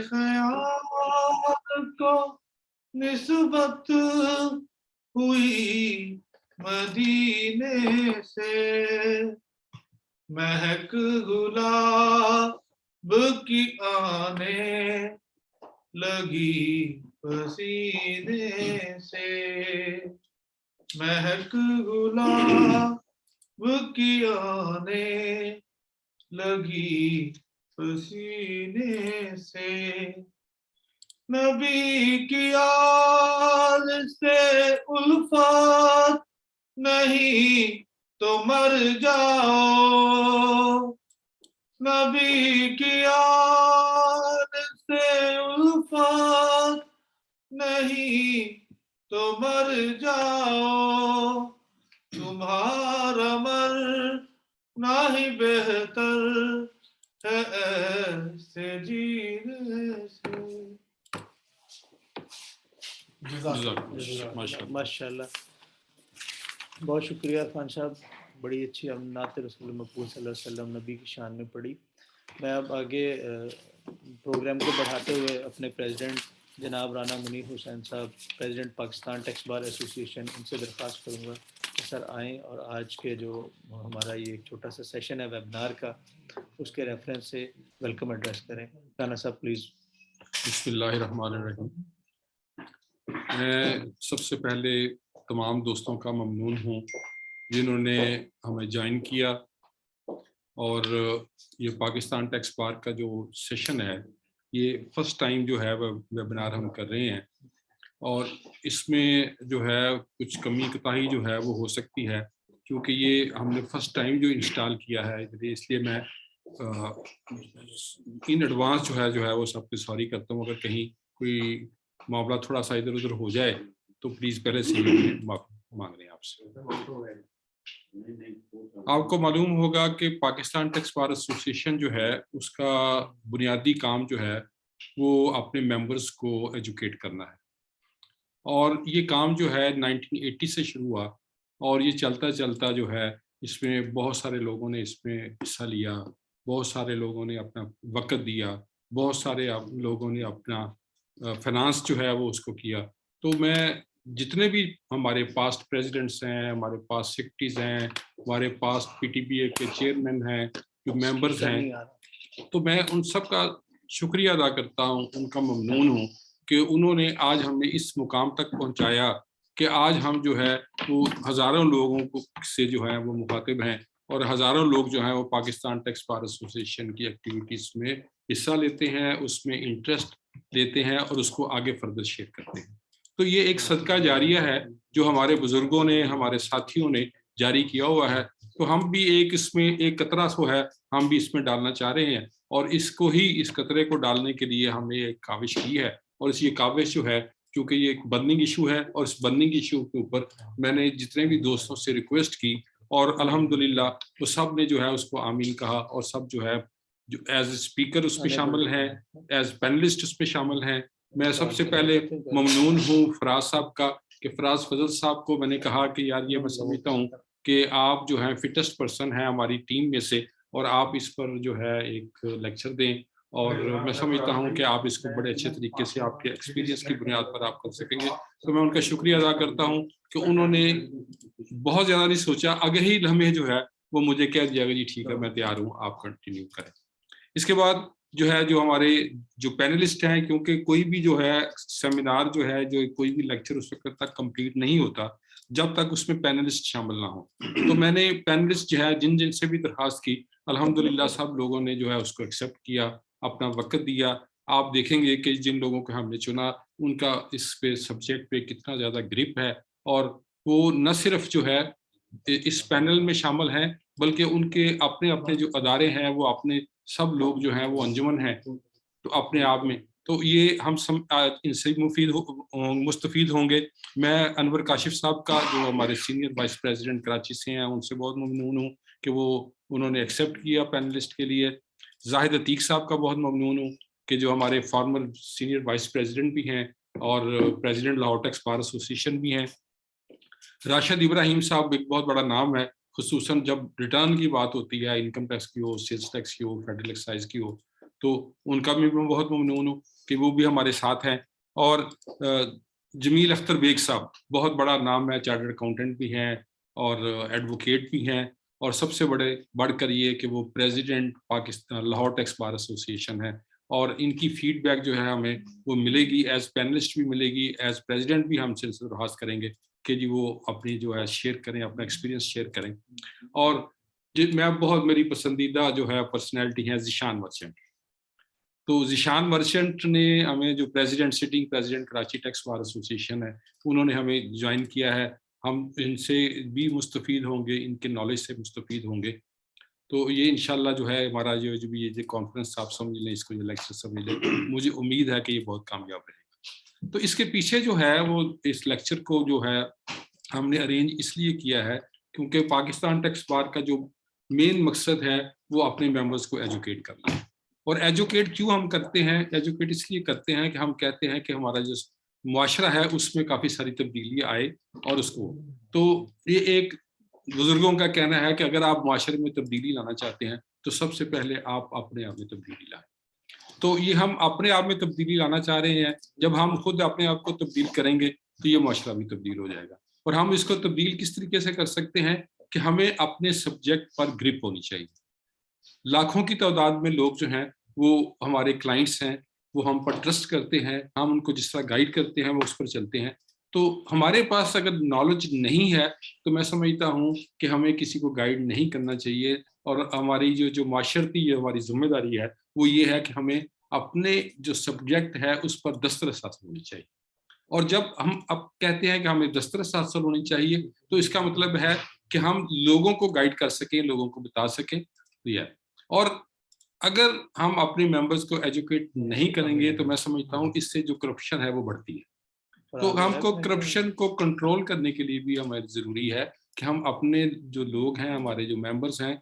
ख्याल को निस्बत हुई मदीने से, महक गुलाब की आने लगी पसीने से, महक गुलाब की आने लगी पसीने से। नबी की आल से उल्फत नहीं तो मर जाओ, नबी की आल से उल्फत नहीं तो मर जाओ, तुम्हारा मरना ही बेहतर है ऐसे जीने से। माशाल्लाह, बहुत शुक्रिया खान साहब, बड़ी अच्छी हम नात रसूल मकबूल सल्लल्लाहु अलैहि वसल्लम नबी की शान में पढ़ी। मैं अब आगे प्रोग्राम को बढ़ाते हुए अपने प्रेसिडेंट जनाब राना मुनीर हुसैन साहब, president Pakistan tax bar association, इनसे दरख्वास्त करूँगा कि सर आएँ और आज के जो हमारा ये एक छोटा सा सेशन है वेबिनार का, उसके रेफरेंस से वेलकम एड्रेस करें। राना साहब प्लीज़। बिस्मिल्लाहिर्रहमानिर्रहीम। मैं सबसे पहले तमाम दोस्तों का ममनून हूँ जिन्होंने हमें ज्वाइन किया, और ये पाकिस्तान टैक्स बार का जो सेशन है ये फर्स्ट टाइम जो है वेबिनार हम कर रहे हैं, और इसमें जो है कुछ कमी कोताही जो है वो हो सकती है क्योंकि ये हमने फर्स्ट टाइम जो इंस्टॉल किया है, इसलिए मैं इन एडवांस जो है वो सब कुछ सॉरी करता हूँ। अगर कहीं कोई मामला थोड़ा सा इधर उधर हो जाए तो प्लीज़ पहले से ही माफ़ी मांग रहे हैं आपसे। आपको मालूम होगा कि पाकिस्तान टैक्स बार एसोसिएशन जो है उसका बुनियादी काम जो है वो अपने मेंबर्स को एजुकेट करना है, और ये काम जो है 1980 से शुरू हुआ और ये चलता चलता जो है इसमें बहुत सारे लोगों ने इसमें हिस्सा लिया, बहुत सारे लोगों ने अपना वक़्त दिया, बहुत सारे लोगों ने अपना फाइनेंस जो है वो उसको किया। तो मैं जितने भी हमारे पास्ट प्रेसिडेंट्स हैं, हमारे पास सेक्रेटरीज हैं, हमारे पास पीटीबीए के चेयरमैन हैं, जो मेंबर्स हैं, तो मैं उन सब का शुक्रिया अदा करता हूँ, उनका ममनून हूँ कि उन्होंने आज हमें इस मुकाम तक पहुँचाया कि आज हम जो है वो हज़ारों लोगों को से जो है वो मुखातिब हैं, और हज़ारों लोग जो हैं वो पाकिस्तान टैक्स बार एसोसिएशन की एक्टिविटीज़ में हिस्सा लेते हैं, उसमें इंटरेस्ट लेते हैं और उसको आगे फर्दर शेयर करते हैं। तो ये एक सदका जारिया है जो हमारे बुजुर्गों ने, हमारे साथियों ने जारी किया हुआ है। तो हम भी एक इसमें एक कतरा सो है हम भी इसमें डालना चाह रहे हैं, और इसको ही इस कतरे को डालने के लिए हमने एक काविश की है, और इस ये काविश जो है क्योंकि ये एक बर्निंग इशू है, और इस बर्निंग इशू के ऊपर मैंने जितने भी दोस्तों से रिक्वेस्ट की और अल्हम्दुलिल्लाह वो सब ने जो है उसको आमीन कहा, और सब जो है जो एज स्पीकर उस पर शामिल हैं, एज पैनलिस्ट उस पर शामिल हैं। मैं सबसे पहले ममनून हूँ फराज साहब का कि फराज फजल साहब को मैंने कहा कि यार ये मैं समझता हूँ कि आप जो है फिटेस्ट पर्सन हैं हमारी टीम में से, और आप इस पर जो है एक लेक्चर दें, और मैं समझता हूँ कि आप इसको बड़े अच्छे तरीके से आपके एक्सपीरियंस की बुनियाद पर आप कर सकेंगे। तो मैं उनका शुक्रिया अदा करता हूँ कि उन्होंने बहुत ज़्यादा नहीं सोचा, आगे ही लम्हे जो है वो मुझे कह दिया कि जी ठीक है मैं तैयार हूँ, आप कंटिन्यू करें। इसके बाद जो है जो हमारे जो पैनलिस्ट हैं, क्योंकि कोई भी जो है सेमिनार जो है जो कोई भी लेक्चर उस वक्त तक कंप्लीट नहीं होता जब तक उसमें पैनलिस्ट शामिल ना हो। तो मैंने पैनलिस्ट जो है जिन जिन से भी दरखास्त की, अल्हम्दुलिल्लाह सब लोगों ने जो है उसको एक्सेप्ट किया, अपना वक्त दिया। आप देखेंगे कि जिन लोगों को हमने चुना उनका इस पे सब्जेक्ट पे कितना ज़्यादा ग्रिप है, और वो न सिर्फ जो है इस पैनल में शामिल हैं बल्कि उनके अपने अपने जो अदारे हैं वो अपने सब लोग जो हैं वो अंजुमन हैं तो अपने आप में, तो ये हम इनसे मुस्तफ़ीद होंगे। मैं अनवर काशिफ साहब का जो हमारे सीनियर वाइस प्रेसिडेंट कराची से हैं उनसे बहुत ममनून हूँ कि वो उन्होंने एक्सेप्ट किया पैनलिस्ट के लिए। जाहिद अतीक साहब का बहुत ममनून हूँ कि जो हमारे फॉर्मर सीनियर वाइस प्रेसिडेंट भी हैं और president Lahore tax bar association भी हैं। राशिद इब्राहिम साहब एक बहुत बड़ा नाम है, खुसूसन जब रिटर्न की बात होती है, इनकम टैक्स की हो, सेल्स टैक्स की हो, फेडरल एक्साइज की हो, तो उनका भी मैं बहुत ममनून हूँ कि वो भी हमारे साथ हैं। और जमील अख्तर बेग साहब, बहुत बड़ा नाम है, चार्टर्ड अकाउंटेंट भी हैं और एडवोकेट भी हैं, और सबसे बढ़कर ये कि वो president Pakistan Lahore tax bar association है। और इनकी फीडबैक जो है हमें वो मिलेगी, एज पैनलिस्ट भी मिलेगी, एज प्रेसिडेंट भी हम सिलसिला दरख्वास्त करेंगे कि जी वो अपनी जो है शेयर करें, अपना एक्सपीरियंस शेयर करें। और मेरी पसंदीदा जो है पर्सनैलिटी है ज़ीशान मर्चेंट। तो ज़ीशान मर्चेंट ने हमें, जो sitting president Karachi tax bar association है, उन्होंने हमें ज्वाइन किया है। हम इनसे भी मुस्तफ़ीद होंगे, इनके नॉलेज से मुस्तफ़ीद होंगे। तो ये इंशाल्लाह जो है हमारा जो भी ये कॉन्फ्रेंस आप समझ लें, इसको जो लेक्चर समझ लें, मुझे उम्मीद है कि ये बहुत कामयाब रहेगा। तो इसके पीछे जो है वो इस लेक्चर को जो है हमने अरेंज इसलिए किया है क्योंकि पाकिस्तान टैक्स बार का जो मेन मकसद है वो अपने मेंबर्स को एजुकेट करना है। और एजुकेट क्यों हम करते हैं? एजुकेट इसलिए करते हैं कि हम कहते हैं कि हमारा जो मुआशरा है उसमें काफ़ी सारी तब्दीली आए, और उसको, तो ये एक बुजुर्गों का कहना है कि अगर आप मुआशरे में तब्दीली लाना चाहते हैं तो सबसे पहले आप अपने आप में तब्दीली लाएं। तो ये हम अपने आप में तब्दीली लाना चाह रहे हैं। जब हम खुद अपने आप को तब्दील करेंगे तो ये मुआशरा भी तब्दील हो जाएगा। और हम इसको तब्दील किस तरीके से कर सकते हैं कि हमें अपने सब्जेक्ट पर ग्रिप होनी चाहिए। लाखों की तादाद में लोग जो हैं वो हमारे क्लाइंट्स हैं, वो हम पर ट्रस्ट करते हैं, हम उनको जिस तरह गाइड करते हैं वो उस पर चलते हैं। तो हमारे पास अगर नॉलेज नहीं है तो मैं समझता हूँ कि हमें किसी को गाइड नहीं करना चाहिए। और हमारी जो माशरती हमारी जिम्मेदारी है वो ये है कि हमें अपने जो सब्जेक्ट है उस पर दस्तरस हासिल होनी चाहिए। और जब हम अब कहते हैं कि हमें दस्तरस हासिल होनी चाहिए तो इसका मतलब है कि हम लोगों को गाइड कर सकें, लोगों को बता सकें। तो यह, और अगर हम अपने मेंबर्स को एजुकेट नहीं करेंगे तो मैं समझता हूँ इससे जो करप्शन है वो बढ़ती है। तो हमको करप्शन को कंट्रोल करने के लिए भी हमें ज़रूरी है कि हम अपने जो लोग हैं, हमारे जो मेंबर्स हैं,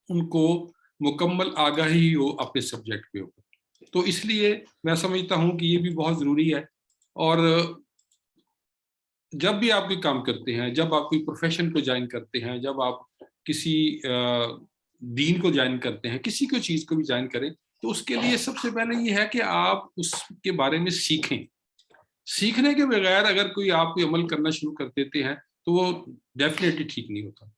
उनको मुकम्मल आगाही हो अपने सब्जेक्ट के ऊपर। तो इसलिए मैं समझता हूँ कि ये भी बहुत ज़रूरी है। और जब भी आप कोई काम करते हैं, जब आप कोई प्रोफेशन को ज्वाइन करते हैं, जब आप किसी दीन को ज्वाइन करते हैं, किसी को चीज़ को भी ज्वाइन करें, तो उसके लिए सबसे पहले ये है कि आप उसके बारे में सीखें। सीखने के बगैर अगर कोई आप कोई अमल करना शुरू कर देते हैं तो वो डेफिनेटली ठीक नहीं होता।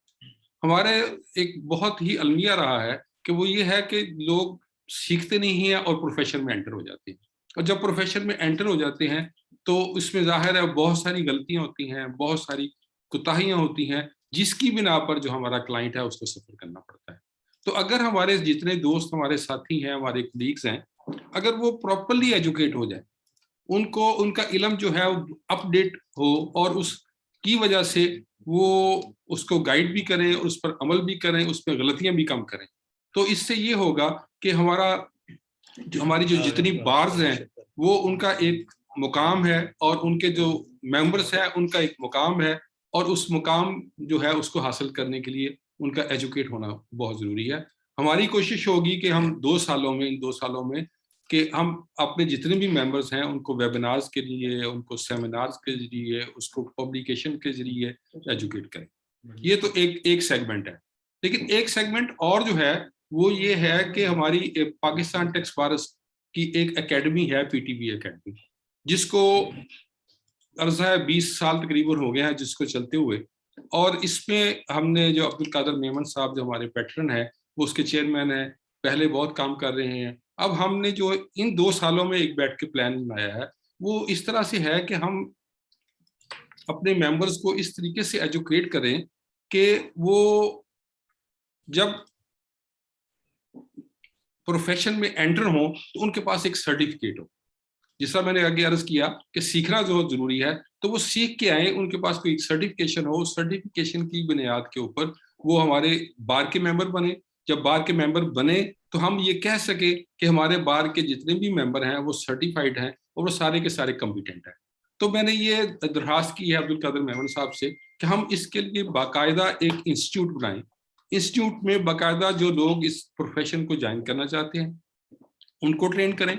हमारे एक बहुत ही अलमिया रहा है कि वो ये है कि लोग सीखते नहीं हैं और प्रोफेशन में एंटर हो जाते हैं। और जब प्रोफेशन में एंटर हो जाते हैं तो इसमें ज़ाहिर है बहुत सारी गलतियां होती हैं, बहुत सारी कोताहियां होती हैं, जिसकी बिना पर जो हमारा क्लाइंट है उसको सफ़र करना पड़ता है। तो अगर हमारे जितने दोस्त, हमारे साथी हैं, हमारे कलीग्स हैं, अगर वो प्रॉपरली एजुकेट हो जाए, उनको उनका इल्म जो है अपडेट हो और उसकी वजह से वो उसको गाइड भी करें, उस पर अमल भी करें, उस पर गलतियां भी कम करें, तो इससे ये होगा कि हमारी जो जितनी बार्स हैं वो उनका एक मुकाम है और उनके जो मेंबर्स हैं उनका एक मुकाम है। और उस मुकाम जो है उसको हासिल करने के लिए उनका एजुकेट होना बहुत ज़रूरी है। हमारी कोशिश होगी कि हम इन 2 सालों में कि हम अपने जितने भी मेंबर्स हैं उनको वेबिनार्स के लिए, उनको सेमिनार्स के जरिए, उसको पब्लिकेशन के जरिए एजुकेट करें। ये तो एक सेगमेंट है। लेकिन एक सेगमेंट और जो है वो ये है कि हमारी पाकिस्तान टैक्स बार की एक एकेडमी है, पीटीबी एकेडमी, जिसको अर्ज़ है 20 साल तकरीबन हो गए हैं जिसको चलते हुए। और इसमें हमने जो अब्दुल कादर मेमन साहब जो हमारे पैटर्न है वो उसके चेयरमैन हैं, पहले बहुत काम कर रहे हैं। अब हमने जो इन 2 सालों में एक बैठ के प्लान बनाया है वो इस तरह से है कि हम अपने मेंबर्स को इस तरीके से एजुकेट करें कि वो जब प्रोफेशन में एंटर हो तो उनके पास एक सर्टिफिकेट हो। जिसका मैंने आगे अर्ज किया कि सीखना जो जरूरी है, तो वो सीख के आए, उनके पास कोई सर्टिफिकेशन हो, सर्टिफिकेशन की बुनियाद के ऊपर वो हमारे बार के मेंबर बने। जब बार के मेंबर बने तो हम ये कह सके कि हमारे बार के जितने भी मेंबर हैं वो सर्टिफाइड हैं और वो सारे के सारे कॉम्पिटेंट हैं। तो मैंने ये दरख्वास्त की है अब्दुल कादर मेमन साहब से कि हम इसके लिए बाकायदा एक इंस्टीट्यूट बनाएं। इंस्टीट्यूट में बाकायदा जो लोग इस प्रोफेशन को ज्वाइन करना चाहते हैं उनको ट्रेन करें,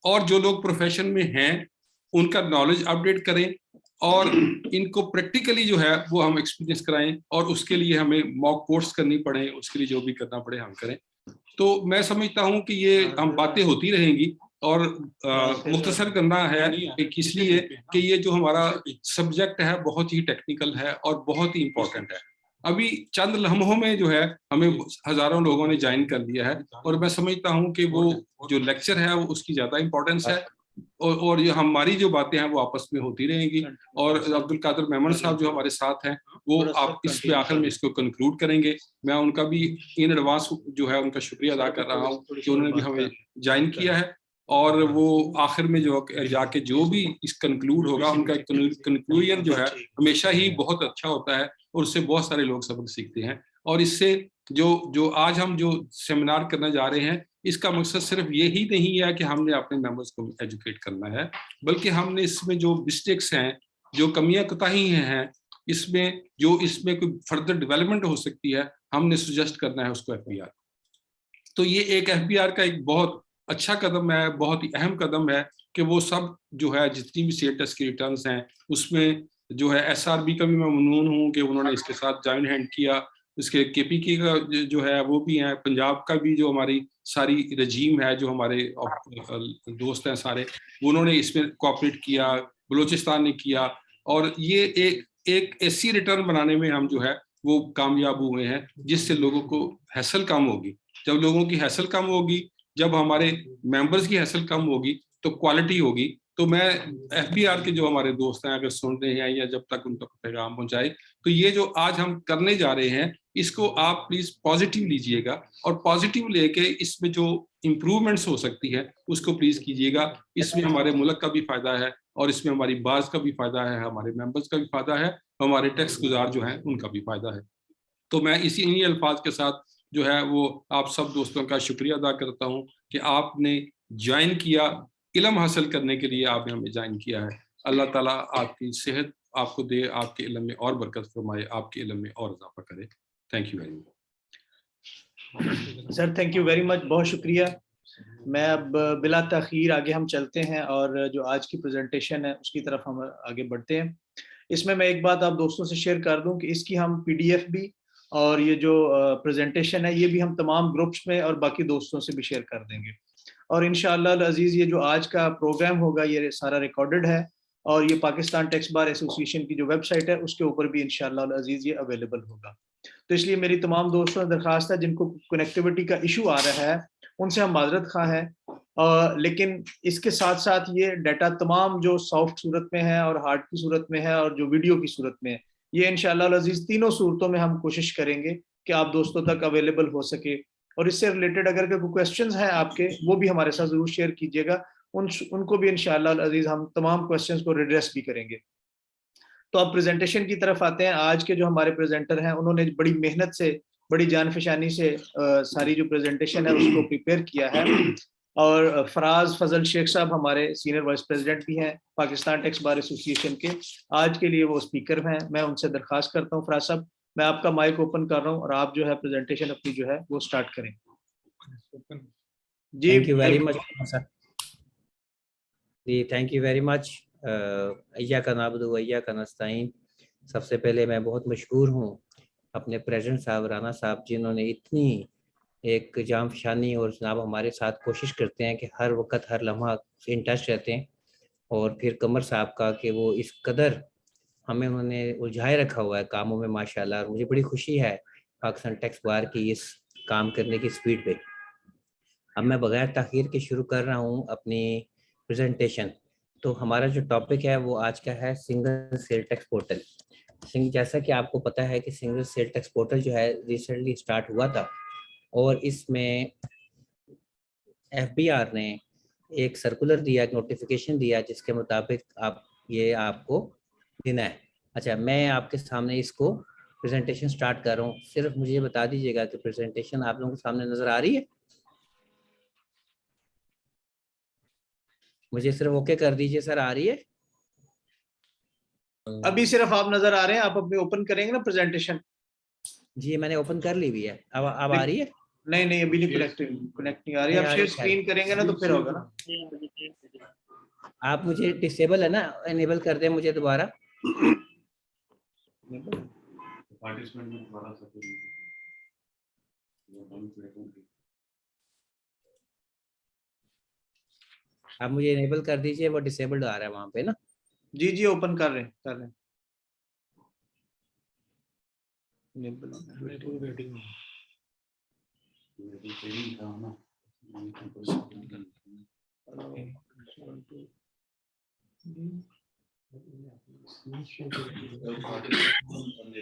और जो लोग प्रोफेशन में हैं उनका नॉलेज अपडेट करें, और इनको प्रैक्टिकली जो है वो हम एक्सपीरियंस कराएं। और उसके लिए हमें मॉक कोर्स करनी पड़े, उसके लिए जो भी करना पड़े हम करें। तो मैं समझता हूँ कि ये हम बातें होती रहेंगी और मुख्तसर करना है एक इसलिए कि ये जो हमारा सब्जेक्ट है बहुत ही टेक्निकल है और बहुत ही इम्पोर्टेंट है। अभी चंद लम्हों में जो है हमें हजारों लोगों ने ज्वाइन कर लिया है और मैं समझता हूँ कि वो जो लेक्चर है वो उसकी ज्यादा इम्पोर्टेंस है और ये हमारी जो बातें हैं वो आपस में होती रहेंगी। और अब्दुल कादिर मेमन साहब जो हमारे साथ हैं वो आप इसमें आखिर में इसको कंक्लूड करेंगे। मैं उनका भी इन एडवांस जो है उनका शुक्रिया अदा कर रहा हूँ कि उन्होंने भी हमें ज्वाइन किया है और वो आखिर में जो जाके जो भी इस कंक्लूड होगा उनका कंक्लूजन जो है हमेशा ही बहुत अच्छा होता है और उससे बहुत सारे लोग सबक सीखते हैं। और इससे जो आज हम जो सेमिनार करने जा रहे हैं इसका मकसद सिर्फ ये ही नहीं है कि हमने अपने मेंबर्स को एजुकेट करना है, बल्कि हमने इसमें जो मिस्टेक्स हैं, जो कमियां कोताही हैं, इसमें कोई फर्दर डेवलपमेंट हो सकती है, हमने सजेस्ट करना है उसको एफबीआर। तो ये एक एफबीआर का एक बहुत अच्छा कदम है, बहुत ही अहम कदम है कि वो सब जो है जितनी भी स्टेटस की रिटर्न्स हैं उसमें जो है एसआरबी का भी मैं ममनून हूँ कि उन्होंने इसके साथ जॉइन हैंड किया। इसके केपीके का जो है वो भी है, पंजाब का भी जो हमारी सारी रजीम है, जो हमारे दोस्त हैं सारे, उन्होंने इसमें कोऑपरेट किया, बलूचिस्तान ने किया और ये एक ऐसी रिटर्न बनाने में हम जो है वो कामयाब हुए हैं जिससे लोगों को हैसल कम होगी। जब लोगों की हैसल कम होगी, जब हमारे मेंबर्स की हैसल कम होगी तो क्वालिटी होगी। तो मैं एफबीआर के जो हमारे दोस्त हैं अगर सुन रहे हैं या जब तक उन तक पैगाम पहुंचाए, तो ये जो आज हम करने जा रहे हैं इसको आप प्लीज पॉजिटिव लीजिएगा और पॉजिटिव लेके इसमें जो इम्प्रूवमेंट्स हो सकती है उसको प्लीज कीजिएगा। इसमें हमारे मुल्क का भी फायदा है और इसमें हमारी बाज का भी फायदा है, हमारे मेंबर्स का भी फायदा है, हमारे टैक्स गुजार जो हैं उनका भी फायदा है। तो मैं इन्हीं अल्फाज के साथ जो है वो आप सब दोस्तों का शुक्रिया अदा करता हूँ कि आपने ज्वाइन किया, इल्म हासिल करने के लिए आपने हमें ज्वाइन किया है। अल्लाह ताला आपकी सेहत आपको दे, आपके इल्म में और बरकत फरमाए, आपके इल्म में और इजाफा करे। Thank you very much sir, thank you very much, बहुत शुक्रिया। मैं अब बिला तखीर आगे हम चलते हैं और जो आज की प्रेजेंटेशन है उसकी तरफ हम आगे बढ़ते हैं। इसमें मैं एक बात आप दोस्तों से शेयर कर दूं कि इसकी हम पीडीएफ भी और ये जो प्रेजेंटेशन है ये भी हम तमाम ग्रुप्स में और बाकी दोस्तों से भी शेयर कर देंगे। और इंशाअल्लाह अजीज ये जो आज का प्रोग्राम होगा ये सारा रिकॉर्डेड है और ये पाकिस्तान टैक्स बार एसोसिएशन की जो वेबसाइट है उसके ऊपर भी इंशाअल्लाह अजीज ये अवेलेबल होगा। तो इसलिए मेरी तमाम दोस्तों से दरखास्त है जिनको कनेक्टिविटी का इशू आ रहा है उनसे हम माजरत खा है, लेकिन इसके साथ साथ ये डाटा तमाम जो सॉफ्ट सूरत में है और हार्ड की सूरत में है और जो वीडियो की सूरत में है, ये इंशाअल्लाह अजीज तीनों सूरतों में हम कोशिश करेंगे कि आप दोस्तों तक अवेलेबल हो सके। और इससे रिलेटेड अगर कोई क्वेश्चंस हैं आपके वो भी हमारे साथ जरूर शेयर कीजिएगा, उनको भी इंशाअल्लाह अजीज हम तमाम क्वेश्चंस को एड्रेस भी करेंगे। तो अब प्रेजेंटेशन की तरफ आते हैं। आज के जो हमारे प्रेजेंटर हैं उन्होंने बड़ी मेहनत से, बड़ी जान फशानी से सारी जो प्रेजेंटेशन है उसको प्रिपेयर किया है। और फराज फजल शेख साहब हमारे सीनियर वाइस प्रेसिडेंट भी हैं पाकिस्तान टैक्स बार एसोसिएशन के, आज के लिए वो स्पीकर हैं। मैं उनसे दरख्वास्त करता हूँ फराज साहब, मैं आपका माइक ओपन कर रहा हूँ और आप जो है प्रेजेंटेशन अपनी जो है वो स्टार्ट करें। जी, thank you very much sir. जी थैंक यू वेरी मच। अय्याका नाबुदु व अय्याका नस्तईन। सबसे पहले मैं बहुत मशहूर हूँ अपने प्रेसिडेंट साहब राना साहब जिन्होंने इतनी एक जाम फशानी और जनाब हमारे साथ कोशिश करते हैं कि हर वक्त हर लम्हा इन टच रहते हैं। और फिर कमर साहब का कि वो इस कदर हमें उन्होंने उलझाए रखा हुआ है कामों में माशाल्लाह। और मुझे बड़ी खुशी है पाकिस्तान टैक्स बार की इस काम करने की स्पीड पे। अब मैं बगैर ताखीर के शुरू कर रहा हूँ अपनी प्रेजेंटेशन। तो हमारा जो टॉपिक है वो आज का है सिंगल सेल टैक्स पोर्टल। जैसा कि आपको पता है कि सिंगल सेल टैक्स पोर्टल जो है रिसेंटली स्टार्ट हुआ था और इसमें एफबीआर ने एक सर्कुलर दिया, एक नोटिफिकेशन दिया जिसके मुताबिक आप ये आपको देना है। अच्छा, मैं आपके सामने इसको प्रेजेंटेशन स्टार्ट कर रहा हूँ। सिर्फ मुझे ये बता दीजिएगा कि प्रेजेंटेशन आप लोगों के सामने नजर आ रही है? मुझे सिर्फ ओके कर दीजिए सर, आ रही है? अभी सिर्फ आप नजर आ रहे हैं, आप अपने ओपन करेंगे ना प्रेजेंटेशन? जी मैंने ओपन कर ली हुई है। अब आ रही है? नहीं अभी नहीं कनेक्ट नहीं आ रही। आप शेयर स्क्रीन करेंगे ना तो फिर होगा ना। आप मुझे डिसेबल है ना, इनेबल कर दें मुझे दोबारा। आप मुझे इनेबल कर दीजिए, वो डिसेबल्ड आ रहा है वहाँ पे ना। जी जी ओपन कर रहे हैं।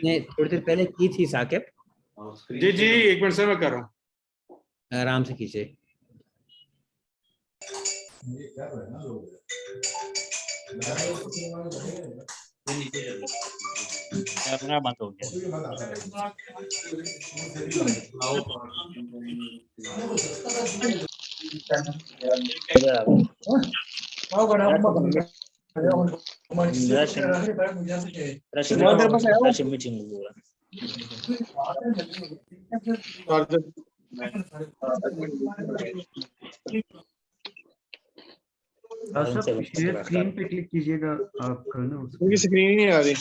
ने थोड़ी देर पहले की थी साकिब, जी जी 1 मिनट से मैं कर रहा हूँ। आराम से कीजिए। कैमरा बंद हो गया। स्क्रीन पे क्लिक कीजिएगा आप करना क्योंकि स्क्रीन ही नहीं आ रही।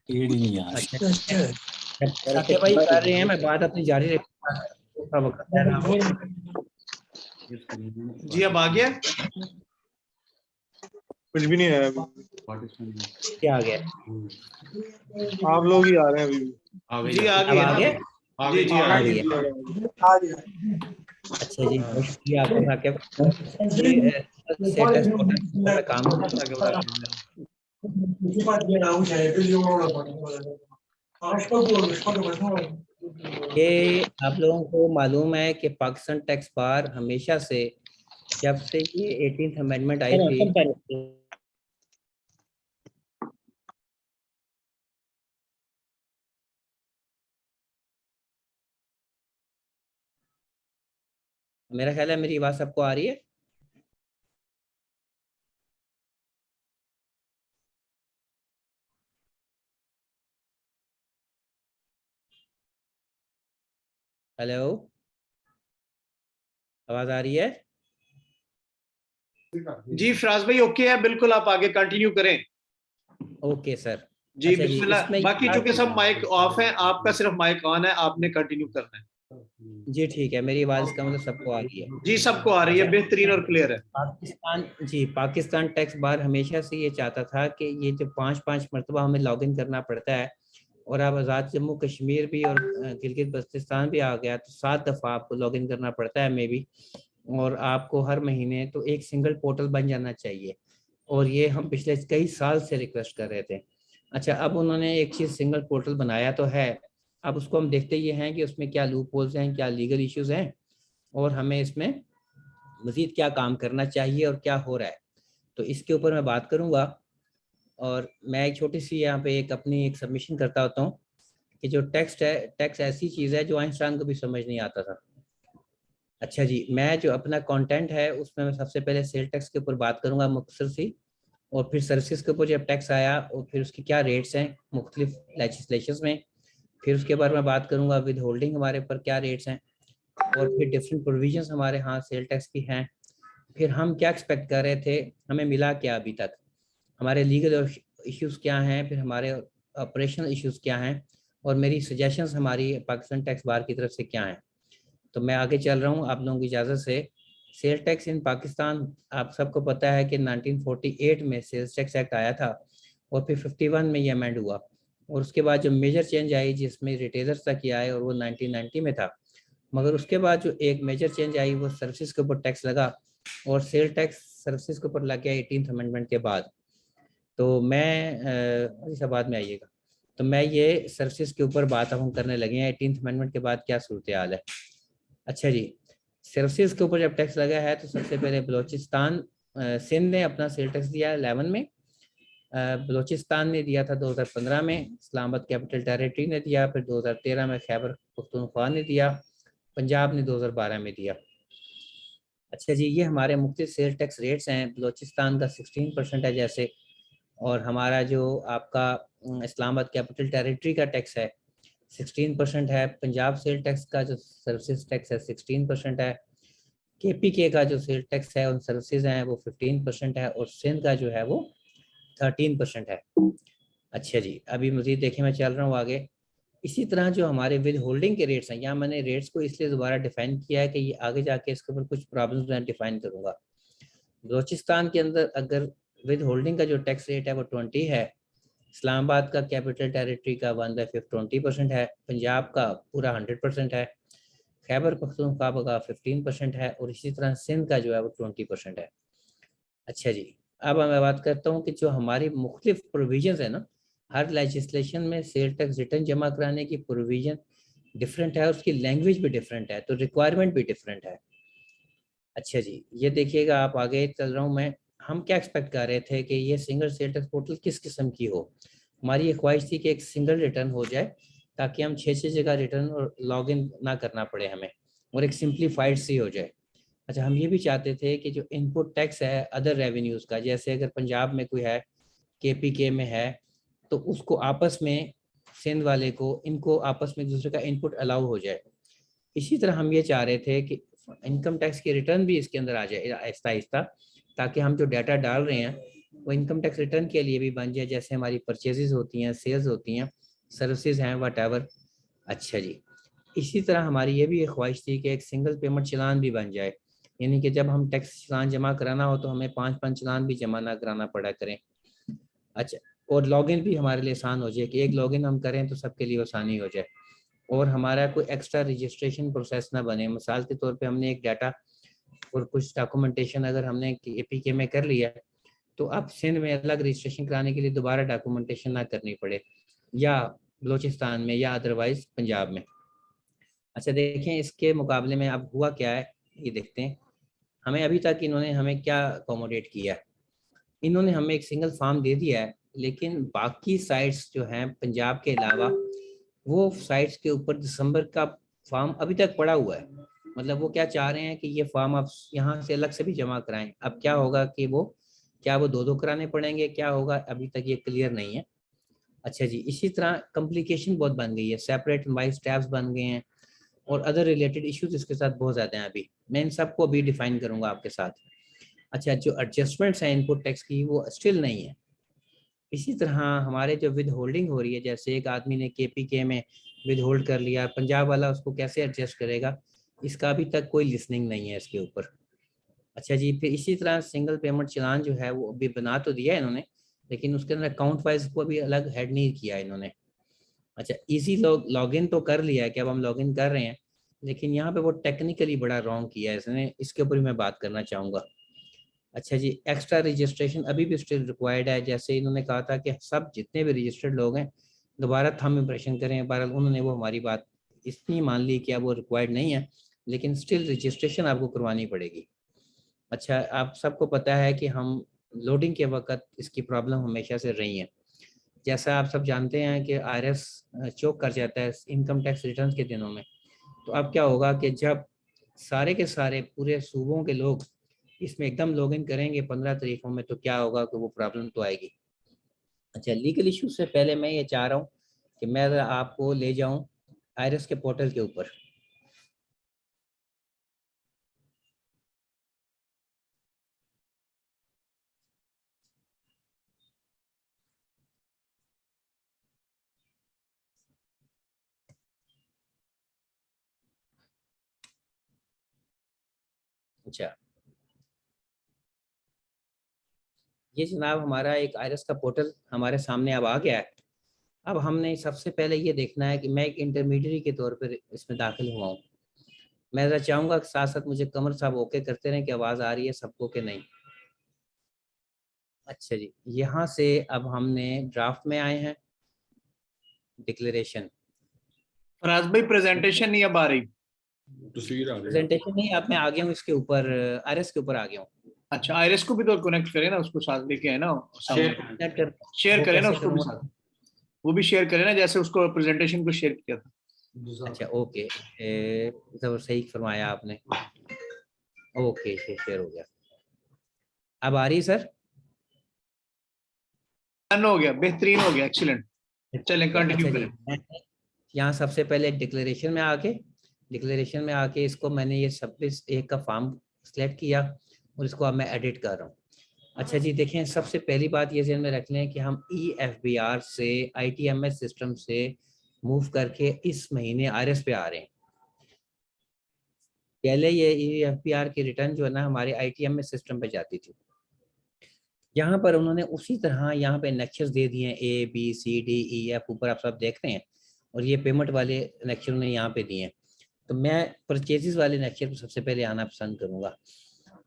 टीडी नहीं आ रही। अच्छा साकिब भाई कर रहे हैं, मैं बात अपनी जारी रखूंगा। जी अब आ गया। कुछ भी नहीं आया अभी। क्या आ गया? आप लोग ही आ रहे हैं अभी भी। जी आ अब गई आ ना। गया? जी जी आ आ गया। गई। अच्छा जी, बहुत शुक्रिया आपका साकिब। ये स्टेटस पोर्टल पे काम ये आप लोगों को मालूम है कि पाकिस्तान टैक्स बार हमेशा से, जब से ये 18th अमेंडमेंट आई थी, मेरा ख्याल है मेरी आवाज सबको आ रही है। हेलो, आवाज आ रही है? जी फराज भाई ओके है, बिल्कुल आप आगे कंटिन्यू करें। Okay sir. जी अच्छा जी, बिस्मिल्लाह। इसमें बाकी चूंकि सब माइक ऑफ है, आपका सिर्फ माइक ऑन है, आपने कंटिन्यू करना है। जी ठीक है, मेरी आवाज इसका मतलब सबको आ रही है। जी सबको आ रही है, बेहतरीन और क्लियर है। पाकिस्तान टैक्स बार हमेशा से ये चाहता था कि ये जो 5-5 मरतबा हमें लॉगिन करना पड़ता है, और अब आज़ाद जम्मू कश्मीर भी और गिलगित बल्तिस्तान भी आ गया तो 7 दफ़ा आपको लॉगिन करना पड़ता है मे भी, और आपको हर महीने तो एक सिंगल पोर्टल बन जाना चाहिए, और ये हम पिछले कई साल से रिक्वेस्ट कर रहे थे। अच्छा, अब उन्होंने एक चीज़ सिंगल पोर्टल बनाया तो है, अब उसको हम देखते ये हैं कि उसमें क्या लूप होल्स हैं, क्या लीगल इश्यूज हैं, और हमें इसमें मज़ीद क्या काम करना चाहिए और क्या हो रहा है, तो इसके ऊपर मैं बात करूँगा। और मैं एक छोटी सी यहाँ पे एक सबमिशन करता होता हूँ कि जो टेक्स्ट है, टेक्स्ट ऐसी चीज़ है जो आइंस्टाइन को भी समझ नहीं आता था। अच्छा जी, मैं जो अपना कंटेंट है उसमें मैं सबसे पहले सेल टैक्स के ऊपर बात करूँगा मुख्तसर सी, और फिर सर्विसेज के ऊपर जब टैक्स आया और फिर उसके क्या रेट्स हैं मुख्तलिफ लेजिस्लेशंस में, फिर उसके बाद मैं बात करूँगा विद होल्डिंग हमारे ऊपर क्या रेट्स हैं, और फिर डिफरेंट प्रोविजंस हमारे यहाँ सेल टैक्स की हैं, फिर हम क्या एक्सपेक्ट कर रहे थे, हमें मिला क्या अभी तक, हमारे लीगल इश्यूज क्या हैं, फिर हमारे ऑपरेशनल इश्यूज क्या हैं, और मेरी सजेशंस हमारी पाकिस्तान टैक्स बार की तरफ से क्या हैं। तो मैं आगे चल रहा हूँ आप लोगों की इजाज़त से। सेल टैक्स इन पाकिस्तान, आप सबको पता है कि 1948 में सेल्स टैक्स एक्ट आया था, और फिर 51 में ये अमेंड हुआ, और उसके बाद जो मेजर चेंज आई जिसमें रिटेलर्स तक किया है, और वो 1990 में था। मगर उसके बाद जो एक मेजर चेंज आई वो सर्विसेज के ऊपर टैक्स लगा, और सेल टैक्स सर्विसेज के ऊपर लग गया 18th अमेंडमेंट के बाद। तो मैं इस बाद में आइएगा, तो मैं ये सर्विसेज के ऊपर बात अब हम करने लगे हैं 18th अमेंडमेंट के बाद क्या सूरत हाल है। अच्छा जी, सर्विसेज के ऊपर जब टैक्स लगा है तो सबसे पहले बलोचिस्तान सिंध ने अपना सेल टैक्स दिया 11 में, बलोचिस्तान ने दिया था 2015 में, इस्लामाबाद कैपिटल टेरिटरी ने दिया, फिर 2013 में खैबर पख्तूनख्वा ने दिया, पंजाब ने 2012 में दिया। अच्छा जी, ये हमारे मुख्तलिफ सेल टैक्स रेट्स हैं। बलोचिस्तान का 16% है जैसे, और हमारा जो आपका इस्लामाबाद कैपिटल टेरिटरी का टैक्स है 16% है, पंजाब सेल टैक्स का जो सर्विसेज टैक्स है 16% है, KPK का जो सेल टैक्स है उन सर्विसेज हैं वो 15% है, और सिंध का जो है वो 13% है। अच्छा जी, अभी मज़ीद देखें, मैं चल रहा हूँ आगे। इसी तरह जो हमारे विद होल्डिंग के रेट्स हैं, यहाँ मैंने रेट्स को इसलिए दोबारा डिफाइन किया है कि ये आगे जाके इसके ऊपर कुछ प्रॉब्लम्स मैं डिफाइन करूँगा। बलोचिस्तान के अंदर अगर विद होल्डिंग का जो टैक्स रेट है वो 20 है, इस्लामाबाद का कैपिटल टेरिटरी का 1/5 20% है, पंजाब का पूरा 100% है, खैबर पख्तूनख्वा का 15% है और इसी तरह सिंध का जो है वो 20% है। अच्छा जी, अब मैं बात करता हूँ कि जो हमारी मुख्तलिफ प्रोविजंस है ना, हर लेजिस्लेशन में सेल टैक्स रिटर्न जमा कराने की प्रोविजन डिफरेंट है, उसकी लैंग्वेज भी डिफरेंट है, तो रिक्वायरमेंट भी डिफरेंट है। अच्छा जी, ये देखिएगा, आप आगे चल रहा हूँ मैं। हम क्या एक्सपेक्ट कर रहे थे कि ये सिंगल सेल टैक्स पोर्टल किस किस्म की हो। हमारी ये ख्वाहिश थी कि एक सिंगल रिटर्न हो जाए ताकि हम 6 जगह रिटर्न और लॉग इन ना करना पड़े हमें, और एक सिंप्लीफाइड सी हो जाए। अच्छा, हम ये भी चाहते थे कि जो इनपुट टैक्स है अदर रेवेन्यूज़ का, जैसे अगर पंजाब में कोई है, KPK में है, तो उसको आपस में, सिंध वाले को, इनको आपस में एक दूसरे का इनपुट अलाउ हो जाए। इसी तरह हम ये चाह रहे थे कि इनकम टैक्स की रिटर्न भी इसके अंदर आ जाए आहिस्ता आहिस्ता, ताकि हम जो डाटा डाल रहे हैं वो इनकम टैक्स रिटर्न के लिए भी बन जाए, जैसे हमारी परचेजेस होती हैं, सेल्स होती हैं, सर्विसेज हैं, वट। अच्छा जी, इसी तरह हमारी ये भी एक ख्वाहिश थी कि एक सिंगल पेमेंट चलान भी बन जाए, यानी कि जब हम टैक्स चलान जमा कराना हो तो हमें 5 चलान भी जमा ना कराना पड़ा करें। अच्छा, और लॉगिन भी हमारे लिए आसान हो जाए कि एक लॉगिन हम करें तो सबके लिए आसानी हो जाए, और हमारा कोई एक्स्ट्रा रजिस्ट्रेशन प्रोसेस ना बने। मिसाल के तौर पे हमने एक डाटा और कुछ डॉक्यूमेंटेशन अगर हमने APK में कर लिया तो अब सिंध में अलग रजिस्ट्रेशन कराने के लिए दोबारा डॉक्यूमेंटेशन ना करनी पड़े, या बलोचिस्तान में, या अदरवाइज पंजाब में। अच्छा देखें, इसके मुकाबले में अब हुआ क्या है ये देखते हैं। हमें अभी तक इन्होंने हमें क्या अकोमोडेट किया है। इन्होंने हमें एक सिंगल फॉर्म दे दिया है, लेकिन बाकी साइट्स जो हैं पंजाब के अलावा, वो साइट्स के ऊपर दिसंबर का फॉर्म अभी तक पड़ा हुआ है। मतलब वो क्या चाह रहे हैं कि ये फॉर्म आप यहाँ से अलग से भी जमा कराएं। अब क्या होगा कि वो क्या वो 2-2 कराने पड़ेंगे, क्या होगा अभी तक ये क्लियर नहीं है। अच्छा जी, इसी तरह कॉम्प्लिकेशन बहुत बन गई है, सेपरेट वाइज टैब्स बन गए हैं, और अदर रिलेटेड इश्यूज इसके साथ बहुत ज़्यादा हैं। अभी मैं इन सबको अभी डिफाइन करूंगा आपके साथ। अच्छा, जो एडजस्टमेंट्स हैं इनपुट टैक्स की वो स्टिल नहीं है। इसी तरह हमारे जो विद होल्डिंग हो रही है, जैसे एक आदमी ने KPK में विद होल्ड कर लिया, पंजाब वाला उसको कैसे एडजस्ट करेगा, इसका अभी तक कोई लिसनिंग नहीं है इसके ऊपर। अच्छा जी, फिर इसी तरह सिंगल पेमेंट चलान जो है वो अभी बना तो दिया है इन्होंने, लेकिन उसके अंदर अकाउंट वाइज को अभी अलग हेड नहीं किया इन्होंने। अच्छा, इजी लॉगिन तो कर लिया है कि अब हम लॉगिन कर रहे हैं, लेकिन यहाँ पे वो टेक्निकली बड़ा रॉन्ग किया है इसने, इसके ऊपर भी मैं बात करना चाहूँगा। अच्छा जी, एक्स्ट्रा रजिस्ट्रेशन अभी भी स्टिल रिक्वायर्ड है। जैसे इन्होंने कहा था कि सब जितने भी रजिस्टर्ड लोग हैं दोबारा थंब इम्प्रेशन करें, बहरहाल उन्होंने वो हमारी बात इतनी मान ली कि अब वो रिक्वायर्ड नहीं है, लेकिन स्टिल रजिस्ट्रेशन आपको करवानी पड़ेगी। अच्छा, आप सबको पता है कि हम लोडिंग के वक्त इसकी प्रॉब्लम हमेशा से रही है। जैसा आप सब जानते हैं कि IRS चोक कर जाता है इनकम टैक्स रिटर्न के दिनों में, तो अब क्या होगा कि जब सारे के सारे पूरे सूबों के लोग इसमें एकदम लॉगिन करेंगे 15 तारीखों में, तो क्या होगा कि वो प्रॉब्लम तो आएगी। अच्छा, लीगल इशू से पहले मैं ये चाह रहा हूँ कि मैं आपको ले जाऊँ IRS के पोर्टल के ऊपर। अच्छा, ये जनाब हमारा एक IRS का पोर्टल हमारे सामने अब आ गया है। अब हमने सबसे पहले ये देखना है कि मैं एक इंटरमीडिएट के तौर पर इसमें दाखिल हुआ हूँ। मैं जरा चाहूँगा कि साथ साथ मुझे कमर साहब ओके करते रहें कि आवाज़ आ रही है सबको कि नहीं। अच्छा जी, यहाँ से अब हमने ड्राफ्ट में आए हैं, डिक्लेरेशन। फराज भाई प्रेजेंटेशन नहीं अब आ रही। तस्वीर आ रही है। प्रेजेंटेशन नहीं, अब मैं आ गया हूँ इसके ऊपर, IRS के ऊपर आ गया हूँ। अच्छा, आईरिस को भी तो कनेक्ट करें ना, उसको साथ लेके आए ना, शेयर वो करें ना कैसे उसको भी करूँगा? साथ, वो भी शेयर करें ना जैसे उसको प्रेजेंटेशन को शेयर किया था। अच्छा ओके, जब सही फरमाया आपने। ओके, शेयर हो गया। अब आ रही है सर? डन हो गया, बेहतरीन हो गया, एक्सीलेंट। चलें कंटिन्यू अच्छा जी, करें। मैं यहाँ सबसे पहले डिक्लेरेशन में आके इसको मैंने ये 26(1) का फॉर्म सेलेक्ट किया और इसको अब मैं एडिट कर रहा हूँ। अच्छा जी, देखें, सबसे पहली बात ये ध्यान में रख लें कि हम EFBR से ITMS सिस्टम से मूव करके इस महीने IRS पे आ रहे हैं। पहले ये EFPR की रिटर्न जो है ना हमारे ITM में सिस्टम पे जाती थी। यहाँ पर उन्होंने उसी तरह यहाँ पे नेक्चर्स दे दिए हैं A B C D E F, ऊपर आप सब देख रहे हैं, और ये पेमेंट वाले नेक्चर उन्होंने यहाँ पे दिए हैं। तो मैं परचेजेस वाले नेक्चर पर सबसे पहले आना पसंद करूँगा।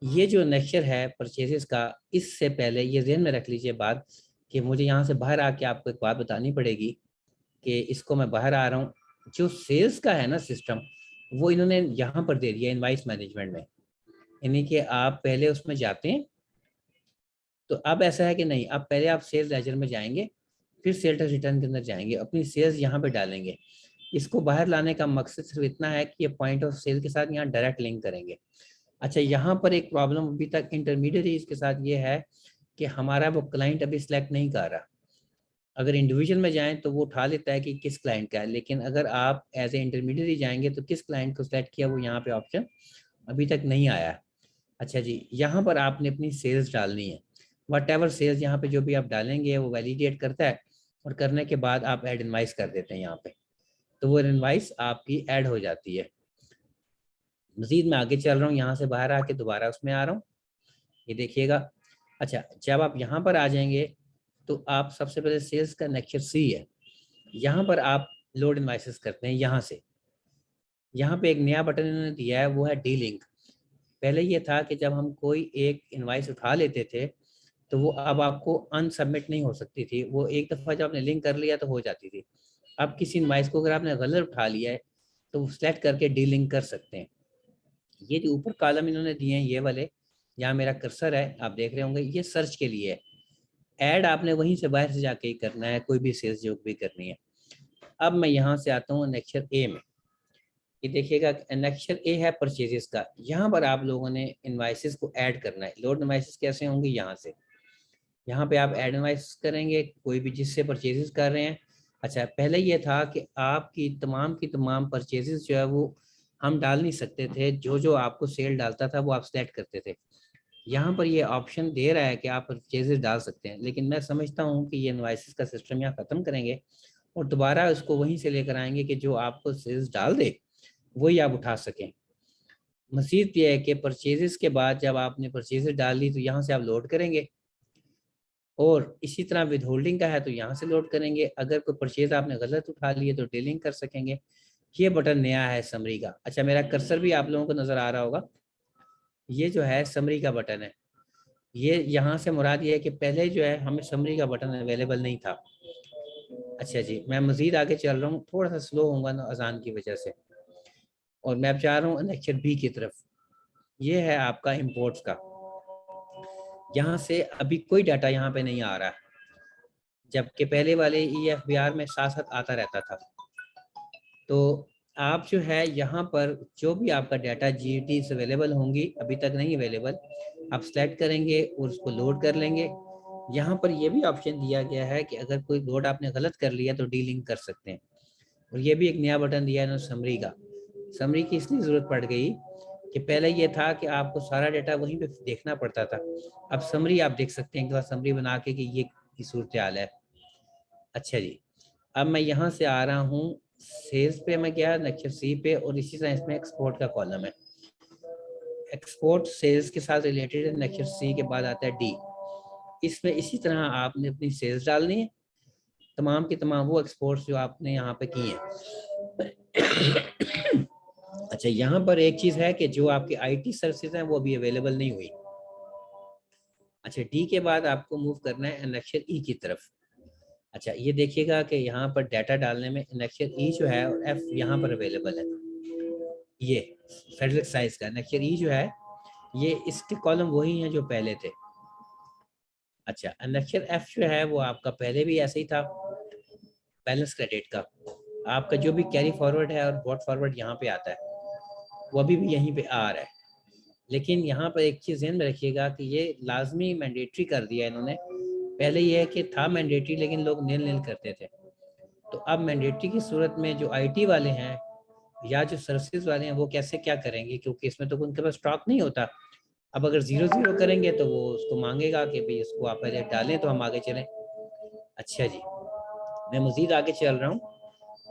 ये जो नेक्चर है परचेजेस का, इससे पहले ये ध्यान में रख लीजिए बात कि मुझे यहाँ से बाहर आके आपको एक बात बतानी पड़ेगी कि इसको मैं बाहर आ रहा हूँ। जो सेल्स का है ना सिस्टम, वो इन्होंने यहाँ पर दे दिया इनवाइस मैनेजमेंट में, यानी कि आप पहले उसमें जाते हैं। तो अब ऐसा है कि नहीं, अब पहले आप सेल्स लेजर में जाएंगे, फिर सेल्स रिटर्न के अंदर जाएंगे, अपनी सेल्स यहाँ पे डालेंगे। इसको बाहर लाने का मकसद सिर्फ इतना है कि ये पॉइंट ऑफ सेल के साथ यहाँ डायरेक्ट लिंक करेंगे। अच्छा, यहाँ पर एक प्रॉब्लम अभी तक इंटरमीडिएट के साथ ये है कि हमारा वो क्लाइंट अभी सिलेक्ट नहीं कर रहा। अगर इंडिविजुअल में जाएं तो वो उठा लेता है कि किस क्लाइंट का है, लेकिन अगर आप एज ए इंटरमीडिएट जाएंगे तो किस क्लाइंट को सिलेक्ट किया वो यहाँ पे ऑप्शन अभी तक नहीं आया है। अच्छा जी, यहाँ पर आपने अपनी सेल्स डालनी है। वट एवर सेल्स यहाँ पे जो भी आप डालेंगे वो वैलिडेट करता है, और करने के बाद आप ऐड इनवाइस कर देते हैं यहाँ पे, तो वो इनवाइस आपकी ऐड हो जाती है। मजीद मैं आगे चल रहा हूँ, यहाँ से बाहर आके दोबारा उसमें आ रहा हूँ, ये देखिएगा। अच्छा, जब आप यहाँ पर आ जाएंगे तो आप सबसे पहले सेल्स का नेक्चर सी है, यहाँ पर आप लोड इनवाइसेस करते हैं। यहाँ से यहाँ पे एक नया बटन इन्होंने दिया है, वो है डी लिंक। पहले ये था कि जब हम कोई एक इनवाइस उठा लेते थे तो वो अब आपको अनसबमिट नहीं हो सकती थी, वो एक दफ़ा जब आपने लिंक कर लिया तो हो जाती थी। अब किसी इनवाइस को अगर आपने गलत उठा लिया है तो सेलेक्ट करके डी लिंक कर सकते हैं। ये जो ऊपर कॉलम इन्होंने दिए हैं ये वाले, यहाँ मेरा कर्सर है, आप देख रहे होंगे, ये सर्च के लिए है। ऐड आपने वहीं से बाहर से जाके ही करना है, कोई भी सेल्स जो भी करनी है। अब मैं यहाँ से आता हूँ नेक्चर ए में। ये देखिएगा नेक्चर ए है परचेजेस का। यहाँ पर आप लोगों ने इनवाइसेस को ऐड करना है। लोड इनवाइसेस कैसे होंगे, यहाँ से, यहाँ पे आप ऐड इनवाइस करेंगे कोई भी जिससे परचेजेस कर रहे हैं। अच्छा, पहले ये था कि आपकी तमाम परचेजेस जो है वो हम डाल नहीं सकते थे, जो आपको सेल डालता था वो आप सेलेक्ट करते थे। यहाँ पर ये ऑप्शन दे रहा है कि आप परचेजेस डाल सकते हैं, लेकिन मैं समझता हूँ कि ये इनवाइसेस का सिस्टम यहाँ ख़त्म करेंगे और दोबारा उसको वहीं से लेकर आएंगे कि जो आपको सेल्स डाल दे वही आप उठा सकें। मज़ीद ये है कि परचेजेस के बाद जब आपने परचेजेस डाल ली तो यहाँ से आप लोड करेंगे, और इसी तरह विद होल्डिंग का है तो यहाँ से लोड करेंगे। अगर कोई परचेज आपने गलत उठा लिए तो डीलिंग कर सकेंगे। ये बटन नया है समरी का। अच्छा, मेरा कर्सर भी आप लोगों को नज़र आ रहा होगा, ये जो है समरी का बटन है। ये यहाँ से मुराद ये है कि पहले जो है हमें समरी का बटन अवेलेबल नहीं था। अच्छा जी, मैं मज़ीद आगे चल रहा हूँ, थोड़ा सा स्लो होगा ना अजान की वजह से, और मैं अब चाह रहा हूँ नेक्चर बी की तरफ। ये है आपका इम्पोर्ट्स का। यहाँ से अभी कोई डाटा यहाँ पे नहीं आ रहा, जबकि पहले वाले EFBR में साथ साथ आता रहता था। तो आप जो है यहाँ पर जो भी आपका डाटा GT से अवेलेबल होंगी, अभी तक नहीं अवेलेबल, आप सेलेक्ट करेंगे और उसको लोड कर लेंगे। यहाँ पर ये भी ऑप्शन दिया गया है कि अगर कोई लोड आपने गलत कर लिया तो डीलिंक कर सकते हैं। और ये भी एक नया बटन दिया है समरी का। समरी की इसलिए ज़रूरत पड़ गई कि पहले ये था कि आपको सारा डाटा वहीं पे देखना पड़ता था। अब समरी आप देख सकते हैं एक बार समरी बना के कि ये सूरत हाल है। अच्छा जी, अब मैं यहाँ से आ रहा हूँ सेल्स पे, मैं गया नेक्चर सी पे, और इसी तरह इसमें एक्सपोर्ट का कॉलम है। एक्सपोर्ट सेल्स के साथ रिलेटेड है, नेक्चर सी के बाद आता है डी। इसमें इसी तरह आपने अपनी सेल्स डालनी है, तमाम की तमाम वो एक्सपोर्ट्स जो आपने यहाँ पे किए हैं। अच्छा, यहाँ पर एक चीज़ है कि जो आपकी IT सर्विसेज हैं वो अभी अवेलेबल नहीं हुई। अच्छा, डी के बाद आपको मूव करना है नेक्चर ई की तरफ। अच्छा, ये देखिएगा कि यहाँ पर डाटा डालने में नेक्चर ई जो है और F यहाँ पर अवेलेबल है। ये फेडरल साइज का नेक्चर ई जो है, ये इसके कॉलम वही हैं जो पहले थे। अच्छा, नेक्चर F जो है वो आपका पहले भी ऐसे ही था, बैलेंस क्रेडिट का। आपका जो भी कैरी फॉरवर्ड है और ब्रॉट फॉरवर्ड यहाँ पे आता है वो अभी भी यहीं पे आ रहा है। लेकिन यहाँ पर एक चीज़ ध्यान में रखिएगा कि ये लाजमी मैंडेटरी कर दिया इन्होंने। पहले ये है कि था मैंडेटरी लेकिन लोग नील करते थे, तो अब मैंडेटरी की सूरत में जो IT वाले हैं या जो सर्विसेज वाले हैं वो कैसे क्या करेंगे, क्योंकि इसमें तो उनके पास स्टॉक नहीं होता। अब अगर 0-0 करेंगे तो वो उसको मांगेगा कि भाई इसको आप पहले डालें तो हम आगे चलें। अच्छा जी, मैं मज़ीद आगे चल रहा हूँ।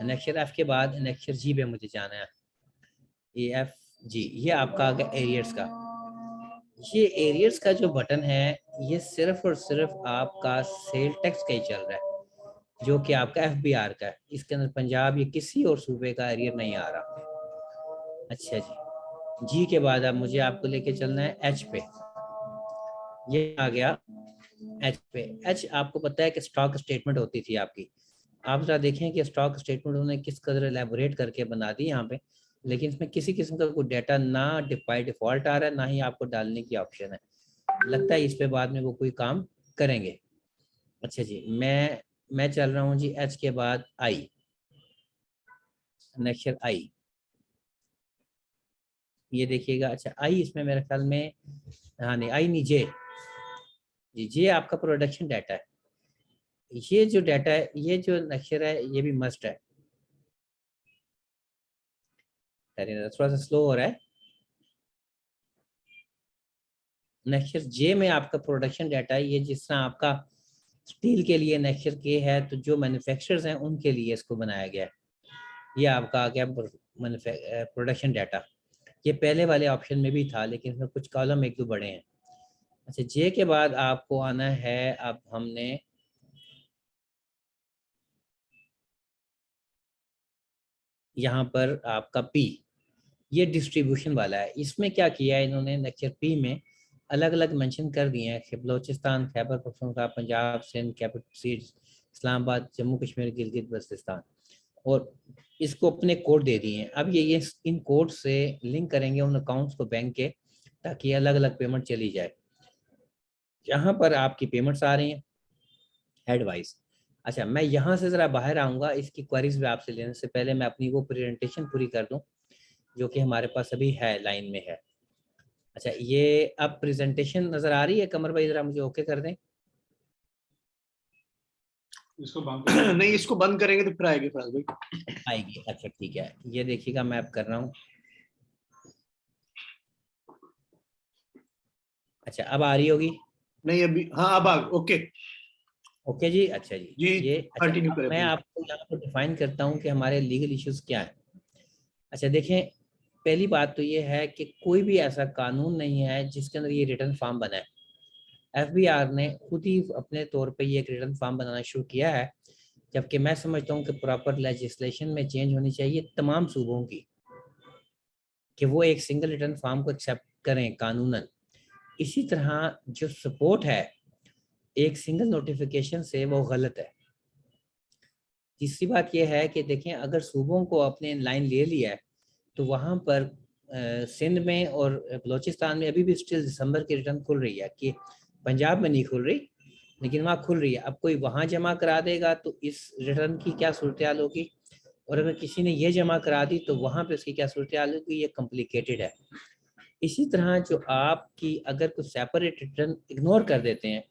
नेक्चर F के बाद नेक्चर G पे मुझे जाना है। ये F जी, ये आपका आ गया एरियर्स का। ये एरियर्स का जो बटन है ये सिर्फ और सिर्फ आपका सेल टैक्स का ही चल रहा है, जो कि आपका FBR का है। इसके अंदर पंजाब या किसी और सूबे का एरियर नहीं आ रहा। अच्छा जी के बाद अब मुझे आपको लेके चलना है H पे। ये आ गया H पे। H आपको पता है कि स्टॉक स्टेटमेंट होती थी आपकी। आप जरा देखें कि स्टॉक स्टेटमेंट उन्होंने किस कदर एलैबोरेट करके बना दी यहाँ पे, लेकिन इसमें किसी किस्म का कोई डाटा ना बाय डिफॉल्ट आ रहा है, ना ही आपको डालने की ऑप्शन है। लगता है इस पे बाद में वो कोई काम करेंगे। अच्छा जी, मैं चल रहा हूँ जी H के बाद I, नेक्स्ट I। ये देखिएगा, अच्छा I इसमें मेरे ख्याल में, हाँ नहीं I नहीं J जी, J आपका प्रोडक्शन डाटा है। ये जो डाटा है, ये जो अक्षर है, ये भी मस्ट है। थोड़ा सा स्लो हो रहा है। नेक्स्ट जे में आपका प्रोडक्शन डाटा है। ये जिस तरह आपका स्टील के लिए नेक्स्ट के है, तो जो मैन्युफैक्चरर्स हैं उनके लिए इसको बनाया गया है। ये आपका आ गया प्रोडक्शन डाटा। ये पहले वाले ऑप्शन में भी था, लेकिन इसमें कुछ कॉलम एक दो बड़े हैं। अच्छा, जे के बाद आपको आना है, अब हमने यहाँ पर आपका पी, ये डिस्ट्रीब्यूशन वाला है। इसमें क्या किया है इन्होंने, नेक्चर पी में अलग अलग मेंशन कर दिए हैं कि बलोचिस्तान, खैबर पख्तूनख्वा, पंजाब, सिंध, कैपिटल सीट्स, इस्लामाबाद, जम्मू कश्मीर, गिलगित बल्तिस्तान, और इसको अपने कोड दे दिए हैं। अब ये इन कोड से लिंक करेंगे उन अकाउंट्स को बैंक के, ताकि अलग अलग पेमेंट चली जाए। जहाँ पर आपकी पेमेंट्स आ रही हैं हेड वाइज। अच्छा, मैं यहाँ से ज़रा बाहर आऊँगा, इसकी क्वेरीज भी आपसे लेने से पहले मैं अपनी वो प्रेजेंटेशन पूरी कर दूँ जो कि हमारे पास अभी है, लाइन में है। अच्छा, ये अब प्रेजेंटेशन नजर आ रही है कमर भाई, जरा मुझे ओके कर दें। इसको बंद नहीं, इसको बंद करेंगे तो फिर आएगी फराज भाई। आएगी, अच्छा ठीक है। ये देखिएगा, मैं अब कर रहा हूँ। अच्छा, अब आ रही होगी। नहीं अभी, हाँ अब आ, ओके ओके जी, अच्छा जी। जी, ये अच्छा, कंटिन्यू अब करें मैं प्लीज। आपको यहाँ पर डिफाइन करता हूँ कि हमारे लीगल इश्यूज क्या है। अच्छा देखें, पहली बात तो ये है कि कोई भी ऐसा कानून नहीं है जिसके अंदर ये रिटर्न फॉर्म बना है। FBR ने खुद ही अपने तौर पे ये एक रिटर्न फॉर्म बनाना शुरू किया है, जबकि मैं समझता हूँ कि प्रॉपर लेजिस्लेशन में चेंज होनी चाहिए तमाम सूबों की, कि वो एक सिंगल रिटर्न फॉर्म को एक्सेप्ट करें कानूनन। इसी तरह जो सपोर्ट है एक सिंगल नोटिफिकेशन से, वो गलत है। तीसरी बात यह है कि देखें, अगर सूबों को अपने लाइन ले लिया है, तो वहाँ पर सिंध में और बलोचिस्तान में अभी भी स्टिल दिसंबर की रिटर्न खुल रही है, कि पंजाब में नहीं खुल रही लेकिन वहाँ खुल रही है। अब कोई वहाँ जमा करा देगा तो इस रिटर्न की क्या सूरत हाल होगी, और अगर किसी ने ये जमा करा दी तो वहाँ पे उसकी क्या सूरत हाल होगी, ये कॉम्प्लिकेटेड है। इसी तरह जो आपकी अगर कुछ सेपरेट रिटर्न इग्नोर कर देते हैं,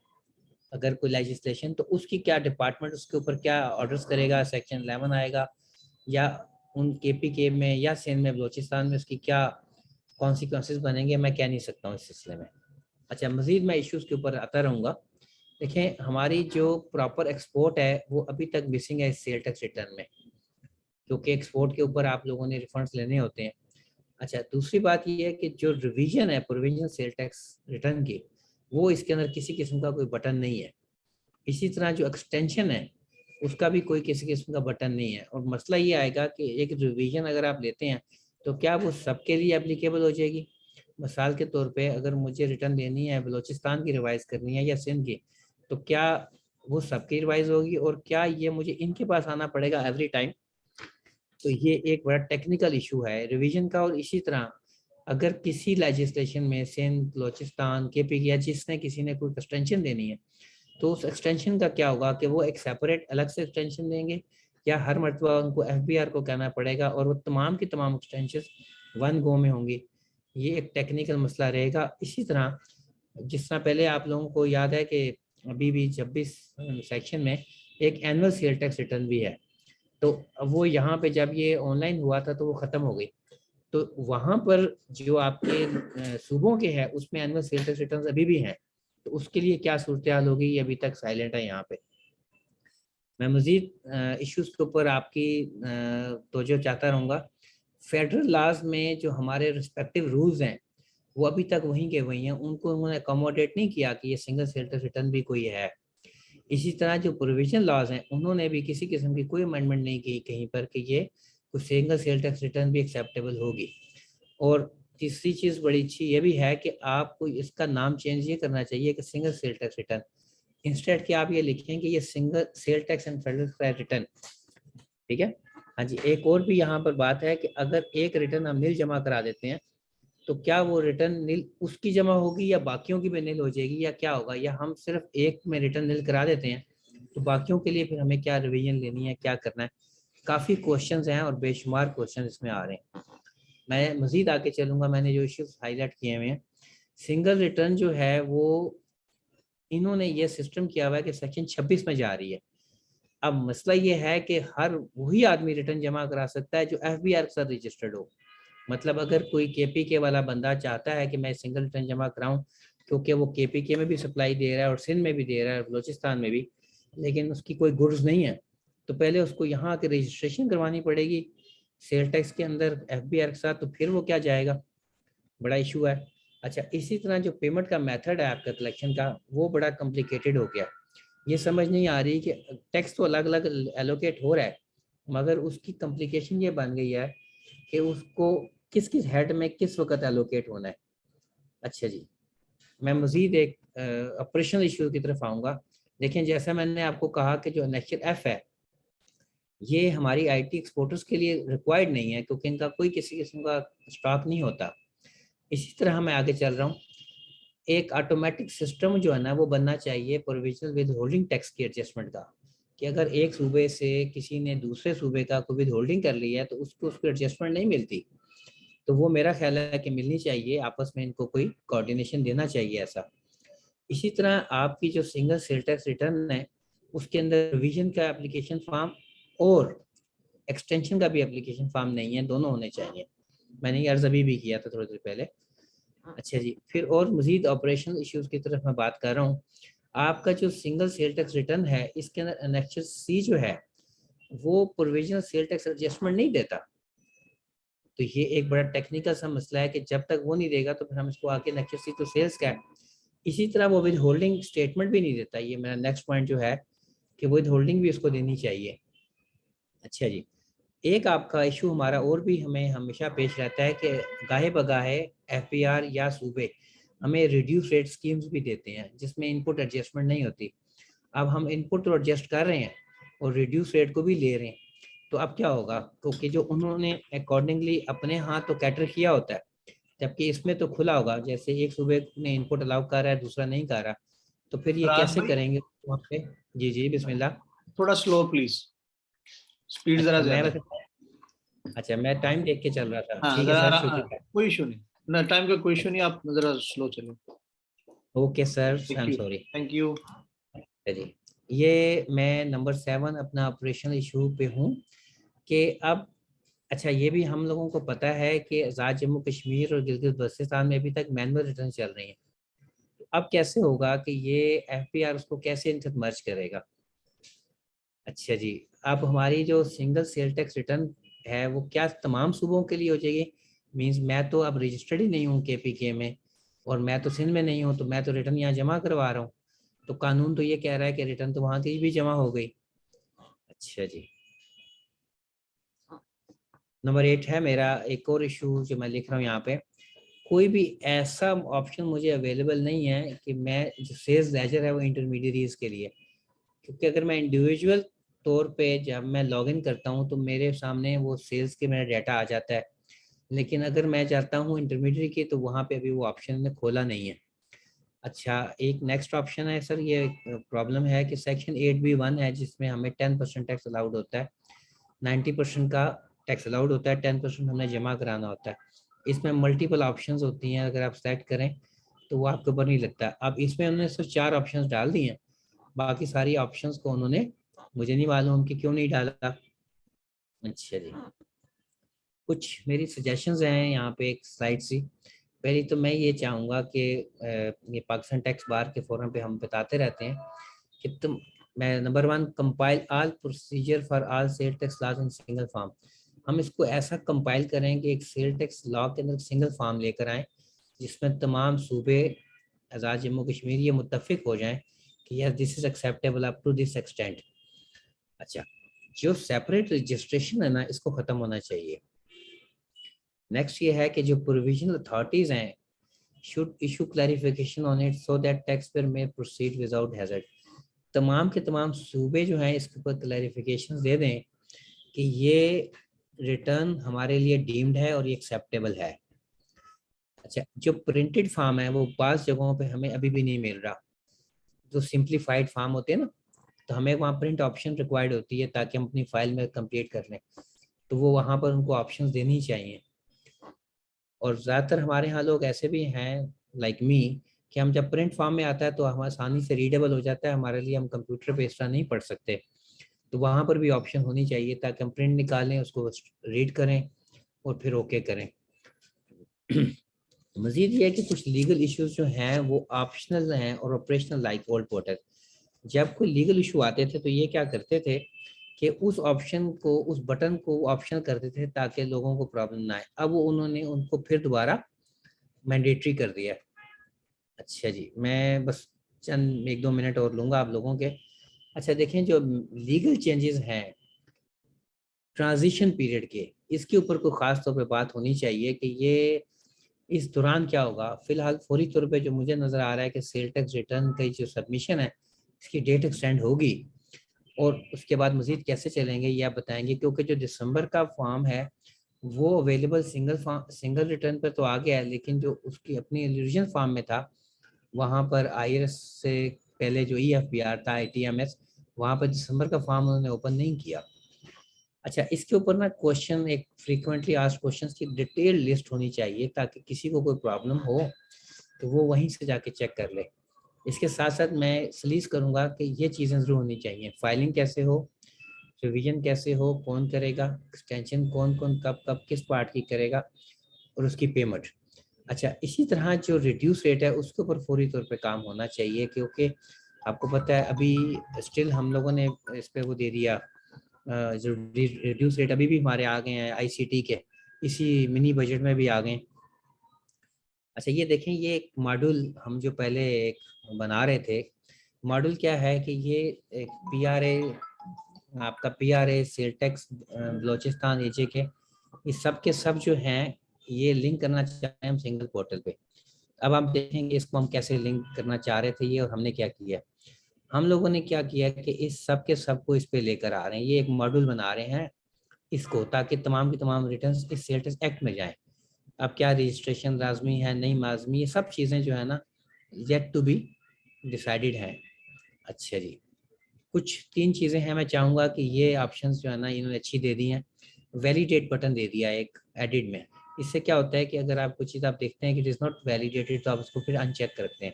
अगर कोई लेजिस्लेशन, तो उसकी क्या डिपार्टमेंट उसके ऊपर क्या ऑर्डर्स करेगा, सेक्शन 11 आएगा, या उन KPK में या सिंध में, बलोचिस्तान में उसकी क्या कॉन्सिक्वेंसेस बनेंगे, मैं कह नहीं सकता हूँ इस सिलसिले में। अच्छा, मजीद मैं इश्यूज के ऊपर आता रहूँगा। देखें, हमारी जो प्रॉपर एक्सपोर्ट है वो अभी तक मिसिंग है इस सेल टैक्स रिटर्न में, क्योंकि एक्सपोर्ट के ऊपर आप लोगों ने रिफंड्स लेने होते हैं। अच्छा, दूसरी बात ये है कि जो रिवीजन है प्रोविजनल सेल टैक्स रिटर्न की, वो इसके अंदर किसी किस्म का कोई बटन नहीं है। इसी तरह जो एक्सटेंशन है उसका भी कोई किसी किस्म का बटन नहीं है। और मसला ये आएगा कि एक रिवीजन अगर आप लेते हैं तो क्या वो सबके लिए एप्लीकेबल हो जाएगी। मिसाल के तौर पे अगर मुझे रिटर्न देनी है, बलोचिस्तान की रिवाइज करनी है या सिंध की, तो क्या वो सबकी रिवाइज होगी, और क्या ये मुझे इनके पास आना पड़ेगा एवरी टाइम। तो ये एक बड़ा टेक्निकल इशू है रिवीजन का। और इसी तरह अगर किसी लेजिस्लेशन में सिंध, बलोचिस्तान, KPK या जिसने किसी ने कोई एक्सटेंशन देनी है, तो उस एक्सटेंशन का क्या होगा, कि वो एक सेपरेट अलग से एक्सटेंशन देंगे, या हर मरतबा उनको FBR को कहना पड़ेगा और वो तमाम की तमाम एक्सटेंशन वन गो में होंगी। ये एक टेक्निकल मसला रहेगा। इसी तरह जिस तरह पहले आप लोगों को याद है कि अभी भी 26 सेक्शन में एक एनुअल सेल टैक्स रिटर्न भी है, तो वो यहाँ पे जब ये ऑनलाइन हुआ था तो वो ख़त्म हो गई। तो वहाँ पर जो आपके सूबों के हैं उसमें एनुअल सेल टैक्स रिटर्न अभी भी हैं, तो उसके लिए क्या सूरत हाल होगी, ये अभी तक साइलेंट है यहाँ पे। मैं मज़ीद इश्यूज के ऊपर आपकी तवज्जो चाहता रहूँगा। फेडरल लॉज में जो हमारे रिस्पेक्टिव रूल्स हैं वो अभी तक वहीं के वहीं हैं, उनको उन्होंने अकोमोडेट नहीं किया कि ये सिंगल सेल टैक्स रिटर्न भी कोई है। इसी तरह जो प्रोविजन लॉज हैं उन्होंने भी किसी किस्म की कोई अमेंडमेंट नहीं की कहीं पर कि ये कुछ सिंगल सेल टैक्स रिटर्न भी एक्सेप्टेबल होगी। और तीसरी चीज़ बड़ी अच्छी ये भी है कि आपको इसका नाम चेंज ये करना चाहिए कि single sale tax return, instead कि आप ये लिखें कि ये single sale tax and federal return. ठीक है। हाँ जी, एक और भी यहाँ पर बात है कि अगर एक रिटर्न हम नील जमा करा देते हैं तो क्या वो रिटर्न नील उसकी जमा होगी या बाकियों की भी नील हो जाएगी या क्या होगा, या हम सिर्फ एक में रिटर्न नील करा देते हैं तो बाकियों के लिए फिर हमें क्या रिवीजन लेनी है, क्या करना है। काफ़ी क्वेश्चंस हैं और बेशुमार क्वेश्चन इसमें आ रहे हैं। मैं मजीद आगे चलूँगा, मैंने जो इश्यूज हाईलाइट किए हुए हैं। सिंगल रिटर्न जो है वो इन्होंने ये सिस्टम किया हुआ है कि सेक्शन 26 में जा रही है। अब मसला ये है कि हर वही आदमी रिटर्न जमा करा सकता है जो FBR के साथ रजिस्टर्ड हो। मतलब अगर कोई KPK वाला बंदा चाहता है कि मैं सिंगल रिटर्न जमा कराऊं, क्योंकि वो KPK में भी सप्लाई दे रहा है और सिंध में भी दे रहा है, बलोचिस्तान में भी, लेकिन उसकी कोई गुड्स नहीं है, तो पहले उसको यहाँ आके रजिस्ट्रेशन करवानी पड़ेगी सेल टैक्स के अंदर FBR के साथ, तो फिर वो क्या जाएगा, बड़ा इशू है। अच्छा, इसी तरह जो पेमेंट का मेथड है आपका कलेक्शन का वो बड़ा कॉम्प्लिकेटेड हो गया। ये समझ नहीं आ रही कि टैक्स तो अलग अलग एलोकेट हो रहा है मगर उसकी कॉम्प्लिकेशन ये बन गई है कि उसको किस किस हेड में किस वक्त एलोकेट होना है। अच्छा जी, मैं मज़ीद एक ऑपरेशनल इशू की तरफ आऊँगा। देखें, जैसा मैंने आपको कहा कि जो नेक्चर F है ये हमारी IT एक्सपोर्टर्स के लिए रिक्वायर्ड नहीं है क्योंकि इनका कोई किसी किस्म का स्टॉक नहीं होता। इसी तरह मैं आगे चल रहा हूँ, एक ऑटोमेटिक सिस्टम जो है ना वो बनना चाहिए प्रोविजनल विद होल्डिंग टैक्स की एडजस्टमेंट का, कि अगर एक सूबे से किसी ने दूसरे सूबे का कोई विद होल्डिंग कर लिया है तो उसको उसकी एडजस्टमेंट नहीं मिलती, तो वो मेरा ख्याल है कि मिलनी चाहिए, आपस में इनको कोई कोऑर्डिनेशन देना चाहिए ऐसा। इसी तरह आपकी जो सिंगल सेल टैक्स रिटर्न है उसके अंदर रिवीजन का एप्लीकेशन फॉर्म और एक्सटेंशन का भी एप्लीकेशन फॉर्म नहीं है, दोनों होने चाहिए। मैंने ये अर्ज अभी भी किया था थोड़ी देर पहले। अच्छा जी, फिर और मजीद ऑपरेशनल इश्यूज की तरफ मैं बात कर रहा हूँ। आपका जो सिंगल सेल टैक्स रिटर्न है इसके अंदर एनेक्चर C जो है वो प्रोविजनल सेल टैक्स एडजस्टमेंट नहीं देता, तो ये एक बड़ा टेक्निकल सा मसला है कि जब तक वो नहीं देगा तो फिर हम इसको आके नेक्स्ट सी तो सेल्स का है। इसी तरह वो विद होल्डिंग स्टेटमेंट भी नहीं देता, ये मेरा नेक्स्ट पॉइंट जो है कि विद होल्डिंग भी उसको देनी चाहिए। अच्छा जी, एक आपका इशू हमारा और भी हमें हमेशा पेश रहता है कि गाहे बगाहे FBR या सूबे हमें रिड्यूस रेट स्कीम्स भी देते हैं जिसमें इनपुट एडजस्टमेंट नहीं होती। अब हम इनपुट तो एडजस्ट कर रहे हैं और रिड्यूस रेट को भी ले रहे हैं, तो अब क्या होगा, क्योंकि जो उन्होंने अकॉर्डिंगली अपने यहाँ तो कैटर किया होता है, जबकि इसमें तो खुला होगा, जैसे एक सूबे ने इनपुट अलाउ कर रहा है दूसरा नहीं कर रहा, तो फिर ये कैसे करेंगे वहाँ पे। जी जी बिस्मिल्लाह। थोड़ा स्लो प्लीज, स्पीड जरा मैं ज्यादा। अच्छा, मैं टाइम देख के चल रहा था। हाँ, ठीक है जरा सर, शुक्रिया। कोई इशू नहीं ना, टाइम का कोई इशू नहीं, आप जरा स्लो चलो। Okay sir, I am sorry. Thank you. जी, ये मैं नंबर 7 अपना ऑपरेशनल इशू पे हूँ कि अब अच्छा, ये भी हम लोगों को पता है कि आज़ाद जम्मू कश्मीर और गिलगित बल्तिस्तान में अभी तक मैनुअल रिटर्न चल रही हैं। अब कैसे होगा कि ये FBR उसको कैसे इनसे मर्ज करेगा। अच्छा जी, अब हमारी जो सिंगल सेल टैक्स रिटर्न है वो क्या तमाम सूबों के लिए हो जाएगी। मींस मैं तो अब रजिस्टर्ड ही नहीं हूँ KPK में और मैं तो सिंध में नहीं हूँ, तो मैं तो रिटर्न यहाँ जमा करवा रहा हूँ, तो कानून तो ये कह रहा है कि रिटर्न तो वहाँ की भी जमा हो गई। अच्छा जी, नंबर 8 है मेरा एक और इशू जो मैं लिख रहा हूँ यहाँ पे, कोई भी ऐसा ऑप्शन मुझे अवेलेबल नहीं है कि मैं जो सेल्स लेजर है वो इंटरमीडियरीज के लिए, क्योंकि अगर मैं इंडिविजुअल तौर पे जब मैं लॉगिन करता हूँ तो मेरे सामने वो सेल्स के मेरा डाटा आ जाता है, लेकिन अगर मैं चाहता हूँ इंटरमीडियरी की तो वहाँ पे अभी वो ऑप्शन ने खोला नहीं है। अच्छा, एक नेक्स्ट ऑप्शन है सर, ये प्रॉब्लम है कि सेक्शन 8B1 है जिसमें हमें 10% टैक्स अलाउड होता है, 90% का टैक्स अलाउड होता है, 10% हमें जमा कराना होता है। इसमें मल्टीपल ऑप्शंस होती हैं, अगर आप सेलेक्ट करें तो वो आपके ऊपर नहीं लगता। अब इसमें उन्होंने सिर्फ 4 ऑप्शंस डाल दिए हैं, बाकी सारी ऑप्शंस को उन्होंने, मुझे नहीं मालूम कि क्यों नहीं डाला। अच्छा जी, कुछ मेरी सजेशंस हैं यहाँ पे एक स्लाइड सी। पहली तो मैं ये चाहूँगा कि ये पाकिस्तान टैक्स बार के फोरम पे हम बताते रहते हैं कि मैं number 1 compile all procedure for all sale tax laws in single form. हम इसको ऐसा कंपाइल करें कि एक सेल टैक्स लॉ के अंदर सिंगल फॉर्म लेकर आएँ जिसमें तमाम सूबे आज़ाद जम्मू कश्मीर ये मुत्तफिक हो जाएं कि yes this is acceptable up to this extent. अच्छा, जो सेपरेट रजिस्ट्रेशन है ना, इसको ख़त्म होना चाहिए। नेक्स्ट ये है कि जो प्रोविजनल अथॉरिटीज़ हैं should issue clarification on it so that taxpayer में प्रोसीड विदाउट हैजर्ड। तमाम के तमाम सूबे जो हैं इसके ऊपर क्लैरिफिकेशन दे दें कि ये रिटर्न हमारे लिए डीम्ड है और ये एक्सेप्टेबल है। अच्छा, जो प्रिंटेड फॉर्म है वो बाज़ जगहों पे हमें अभी भी नहीं मिल रहा। जो सिंप्लीफाइड फॉर्म होते हैं ना, तो हमें वहाँ प्रिंट ऑप्शन रिक्वायर्ड होती है ताकि हम अपनी फाइल में कंप्लीट कर लें, तो वो वहाँ पर उनको ऑप्शंस देनी चाहिए। और ज़्यादातर हमारे यहाँ लोग ऐसे भी हैं लाइक मी कि हम जब प्रिंट फॉर्म में आता है तो हम आसानी से रीडेबल हो जाता है हमारे लिए, हम कंप्यूटर पे इस तरह नहीं पढ़ सकते, तो वहाँ पर भी ऑप्शन होनी चाहिए ताकि हम प्रिंट निकालें, उसको रीड करें और फिर ओके करें। मजीद ये है कि कुछ लीगल इश्यूज जो हैं वो ऑप्शनल हैं और ऑपरेशनल लाइक ओल्ड पोर्टल। जब कोई लीगल इशू आते थे तो ये क्या करते थे कि उस ऑप्शन को, उस बटन को ऑप्शनल करते थे ताकि लोगों को प्रॉब्लम ना आए। अब वो उन्होंने उनको फिर दोबारा मैंडेटरी कर दिया। अच्छा जी, मैं बस चंद 1-2 मिनट और लूँगा आप लोगों के। अच्छा देखें, जो लीगल चेंजेस हैं ट्रांजिशन पीरियड के, इसके ऊपर कोई ख़ास तौर पे बात होनी चाहिए कि ये इस दौरान क्या होगा। फिलहाल फौरी तौर पे जो मुझे नज़र आ रहा है कि सेल टैक्स रिटर्न की जो सबमिशन है इसकी डेट एक्सटेंड होगी और उसके बाद मज़ीद कैसे चलेंगे ये आप बताएंगे, क्योंकि जो दिसंबर का फॉर्म है वो अवेलेबल सिंगल रिटर्न पर तो आ गया है, लेकिन जो उसकी अपनी ओरिजिनल फॉर्म में था वहाँ पर IRS से पहले जो EFBR था ITMS, वहाँ पर दिसंबर का फॉर्म उन्होंने ओपन नहीं किया। अच्छा, इसके ऊपर ना क्वेश्चन, एक फ्रीक्वेंटली आस्क्ड क्वेश्चंस की डिटेल लिस्ट होनी चाहिए ताकि किसी को कोई प्रॉब्लम हो तो वो वहीं से जाके चेक कर ले। इसके साथ साथ मैं सलीस करूँगा कि ये चीज़ें ज़रूर होनी चाहिए, फाइलिंग कैसे हो, रिवीजन कैसे हो, कौन करेगा, एक्सटेंशन कौन कौन कब कब किस पार्ट की करेगा और उसकी पेमेंट। अच्छा, इसी तरह जो रिड्यूस रेट है उसके ऊपर फौरी तौर पे काम होना चाहिए, क्योंकि आपको पता है अभी स्टिल हम लोगों ने इस पर वो दे दिया, जो रिड्यूस रेट अभी भी हमारे आ गए हैं ICT के, इसी मिनी बजट में भी आ गए। अच्छा, ये देखें, ये एक मॉड्यूल हम जो पहले एक बना रहे थे, मॉड्यूल क्या है कि ये एक PRA, आपका PRA sale tax Balochistan AJK, इस सब के सब जो हैं ये लिंक करना चाहते हैं हम सिंगल पोर्टल पे। अब आप देखेंगे इसको हम कैसे लिंक करना चाह रहे थे ये, और हमने क्या किया, हम लोगों ने क्या किया कि इस सब के सब को इस पे लेकर आ रहे हैं, ये एक मॉड्यूल बना रहे हैं इसको, ताकि तमाम की तमाम रिटर्न्स इस सेल टैक्स एक्ट में जाएं। अब क्या रजिस्ट्रेशन लाजमी है नहीं लाजमी, ये सब चीज़ें जो है ना येट टू बी डिसाइडेड हैं। अच्छा जी, कुछ 3 चीज़ें हैं, मैं चाहूँगा कि ये ऑप्शंस जो है ना इन्होंने अच्छी दे दी हैं। वैलिडेट बटन दे दिया एक एडिट में, इससे क्या होता है कि अगर आप कुछ चीज़ आप देखते हैं कि इट इज़ नॉट वैलिडेटेड तो आप उसको फिर अनचेक करते हैं।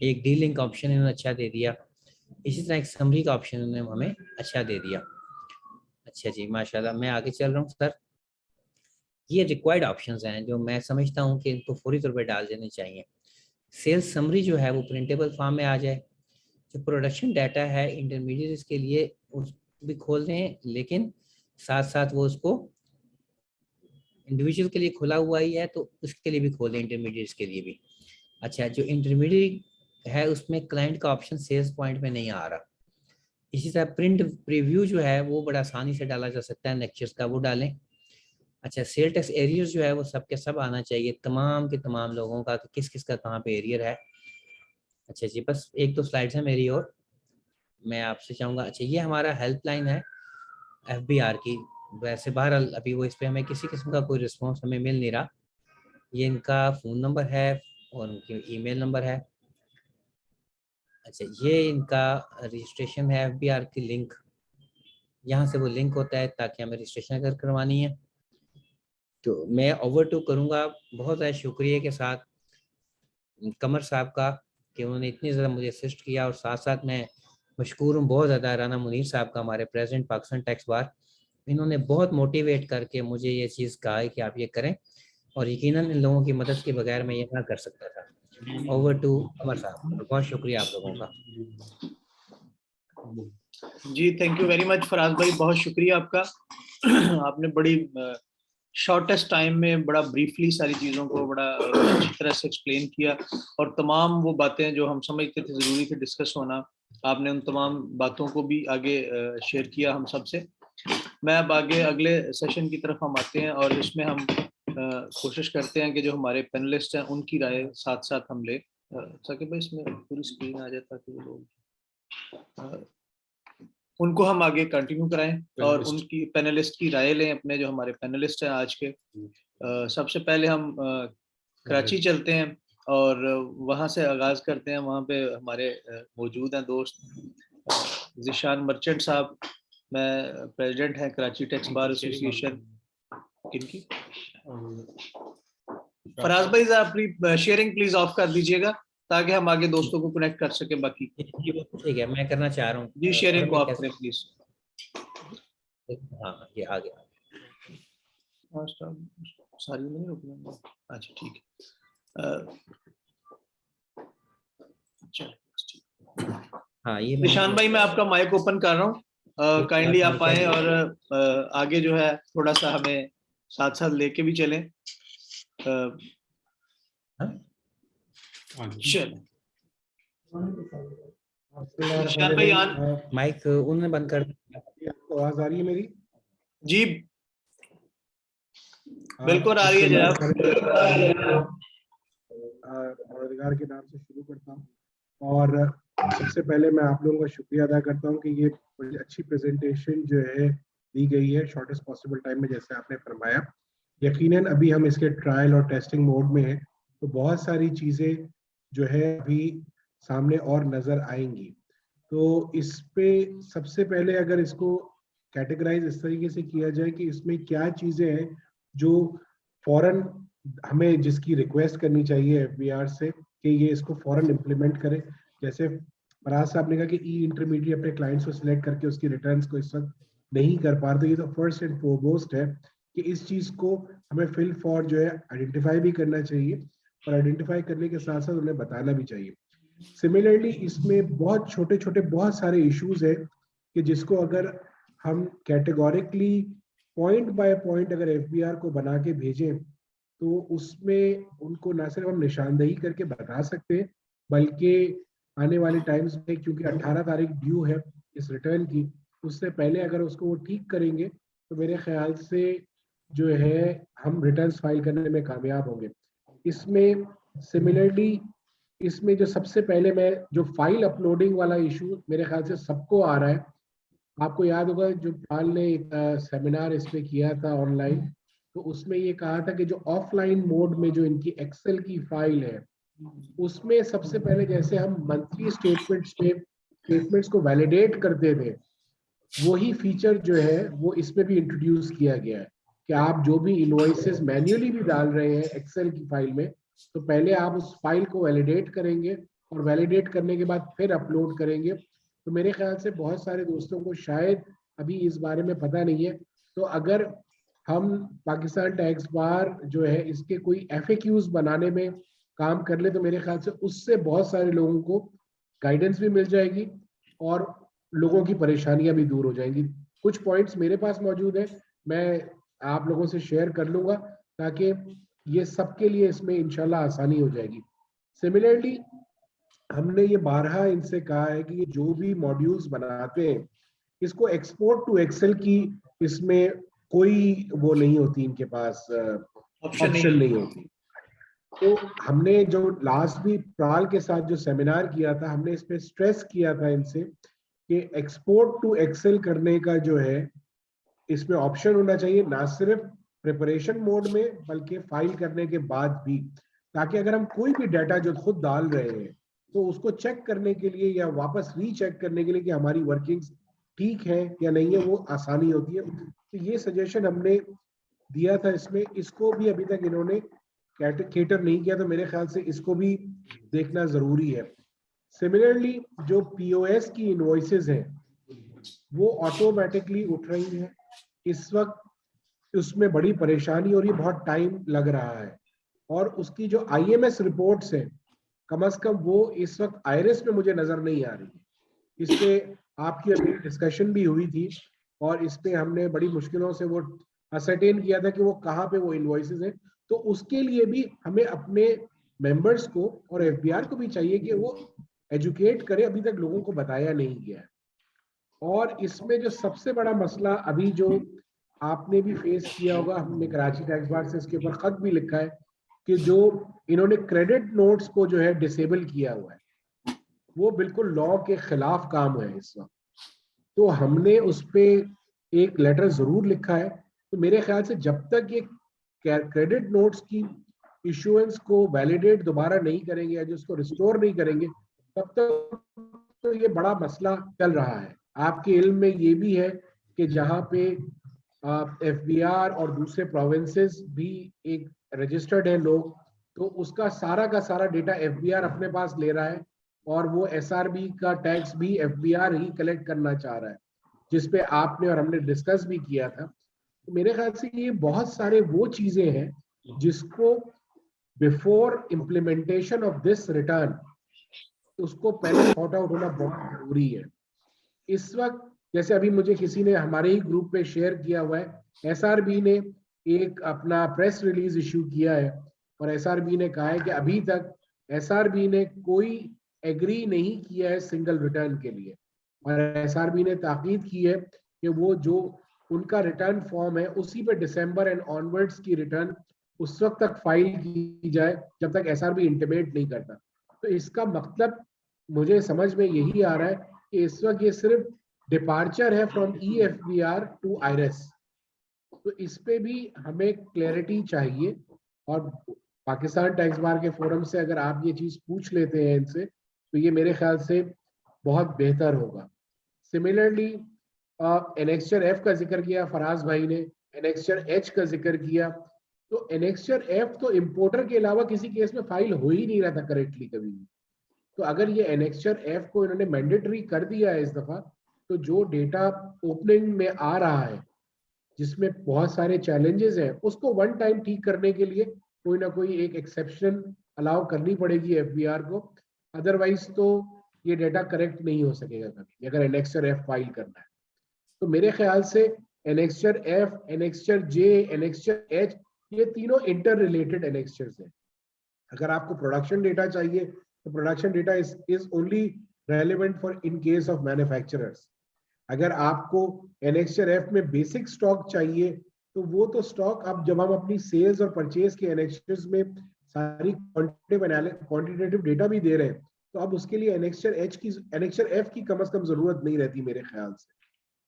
एक डी लिंक ऑप्शन इन्होंने अच्छा दे दिया, इसी तरह एक समरी का ऑप्शन उन्होंने हमें अच्छा दे दिया। अच्छा जी, माशाल्लाह। मैं आगे चल रहा हूँ सर। ये रिक्वायर्ड ऑप्शंस हैं जो मैं समझता हूँ कि इनको फौरी तौर पे डाल देने चाहिए। सेल्स समरी जो है वो प्रिंटेबल फॉर्म में आ जाए। जो प्रोडक्शन डाटा है इंटरमीडिएट्स के लिए उस भी खोल दें, लेकिन साथ साथ वो उसको इंडिविजुअल के लिए खुला हुआ ही है तो उसके लिए भी खोलें, इंटरमीडिएट्स के लिए भी। अच्छा, जो इंटरमीडिएट है उसमें क्लाइंट का ऑप्शन सेल्स पॉइंट में नहीं आ रहा। इसी तरह प्रिंट प्रीव्यू जो है वो बड़ा आसानी से डाला जा सकता है, लेक्चर्स का वो डालें। अच्छा, सेल टैक्स एरियर जो है वो सब के सब आना चाहिए, तमाम के तमाम लोगों का, कि किस किस का कहाँ पे एरियर है। अच्छा जी, बस 1-2 स्लाइड्स हैं मेरी और मैं आपसे चाहूँगा। अच्छा, ये हमारा हेल्पलाइन है FBR की। वैसे बहरहाल अभी वो इस पर हमें किसी किस्म का कोई रिस्पॉन्स हमें मिल नहीं रहा। ये इनका फ़ोन नंबर है और उनकी ईमेल नंबर है। अच्छा, ये इनका रजिस्ट्रेशन है FBR की लिंक, यहाँ से वो लिंक होता है ताकि हमें रजिस्ट्रेशन अगर करवानी है तो। मैं ओवर टू करूँगा बहुत ज़्यादा शुक्रिया के साथ कमर साहब का कि उन्होंने इतनी ज़्यादा मुझे असिस्ट किया, और साथ साथ मैं मशकूर हूँ बहुत ज़्यादा राना मुनीर साहब का, हमारे प्रेसिडेंट पाकिस्तान टैक्स बार। इन्होंने बहुत मोटिवेट करके मुझे ये चीज़ कहा है कि आप ये करें, और यकीनन इन लोगों की मदद के बगैर मैं ये ना कर सकता था। ओवर टू कमर साहब, बहुत शुक्रिया आप लोगों का। जी, thank you very much Faraz भाई, बहुत शुक्रिया आपका। आपने बड़ी शॉर्टेस्ट टाइम में बड़ा ब्रीफली सारी चीज़ों को बड़ा अच्छी तरह से एक्सप्लेन किया, और तमाम वो बातें जो हम समझते थे ज़रूरी थे डिस्कस होना, आपने उन तमाम बातों को भी आगे शेयर किया हम सब से। मैं अब आगे अगले सेशन की तरफ हम आते हैं, और इसमें हम कोशिश करते हैं कि जो हमारे पैनलिस्ट हैं उनकी राय साथ साथ हम ले सके। भाई इसमें पूरी स्क्रीन आ जाता कि लोग उनको हम आगे कंटिन्यू कराएं और उनकी पैनलिस्ट की राय लें, अपने जो हमारे पैनलिस्ट हैं आज के। सबसे पहले हम कराची चलते हैं और वहाँ से आगाज करते हैं। वहाँ पे हमारे मौजूद हैं दोस्त ज़िशान मर्चेंट साहब, मैं प्रेसिडेंट हैं कराची टैक्स बार एसोसिएशन। किनकी? फराज भाई आप शेयरिंग प्लीज ऑफ कर दीजिएगा ताकि हम आगे दोस्तों को कनेक्ट कर सके। बाकी ठीक है, मैं करना चाह रहा हूँ जी, शेयरिंग को आप करें प्लीज। हाँ, ये आ गया। सारी नहीं रुकना। अच्छा ठीक है, चलो। हाँ, ये निशान भाई मैं आपका माइक ओपन कर रहा हूँ, काइंडली आप आए और आगे जो है थोड़ा सा हमें साथ साथ लेके भी चलें। निशान भाई माइक उन्होंने बंद कर। आपको आवाज आ रही है मेरी? जी बिल्कुल आ रही है जनाब। रोजगार के नाम से शुरू करता हूँ, और सबसे पहले मैं आप लोगों का शुक्रिया अदा करता हूँ कि ये बड़ी अच्छी प्रेजेंटेशन जो है दी गई है शॉर्टेस्ट पॉसिबल टाइम में, जैसे आपने फरमाया। यकीनन अभी हम इसके ट्रायल और टेस्टिंग मोड में हैं, तो बहुत सारी चीज़ें जो है अभी सामने और नज़र आएंगी। तो इस पे सबसे पहले अगर इसको कैटेगराइज इस तरीके से किया जाए कि इसमें क्या चीज़ें हैं जो फौरन हमें जिसकी रिक्वेस्ट करनी चाहिए FBR से कि ये इसको फौरन इम्प्लीमेंट करें। जैसे फराज साहब ने कहा कि ई इंटरमीडिएट अपने क्लाइंट्स को सिलेक्ट करके उसकी रिटर्न्स को इस वक्त नहीं कर पा रहे, तो ये तो फर्स्ट एंड फॉरमोस्ट है कि इस चीज़ को हमें फिल फॉर जो है आइडेंटिफाई भी करना चाहिए, और आइडेंटिफाई करने के साथ साथ उन्हें बताना भी चाहिए। सिमिलरली इसमें बहुत छोटे छोटे बहुत सारे इश्यूज है कि जिसको अगर हम कैटेगोरिकली पॉइंट बाय पॉइंट अगर FBR को बना के भेजें तो उसमें उनको ना सिर्फ हम निशानदेही करके बता सकते हैं, बल्कि आने वाले टाइम्स में, क्योंकि 18 तारीख ड्यू है इस रिटर्न की, उससे पहले अगर उसको वो ठीक करेंगे तो मेरे ख्याल से जो है हम रिटर्न्स फाइल करने में कामयाब होंगे। इसमें सिमिलरली इसमें जो सबसे पहले मैं जो फाइल अपलोडिंग वाला इशू मेरे ख्याल से सबको आ रहा है। आपको याद होगा जो पाल ने एक सेमिनार इस पे किया था ऑनलाइन, तो उसमें ये कहा था कि जो ऑफलाइन मोड में जो इनकी एक्सेल की फाइल है उसमें सबसे पहले जैसे हम मंथली स्टेटमेंट्स को वैलिडेट करते थे, वही फीचर जो है वो इसमें भी इंट्रोड्यूस किया गया है कि आप जो भी इनवॉइसेस मैन्युअली भी डाल रहे हैं एक्सेल की फाइल में, तो पहले आप उस फाइल को वैलिडेट करेंगे और वैलिडेट करने के बाद फिर अपलोड करेंगे। तो मेरे ख्याल से बहुत सारे दोस्तों को शायद अभी इस बारे में पता नहीं है, तो अगर हम पाकिस्तान टैक्स बार जो है इसके कोई FAQs बनाने में काम कर ले तो मेरे ख्याल से उससे बहुत सारे लोगों को गाइडेंस भी मिल जाएगी और लोगों की परेशानियां भी दूर हो जाएंगी। कुछ पॉइंट्स मेरे पास मौजूद है, मैं आप लोगों से शेयर कर लूंगा ताकि ये सबके लिए इसमें इंशाल्लाह आसानी हो जाएगी। सिमिलरली हमने ये बारहा इनसे कहा है कि ये जो भी मॉड्यूल्स बनाते हैं इसको एक्सपोर्ट टू एक्सेल की इसमें कोई वो नहीं होती, इनके पास ऑप्शन नहीं होती। तो हमने जो लास्ट भी प्राल के साथ जो सेमिनार किया था, हमने इस पे स्ट्रेस किया था इनसे कि एक्सपोर्ट टू एक्सेल करने का जो है इसमें ऑप्शन होना चाहिए, ना सिर्फ प्रिपरेशन मोड में बल्कि फाइल करने के बाद भी, ताकि अगर हम कोई भी डाटा जो खुद डाल रहे हैं तो उसको चेक करने के लिए या वापस रीचेक करने के लिए कि हमारी वर्किंग्स ठीक है या नहीं है, वो आसानी होती है। तो ये सजेशन हमने दिया था इसमें, इसको भी अभी तक इन्होंने कैटर नहीं किया, तो मेरे ख्याल से इसको भी देखना जरूरी है। सिमिलरली जो POS की इनवॉइसेस हैं वो ऑटोमेटिकली उठ रही हैं, इस वक्त उसमें बड़ी परेशानी हो रही है, बहुत टाइम लग रहा है, और उसकी जो IMS रिपोर्ट्स हैं कम से कम वो इस वक्त IRIS में मुझे नजर नहीं आ रही। इस पे आपकी अभी डिस्कशन भी हुई थी और इस पे हमने बड़ी मुश्किलों से वो असरटेन किया था कि वो कहाँ पे वो इनवॉइसेस हैं। तो उसके लिए भी हमें अपने मेंबर्स को और एफबीआर को भी चाहिए कि वो एजुकेट करे, अभी तक लोगों को बताया नहीं गया है। और इसमें जो सबसे बड़ा मसला अभी जो आपने भी फेस किया होगा, हमने कराची टैक्स बार से इसके ऊपर खत भी लिखा है कि जो इन्होंने क्रेडिट नोट्स को जो है डिसेबल किया हुआ है, वो बिल्कुल लॉ के खिलाफ काम है इस वक्त। तो हमने उस पर एक लेटर जरूर लिखा है। तो मेरे ख्याल से जब तक ये क्रेडिट नोट्स की इशुएंस को वैलिडेट दोबारा नहीं करेंगे या जिसको रिस्टोर नहीं करेंगे, तब तक तो ये बड़ा मसला चल रहा है। आपके इल्म में ये भी है कि जहाँ पे एफबीआर और दूसरे प्रोविंसेस भी एक रजिस्टर्ड है लोग, तो उसका सारा का सारा डेटा एफबीआर अपने पास ले रहा है और वो एसआरबी का टैक्स भी एफबीआर ही कलेक्ट करना चाह रहा है, जिसपे आपने और हमने डिस्कस भी किया था। तो मेरे ख्याल से ये बहुत सारे वो चीजें हैं जिसको before implementation of this return उसको पहले सॉर्ट आउट होना बहुत जरूरी है। इस वक्त जैसे अभी मुझे किसी ने हमारे ही ग्रुप पे शेयर किया हुआ है, एसआरबी ने एक अपना प्रेस रिलीज इशू किया है और एसआरबी ने कहा है कि अभी तक एसआरबी ने कोई एग्री नहीं किया है सिंगल रिटर्न के लिए, और एसआरबी ने ताकीद की है कि वो जो उनका रिटर्न फॉर्म है उसी पे दिसंबर एंड ऑनवर्ड्स की रिटर्न उस वक्त तक फाइल की जाए जब तक एसआरबी इंटीमेट नहीं करता। तो इसका मतलब मुझे समझ में यही आ रहा है कि इस वक्त ये सिर्फ डिपार्चर है फ्रॉम ईएफबीआर टू आईआरएस। तो इस पे भी हमें क्लैरिटी चाहिए और पाकिस्तान टैक्स बार के फोरम से अगर आप ये चीज पूछ लेते हैं इनसे तो ये मेरे ख्याल से बहुत बेहतर होगा। सिमिलरली एनेक्स्चर एफ का जिक्र किया फराज भाई ने, एनेक्स्चर एच का जिक्र किया। तो एनेक्स्चर एफ तो इंपोर्टर के अलावा किसी केस में फाइल हो ही नहीं रहा था करेक्टली कभी भी। तो अगर ये एनेक्स्चर एफ को इन्होंने मैंडेटरी कर दिया है इस दफा, तो जो डेटा ओपनिंग में आ रहा है जिसमें बहुत सारे चैलेंजेस हैं, उसको वन टाइम ठीक करने के लिए कोई ना कोई एक एक्सेप्शन अलाउ करनी पड़ेगी एफबीआर को। अदरवाइज तो ये डेटा करेक्ट नहीं हो सकेगा कभी अगर एनेक्स्चर एफ फाइल करना है। तो मेरे ख्याल से एनेक्स्चर एफ, एनेक्स्चर जे, एनेक्स्चर एच, ये तीनों इंटर रिलेटेड एनेक्स्चर्स हैं। अगर आपको प्रोडक्शन डेटा चाहिए तो production data is only relevant for in case of manufacturers. अगर आपको एनेक्स्चर एफ में बेसिक स्टॉक चाहिए तो वो तो स्टॉक अब जब हम अपनी सेल्स और परचेज के एनेक्स्चर्स में सारी क्वांटिटेटिव डेटा भी दे रहे हैं, तो अब उसके लिए एनेक्स्चर एफ की कम से कम जरूरत नहीं रहती मेरे ख्याल से।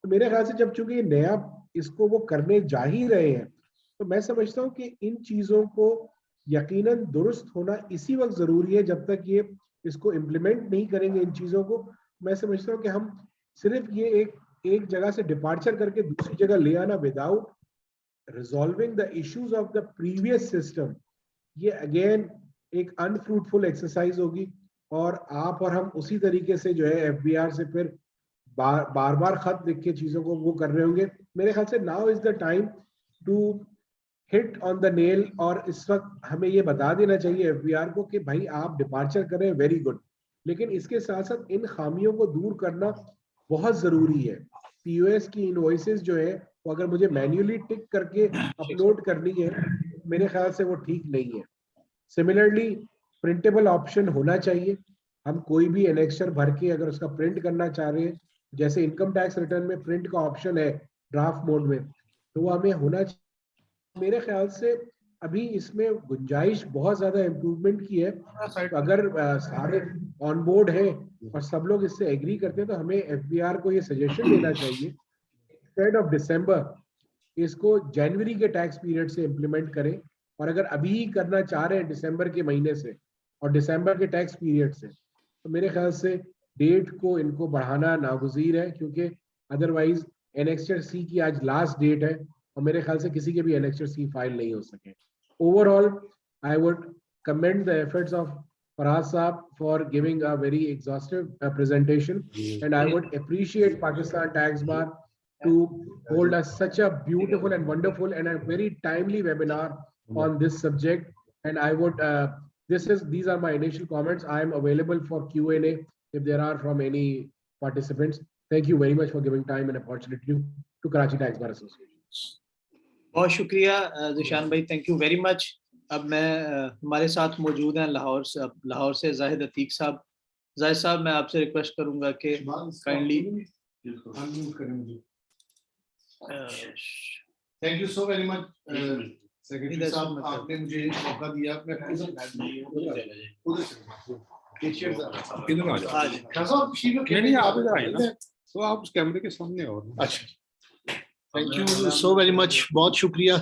तो मेरे ख्याल से जब चूंकि ये नया इसको वो करने जा ही रहे हैं, तो मैं समझता हूँ कि इन चीजों को यकीनन दुरुस्त होना इसी वक्त जरूरी है। जब तक ये इसको इम्प्लीमेंट नहीं करेंगे इन चीजों को, मैं समझता हूँ कि हम सिर्फ ये एक जगह से डिपार्चर करके दूसरी जगह ले आना without resolving the issues of the previous system, ये अगेन एक अनफ्रूटफुल एक्सरसाइज होगी। और आप और हम उसी तरीके से जो है एफबीआर से फिर बार बार खत लिख के चीजों को वो कर रहे होंगे। मेरे ख्याल से now is the time to hit on the nail, और इस वक्त हमें ये बता देना चाहिए एफबीआर को कि भाई आप डिपार्चर करें, वेरी गुड, लेकिन इसके साथ साथ इन खामियों को दूर करना बहुत जरूरी है। पीओएस की इनवॉइसेस जो है वो अगर मुझे मैन्युअली टिक करके अपलोड करनी है, मेरे ख्याल से वो ठीक नहीं है। सिमिलरली प्रिंटेबल ऑप्शन होना चाहिए। हम कोई भी एनेक्स्चर भर के अगर उसका प्रिंट करना चाह रहे हैं, जैसे इनकम टैक्स रिटर्न में प्रिंट का ऑप्शन है ड्राफ्ट मोड में, तो वो हमें होना चाहिए। मेरे ख्याल से अभी इसमें गुंजाइश बहुत ज्यादा इम्प्रूवमेंट की है। तो अगर सारे ऑन बोर्ड है और सब लोग इससे एग्री करते हैं, तो हमें एफबीआर को ये सजेशन देना चाहिए इंस्टेड ऑफ दिसंबर इसको जनवरी के टैक्स पीरियड से इम्प्लीमेंट करें। और अगर अभी ही करना चाह रहे हैं दिसंबर के महीने से और दिसंबर के टैक्स पीरियड से, तो मेरे ख्याल से डेट को इनको बढ़ाना नागुज़ीर है, क्योंकि अदरवाइज एनेक्स्चर सी की आज लास्ट डेट है और मेरे ख्याल से किसी के भी एनेक्स्चर सी फाइल नहीं हो सके। Overall I would commend the efforts of Faraz Saab for giving a very exhaustive presentation, and I would appreciate Pakistan Tax Bar to hold us such a beautiful and wonderful and a very timely webinar on this subject. And I would these are my initial comments. I am available for Q&A if there are from any participants. Thank you very much for giving time and opportunity to Karachi Tax Bar Association. बहुत शुक्रिया ज़िशान भाई, thank you very much. अब मैं हमारे साथ मौजूद हैं लाहौर से जाहिद अतीक साहब। जाहिद साहब, मैं आपसे रिक्वेस्ट करूंगा कि kindly thank you so very much secretary साहब, आपने मुझे मौका दिया। मैं इधर आ जाओ। नहीं आप इधर आए ना, तो आप उस कैमरे के सामने और। अच्छा, thank you so very much, बहुत शुक्रिया।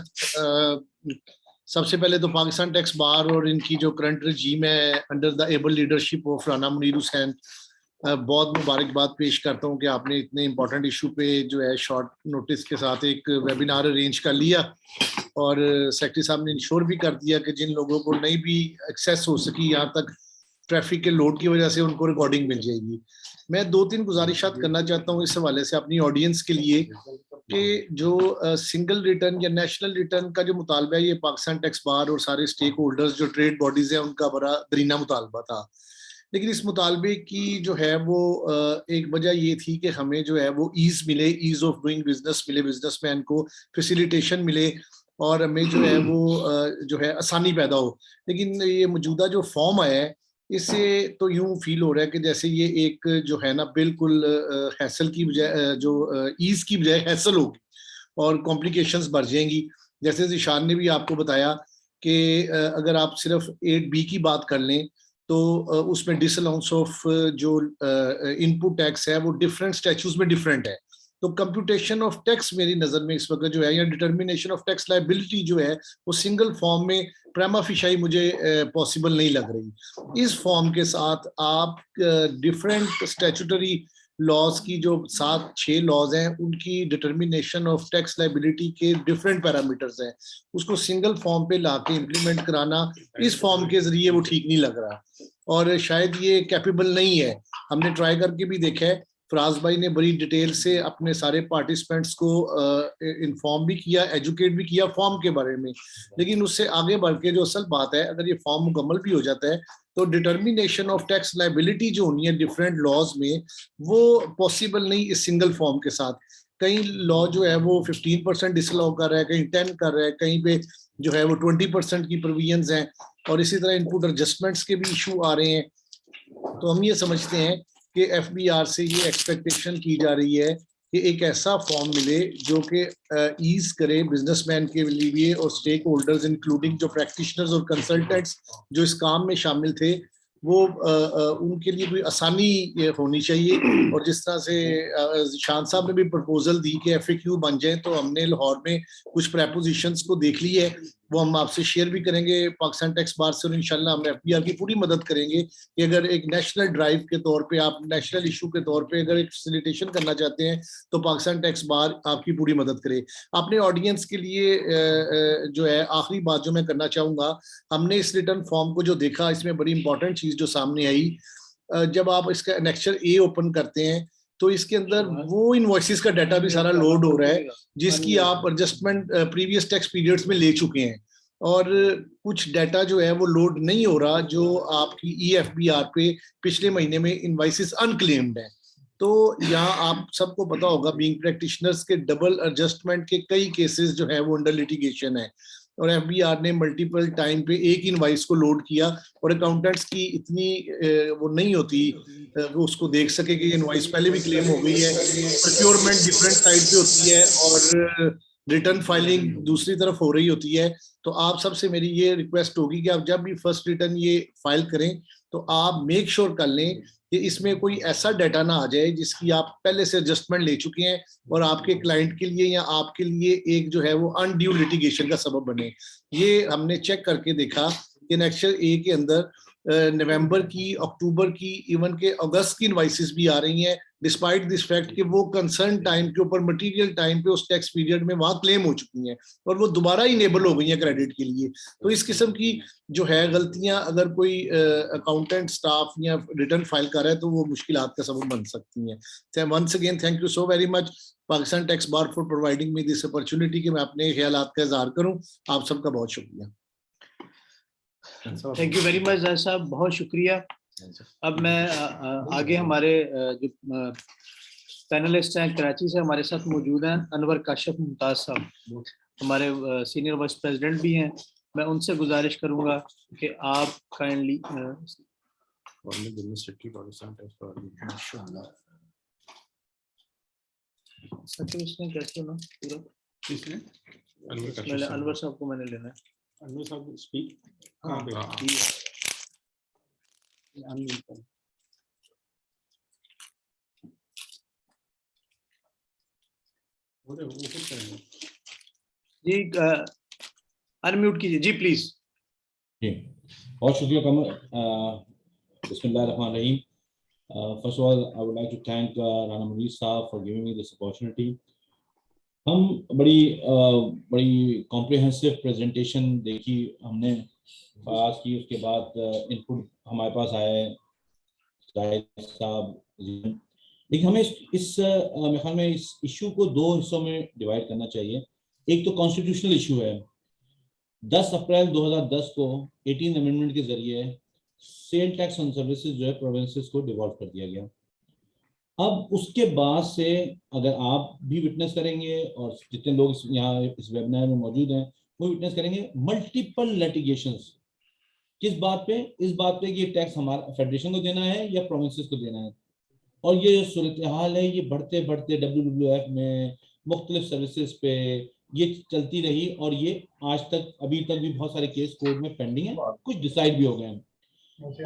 सबसे पहले तो पाकिस्तान टैक्स बार और इनकी जो करंट रजीम है under the able leadership of Rana Munir Hussain, बहुत मुबारकबाद पेश करता हूँ कि आपने इतने इम्पोर्टेंट इशू पे जो है शॉर्ट नोटिस के साथ एक वेबिनार अरेंज कर लिया और सेक्रेटरी साहब ने इंश्योर भी कर दिया कि जिन लोगों को नहीं भी एक्सेस हो सकी यहाँ तक ट्रैफिक के लोड की वजह से, उनको रिकॉर्डिंग मिल जाएगी। मैं 2-3 गुजारिशात करना चाहता हूँ इस हवाले से अपनी ऑडियंस के लिए कि जो सिंगल रिटर्न या नेशनल रिटर्न का जो मुतालबा है, ये पाकिस्तान टैक्स बार और सारे स्टेक होल्डर्स जो ट्रेड बॉडीज हैं उनका बड़ा दरीना मुतालबा था। लेकिन इस मुतालबे की जो है वो एक वजह ये थी कि हमें जो है वो ईज मिले, ईज ऑफ डूइंग बिजनेस मिले, बिजनेसमैन को फैसिलिटेशन मिले और हमें जो है वो जो है आसानी पैदा हो। लेकिन ये मौजूदा जो फॉर्म आया है, इससे तो यूं फील हो रहा है कि जैसे ये एक जो है ना बिल्कुल हैसल की बजाय जो ईज की बजाय हैसल होगी और कॉम्प्लिकेशंस बढ़ जाएंगी। जैसे ज़िशान ने भी आपको बताया कि अगर आप सिर्फ 8B की बात कर लें तो उसमें डिसअलाउंस ऑफ जो इनपुट टैक्स है वो डिफरेंट स्टैट्यूज में डिफरेंट है। तो कंप्यूटेशन ऑफ टैक्स मेरी नज़र में इस वक्त जो है या डिटर्मिनेशन ऑफ टैक्स लायबिलिटी जो है वो सिंगल फॉर्म में प्रेमा फिशाई मुझे पॉसिबल नहीं लग रही। इस फॉर्म के साथ आप डिफरेंट स्टैट्यूटरी लॉज की जो 7-6 लॉज हैं उनकी डिटर्मिनेशन ऑफ टैक्स लायबिलिटी के डिफरेंट पैरामीटर्स हैं, उसको सिंगल फॉर्म पे लाके इम्प्लीमेंट कराना इस फॉर्म के जरिए वो ठीक नहीं लग रहा और शायद ये कैपेबल नहीं है। हमने ट्राई करके भी देखा है, फराज भाई ने बड़ी डिटेल से अपने सारे पार्टिसिपेंट्स को इन्फॉर्म भी किया, एजुकेट भी किया फॉर्म के बारे में। लेकिन उससे आगे बढ़ के जो असल बात है, अगर ये फॉर्म मुकम्मल भी हो जाता है तो डिटर्मिनेशन ऑफ टैक्स लायबिलिटी जो होनी है डिफरेंट लॉज में वो पॉसिबल नहीं इस सिंगल फॉर्म के साथ। कई लॉ जो है वो 15% डिसअलाउ कर रहा है, कहीं 10 कर रहा है, कहीं पे जो है वो 20% की प्रोविजंस हैं और इसी तरह इनपुट एडजस्टमेंट्स के भी इशू आ रहे हैं। तो हम ये समझते हैं कि FBR से ये एक्सपेक्टेशन की जा रही है कि एक ऐसा फॉर्म मिले जो कि ईज करे बिजनेसमैन के लिए और स्टेक होल्डर्स इंक्लूडिंग जो प्रैक्टिशनर्स और कंसल्टेंट्स जो इस काम में शामिल थे वो उनके लिए कोई आसानी होनी चाहिए। और जिस तरह से शान साहब ने भी प्रपोजल दी कि FAQ बन जाए, तो हमने लाहौर में कुछ प्रपोजिशंस को देख ली है, वो हम आपसे शेयर भी करेंगे पाकिस्तान टैक्स बार से और इंशाल्लाह हम FBR की पूरी मदद करेंगे कि अगर एक नेशनल ड्राइव के तौर पे आप नेशनल इशू के तौर पे अगर एक फैसिलिटेशन करना चाहते हैं तो पाकिस्तान टैक्स बार आपकी पूरी मदद करे। अपने ऑडियंस के लिए जो है आखिरी बात जो मैं करना चाहूँगा, हमने इस रिटर्न फॉर्म को जो देखा इसमें बड़ी इंपॉर्टेंट चीज़ जो सामने आई, जब आप इसका एनेक्चर A ओपन करते हैं तो इसके अंदर वो इनवॉइसेस का डाटा भी सारा लोड हो रहा है जिसकी आप एडजस्टमेंट प्रीवियस टैक्स पीरियड्स में ले चुके हैं और कुछ डाटा जो है वो लोड नहीं हो रहा जो आपकी EFBR पे पिछले महीने में इनवॉइसेस अनक्लेम्ड है। तो यहाँ आप सबको पता होगा बीइंग प्रैक्टिशनर्स के डबल एडजस्टमेंट के कई केसेस जो है वो अंडर लिटिगेशन है और FBR ने मल्टीपल टाइम पे एक इनवाइस को लोड किया और अकाउंटेंट्स की इतनी वो नहीं होती वो उसको देख सके कि इनवाइस पहले भी क्लेम हो गई है। प्रोक्योरमेंट डिफरेंट साइड पे होती है और रिटर्न फाइलिंग दूसरी तरफ हो रही होती है। तो आप सबसे मेरी ये रिक्वेस्ट होगी कि आप जब भी फर्स्ट रिटर्न ये फाइल करें तो आप मेक श्योर कर लें कि इसमें कोई ऐसा डाटा ना आ जाए जिसकी आप पहले से एडजस्टमेंट ले चुके हैं और आपके क्लाइंट के लिए या आपके लिए एक जो है वो अनड्यू लिटिगेशन का सबब बने। ये हमने चेक करके देखा कि एनेक्चर A के अंदर नवंबर की, अक्टूबर की, इवन के अगस्त की इनवाइसेस भी आ रही हैं डिस्पाइट दिस फैक्ट कि वो कंसर्न टाइम के ऊपर मटेरियल टाइम पे उस टैक्स पीरियड में वहां क्लेम हो चुकी हैं और वो दोबारा इनेबल हो गई हैं क्रेडिट के लिए। तो इस किस्म की जो है गलतियां अगर कोई अकाउंटेंट स्टाफ या रिटर्न फाइल कर रहा है तो वो मुश्किलात का सबब बन सकती हैं। Once again thank you so very much Pakistan tax bar for providing me this opportunity कि मैं अपने ख्यालात का इजहार करूं। आप सबका बहुत शुक्रिया। Thank you very much Zahid साहब, बहुत शुक्रिया। अब मैं आगे हमारे जो पैनलिस्ट हैं कराची से हमारे साथ मौजूद हैं अनवर काशिफ मुमताज साहब, हमारे सीनियर वाइस प्रेसिडेंट भी हैं। मैं उनसे गुजारिश करूंगा कि आप काइंडली कैसे ना पूरा अनवर साहब को मैंने लेना है। अनवर साहब स्पीक हाँ, जी अनम्यूट कीजिए जी प्लीज। जी बहुत शुक्रिया कमर। बिस्मिल्लाहिर्रहमानिर्रहीम। First of all, I would like to thank Rana Munir Saab for giving me this opportunity. हम बड़ी कॉम्प्रिहेंसिव प्रेजेंटेशन देखी हमने पास की, उसके बाद इनपुट हमारे पास आए जाहिद साहब, लेकिन हमें इस मेरे ख्याल में इस इशू को दो हिस्सों में डिवाइड करना चाहिए। एक तो कॉन्स्टिट्यूशनल इशू है। 10 अप्रैल 2010 को 18 अमेंडमेंट के जरिए सेल टैक्स ऑन सर्विसेज जो है प्रोविंसेस को डिवॉल्व कर दिया गया। अब उसके बाद से अगर आप भी विटनेस करेंगे और जितने लोग यहाँ इस वेबिनार में मौजूद हैं वो विटनेस करेंगे, मल्टीपल लिटिगेशंस किस बात पे, इस बात पे कि ये टैक्स हमारा फेडरेशन को देना है या प्रोविंसेस को देना है। और ये जो सूरत हाल है ये बढ़ते बढ़ते WWF में मुख्तलिफ सर्विसेज पे ये चलती रही और ये आज तक अभी तक भी बहुत सारे केस कोर्ट में पेंडिंग है, कुछ डिसाइड भी हो गए हैं।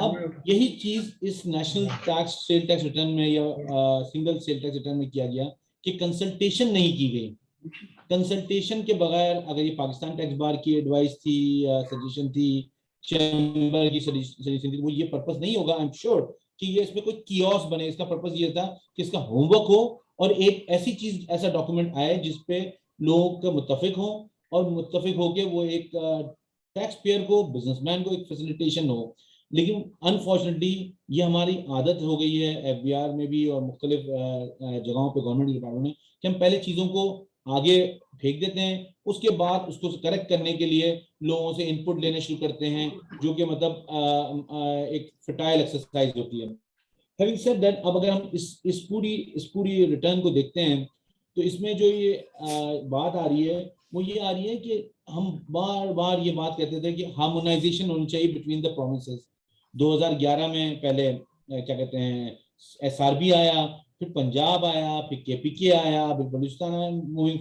अब यही चीज इस national tax sale tax return में या सिंगल सेल टैक्स रिटर्न में किया गया कि कंसल्टेशन नहीं की गई। कंसल्टेशन के बगैर अगर ये पाकिस्तान टैक्स बार की एडवाइस थी या सजेशन थी, चैम्बर की सजेशन थी, वो ये पर्पस नहीं होगा। आई एम श्योर कि ये इसमें कोई कियोस बने। इसका पर्पस ये था कि इसका होमवर्क हो और एक ऐसी चीज, ऐसा डॉक्यूमेंट आए जिसपे लोग मुत्तफिक हो और मुत्तफिक होके वो एक टैक्स पेयर को, बिजनेसमैन को एक फैसिलिटेशन हो। लेकिन अनफॉर्चुनेटली ये हमारी आदत हो गई है FBR में भी और मुख्तलिफ जगहों पे गवर्नमेंट डिपार्टमेंट में कि हम पहले चीज़ों को आगे फेंक देते हैं, उसके बाद उसको करेक्ट करने के लिए लोगों से इनपुट लेने शुरू करते हैं, जो कि मतलब एक फर्टाइल एक्सरसाइज होती है। हैविंग सेड दैट, अब अगर हम इस पूरी रिटर्न को देखते हैं तो इसमें जो ये बात आ रही है वो ये आ रही है कि हम बार बार ये बात कहते थे कि हार्मोनाइजेशन होनी चाहिए बिटवीन द प्रोविंसेस। 2011 में पहले क्या कहते हैं SRB आया, फिर पंजाब आया, फिर KPK आया, फिर बलूचिस्तान आया, मूविंग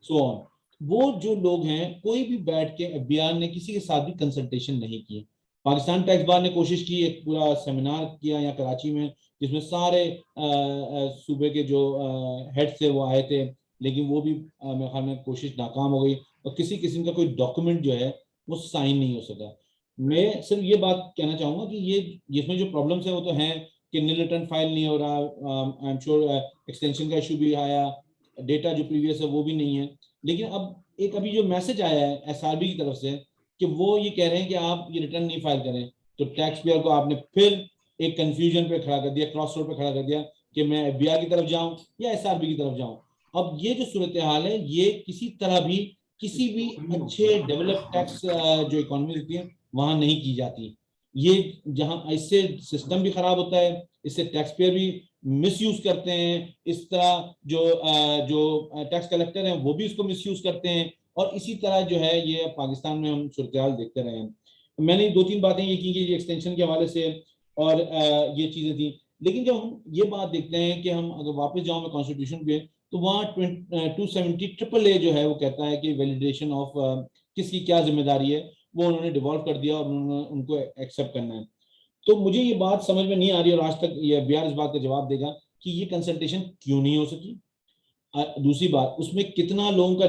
सो ऑन। वो जो लोग हैं कोई भी बैठ के FBR ने किसी के साथ भी कंसल्टेशन नहीं की। पाकिस्तान टैक्स बार ने कोशिश की, एक पूरा सेमिनार किया यहाँ कराची में जिसमें सारे सूबे के जो हेड थे वो आए थे, लेकिन वो भी मेरे ख्याल में कोशिश नाकाम हो गई और किसी किस्म का कोई डॉक्यूमेंट जो है वो साइन नहीं हो सका। मैं सिर्फ ये बात कहना चाहूँगा कि ये इसमें जो प्रॉब्लम्स है वो तो हैं कि नील रिटर्न फाइल नहीं हो रहा, आई एम श्योर एक्सटेंशन का इशू भी आया, डेटा जो प्रीवियस है वो भी नहीं है। लेकिन अब एक अभी जो मैसेज आया है SRB की तरफ से कि वो ये कह रहे हैं कि आप ये रिटर्न नहीं फाइल करें, तो टैक्स पेयर को आपने फिर एक कंफ्यूजन पे खड़ा कर दिया, क्रॉस रोड पे खड़ा कर दिया कि मैं FBR की तरफ जाऊं या SRB की तरफ जाऊं। अब ये जो सूरत हाल है ये किसी तरह भी किसी भी अच्छे डेवलप टैक्स जो इकोनॉमी होती है वहां नहीं की जाती। ये जहां इससे सिस्टम भी खराब होता है, इससे टैक्स पेयर भी मिसयूज करते हैं, इस तरह जो टैक्स कलेक्टर हैं वो भी इसको मिसयूज करते हैं और इसी तरह जो है ये पाकिस्तान में हम सूरत हाल देखते रहे हैं। मैंने 2-3 बातें ये की कि एक्सटेंशन के हवाले से और ये चीजें थी। लेकिन जब हम ये बात देखते हैं कि हम अगर वापस जाऊं मैं कॉन्स्टिट्यूशन पे तो वहाँ 270 AAA जो है वो कहता है कि वैलिडेशन ऑफ किसकी क्या जिम्मेदारी है वो उन्होंने डिवॉल्व कर दिया और उन्होंने उनको एक्सेप्ट करना है। तो मुझे ये बात समझ में नहीं आ रही और आज तक ये FBR इस बात का जवाब देगा कि ये कंसल्टेशन क्यों नहीं हो सकी। दूसरी बात, उसमें कितना लोगों का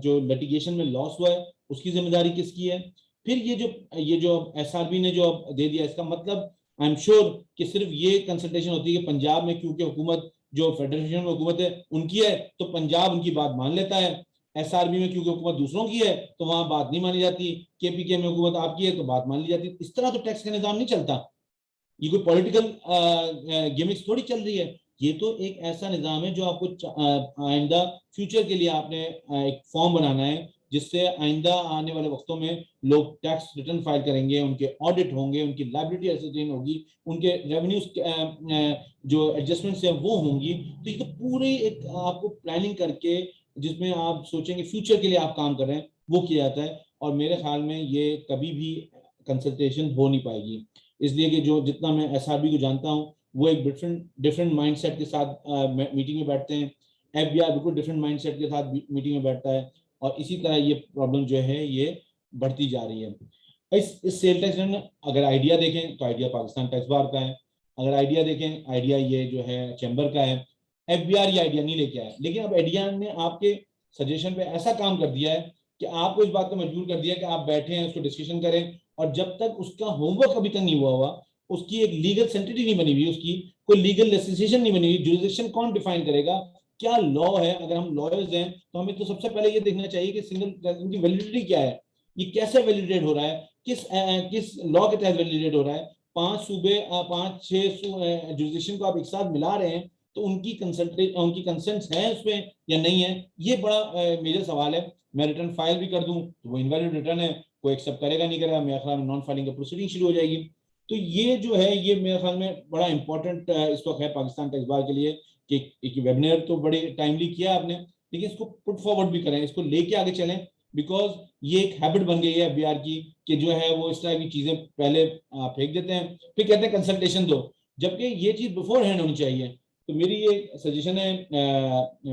जो लिटिगेशन में लॉस हुआ है उसकी जिम्मेदारी किसकी है। फिर ये जो SRB ने जो दे दिया, इसका मतलब आई एम श्योर कि सिर्फ ये कंसल्टेशन होती है कि पंजाब में क्योंकि हुकूमत जो फेडरेशन में हुकूमत है उनकी है तो पंजाब उनकी बात मान लेता है, SRB में क्योंकि हुकूमत दूसरों की है तो वहां बात नहीं मानी जाती, KPK में हुकूमत आपकी है तो बात मान ली जाती। इस तरह तो टैक्स का निजाम नहीं चलता। ये कोई पॉलिटिकल गिमिक्स थोड़ी चल रही है। ये तो एक ऐसा निजाम है जो आपको आइंदा फ्यूचर के लिए आपने एक फॉर्म बनाना है जिससे आइंदा आने वाले वक्तों में लोग टैक्स रिटर्न फाइल करेंगे, उनके ऑडिट होंगे, उनकी लायबिलिटी एसेसमेंट होगी, उनके रेवेन्यू जो एडजस्टमेंट्स हैं वो होंगी। तो ये तो पूरी एक आपको प्लानिंग करके जिसमें आप सोचेंगे फ्यूचर के लिए आप काम कर रहे हैं वो किया जाता है। और मेरे ख्याल में ये कभी भी कंसल्टेशन हो नहीं पाएगी, इसलिए कि जो जितना मैं एसआरबी को जानता हूँ वो एक डिफरेंट माइंडसेट के साथ मीटिंग में बैठते हैं, एफबीआई बिल्कुल डिफरेंट माइंडसेट के साथ मीटिंग में बैठता है, और इसी तरह ये प्रॉब्लम जो है ये बढ़ती जा रही है। इस सेल टैक्स रिटर्न अगर आइडिया देखें तो आइडिया पाकिस्तान टैक्स बार का है, अगर आइडिया देखें आइडिया ये जो है चैम्बर का है, एफबीआर ये आइडिया नहीं लेके आया, लेकिन अब एफबीआर ने आपके सजेशन पे ऐसा काम कर दिया है कि आपको इस बात को मजबूर कर दिया कि आप बैठे हैं उसको डिस्कशन करें, और जब तक उसका होमवर्क अभी तक नहीं हुआ उसकी एक लीगल सेंटिटी नहीं बनी हुई, उसकी कोई लीगल लेजिस्लेशन नहीं बनी हुई, जुरिसडिक्शन कौन डिफाइन करेगा, क्या लॉ है। अगर हम लॉयर्स हैं तो हमें तो सबसे पहले ये देखना चाहिए कि सिंगल की वैलिडिटी क्या है, ये कैसे वैलिडेट हो रहा है, किस लॉ के तहत वैलिडेट हो रहा है। 5 सूबे 5-6 जुरिसडिक्शन को आप एक साथ मिला रहे हैं तो उनकी कंसेंट्स है उसमें या नहीं है, ये बड़ा मेजर सवाल है। मैं रिटर्न फाइल भी कर दूं तो वो इनवैलिड रिटर्न है, कोई एक्सेप्ट करेगा नहीं करेगा, मेरे ख्याल में नॉन फाइलिंग का प्रोसीडिंग शुरू हो जाएगी। तो ये जो है ये मेरे ख्याल में बड़ा इंपॉर्टेंट इस वक्त है पाकिस्तान टैक्स बार के लिए कि एक वेबिनार तो बड़ी टाइमली किया आपने, लेकिन इसको पुट फॉरवर्ड भी करें, इसको लेके आगे चलें, बिकॉज ये एक हैबिट बन गई है बिहार की कि जो है वो इस तरह की चीजें पहले फेंक देते हैं, फिर कहते हैं कंसल्टेशन दो, जबकि ये चीज बिफोर हैंड होनी चाहिए। तो मेरी ये सजेशन है,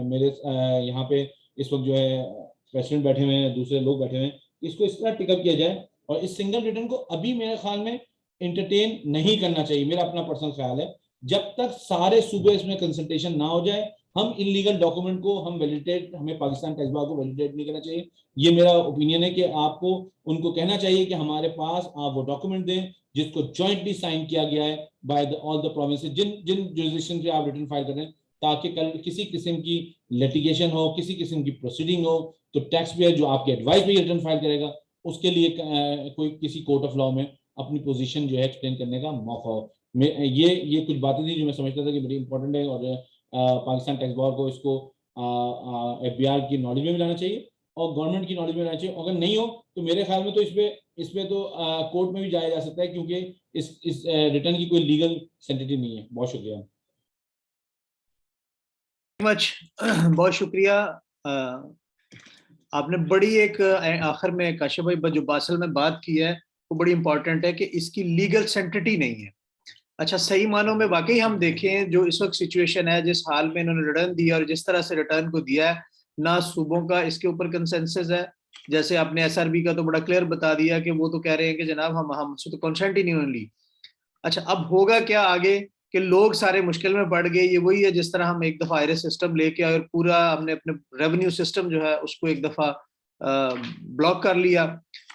मेरे यहाँ पे इस वक्त जो है प्रेसिडेंट बैठे हुए हैं, दूसरे लोग बैठे हुए हैं, इसको इस तरह टिकअप किया जाए, और इस सिंगल रिटर्न को अभी मेरे ख्याल में एंटरटेन नहीं करना चाहिए, मेरा अपना पर्सनल ख्याल है। जब तक सारे सूबे इसमें कंसल्टेशन ना हो जाए, हम इलीगल डॉक्यूमेंट को हमें पाकिस्तान टैक्स बार को वैलिडेट नहीं करना चाहिए। ये मेरा ओपिनियन है कि आपको उनको कहना चाहिए कि हमारे पास आप वो डॉक्यूमेंट दें जिसको जॉइंटली साइन किया गया है बाय ऑल द प्रोविंसेस, जिन जुरिसडिक्शन के आप रिटर्न फाइल कर रहे हैं, ताकि कल किसी किस्म की लिटिगेशन हो, किसी किस्म की प्रोसीडिंग हो, तो टैक्स पेयर जो आपके एडवाइस पे रिटर्न फाइल करेगा उसके लिए कोई किसी कोर्ट ऑफ लॉ में अपनी पोजीशन जो है एक्सप्लेन करने का मौका हो। ये कुछ बातें थी जो मैं समझता था कि बड़ी इंपॉर्टेंट है, और पाकिस्तान टैक्स बार को इसको एफबीआर की नॉलेज में भी लाना चाहिए और गवर्नमेंट की नॉलेज में लाना चाहिए। अगर नहीं हो तो मेरे ख्याल में तो इस पे तो कोर्ट में भी जाया जा सकता है, क्योंकि इस रिटर्न की कोई लीगल सेंटिटी नहीं है। बहुत शुक्रिया। बहुत शुक्रिया। आपने बड़ी एक आखिर में काशिफ भाई जो बासल में बात की है वो बड़ी इंपॉर्टेंट है कि इसकी लीगल सेंटिटी नहीं है। अच्छा, सही मानों में वाकई हम देखें जो इस वक्त सिचुएशन है, जिस हाल में इन्होंने रिटर्न दिया और जिस तरह से रिटर्न को दिया है, ना सूबों का इसके ऊपर कंसेंसस है। जैसे आपने एसआरबी का तो बड़ा क्लियर बता दिया कि वो तो कह रहे हैं कि जनाब हमसे तो कंसेंट ही नहीं होने ली। अच्छा, अब होगा क्या आगे कि लोग सारे मुश्किल में पड़ गए। ये वही है जिस तरह हम एक दफा आयरस सिस्टम लेके और पूरा हमने अपने रेवेन्यू सिस्टम जो है उसको एक दफा ब्लॉक कर लिया,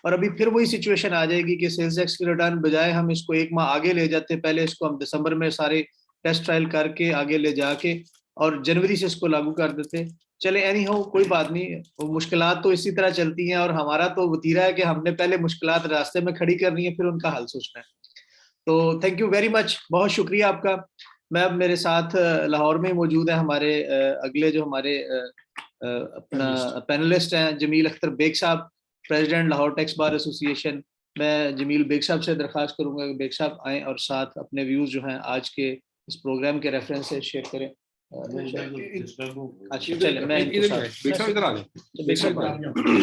और अभी फिर वही सिचुएशन आ जाएगी कि सेल्स टैक्स की रिटर्न बजाय हम इसको 1 माह आगे ले जाते, पहले इसको हम दिसंबर में सारे टेस्ट ट्रायल करके आगे ले जाके और जनवरी से इसको लागू कर देते। चले एनी हो, कोई बात नहीं, मुश्किलात तो इसी तरह चलती हैं, और हमारा तो वतीरा है कि हमने पहले मुश्किलात रास्ते में खड़ी करनी है, फिर उनका हल सोचना है। तो थैंक यू वेरी मच, बहुत शुक्रिया आपका। मैं अब मेरे साथ लाहौर में मौजूद है हमारे अगले जो हमारे अपना पैनलिस्ट हैं जमील अख्तर बेग साहब, president Lahore tax bar association. मैं जमील बेग साहब से दरख्वास्त करूंगा कि बेग साहब आएँ और साथ अपने व्यूज जो हैं आज के इस प्रोग्राम के रेफरेंस से शेयर करें। अच्छा चले, मैं इधर आ जाए,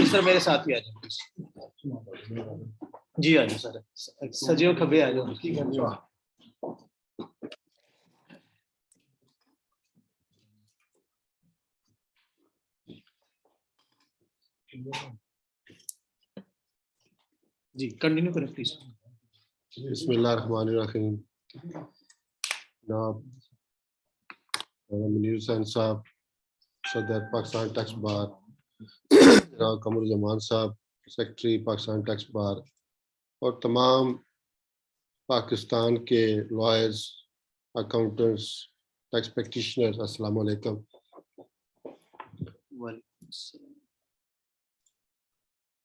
सर मेरे साथ ही आ जाए जी, आ जाओ सर, सजियो खबे आ जाओ। जी कंटिन्यू करें प्लीज। बिस्मिल्लाहिर्रहमानिर्रहीम। जनाब मुनीर हुसैन साहब, सदर पाकिस्तान टैक्स बार, जनाब कमरुज़्ज़मान साहब, सेक्रेटरी पाकिस्तान टैक्स बार, और तमाम पाकिस्तान के लॉयर्स, अकाउंटेंट्स, टैक्स प्रैक्टिशनर्स, अस्सलाम वालेकुम।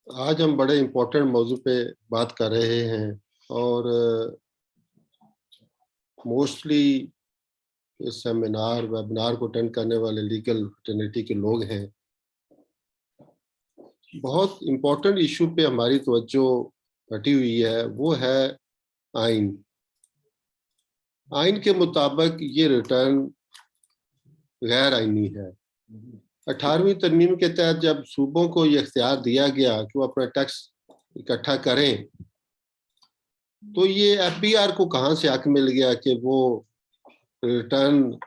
आज हम बड़े इम्पोर्टेंट मौजू पे बात कर रहे हैं, और मोस्टली इस सेमिनार वेबिनार को अटेंड करने वाले लीगल फ्रेटर्निटी के लोग हैं। बहुत इम्पोर्टेंट इशू पे हमारी तवज्जो हटी हुई है, वो है आइन। आइन के मुताबिक ये रिटर्न गैर आइनी है। 18वीं तरमीम के तहत जब सूबों को ये इख्तियार दिया गया कि वो अपना टैक्स इकट्ठा करें, तो ये FBR को कहाँ से हक मिल गया कि वो रिटर्न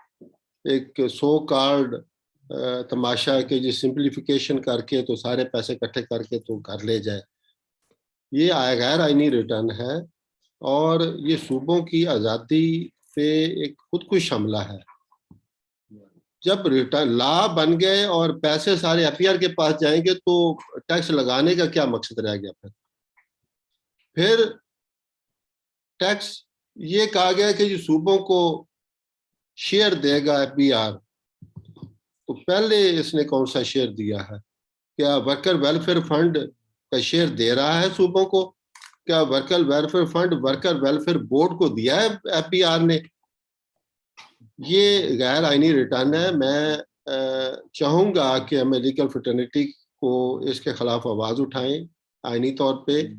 एक सो कॉल्ड तमाशा के जो सिंप्लीफिकेशन करके तो सारे पैसे इकट्ठे करके तो घर ले जाए। ये गैर आइनी रिटर्न है और ये सूबों की आज़ादी पे एक खुदकुश हमला है। जब रिटर्न लॉ बन गए और पैसे सारे FBR के पास जाएंगे तो टैक्स लगाने का क्या मकसद रह गया? फिर टैक्स ये कहा गया कि जो सूबों को शेयर देगा FBR, तो पहले इसने कौन सा शेयर दिया है? क्या वर्कर वेलफेयर फंड का शेयर दे रहा है सूबों को? क्या worker welfare fund worker welfare board को दिया है FBR ने? ये गैर आइनी रिटर्न है। मैं चाहूँगा कि हमें लीगल फ्रेटर्निटी को इसके खिलाफ आवाज़ उठाएं आइनी तौर पे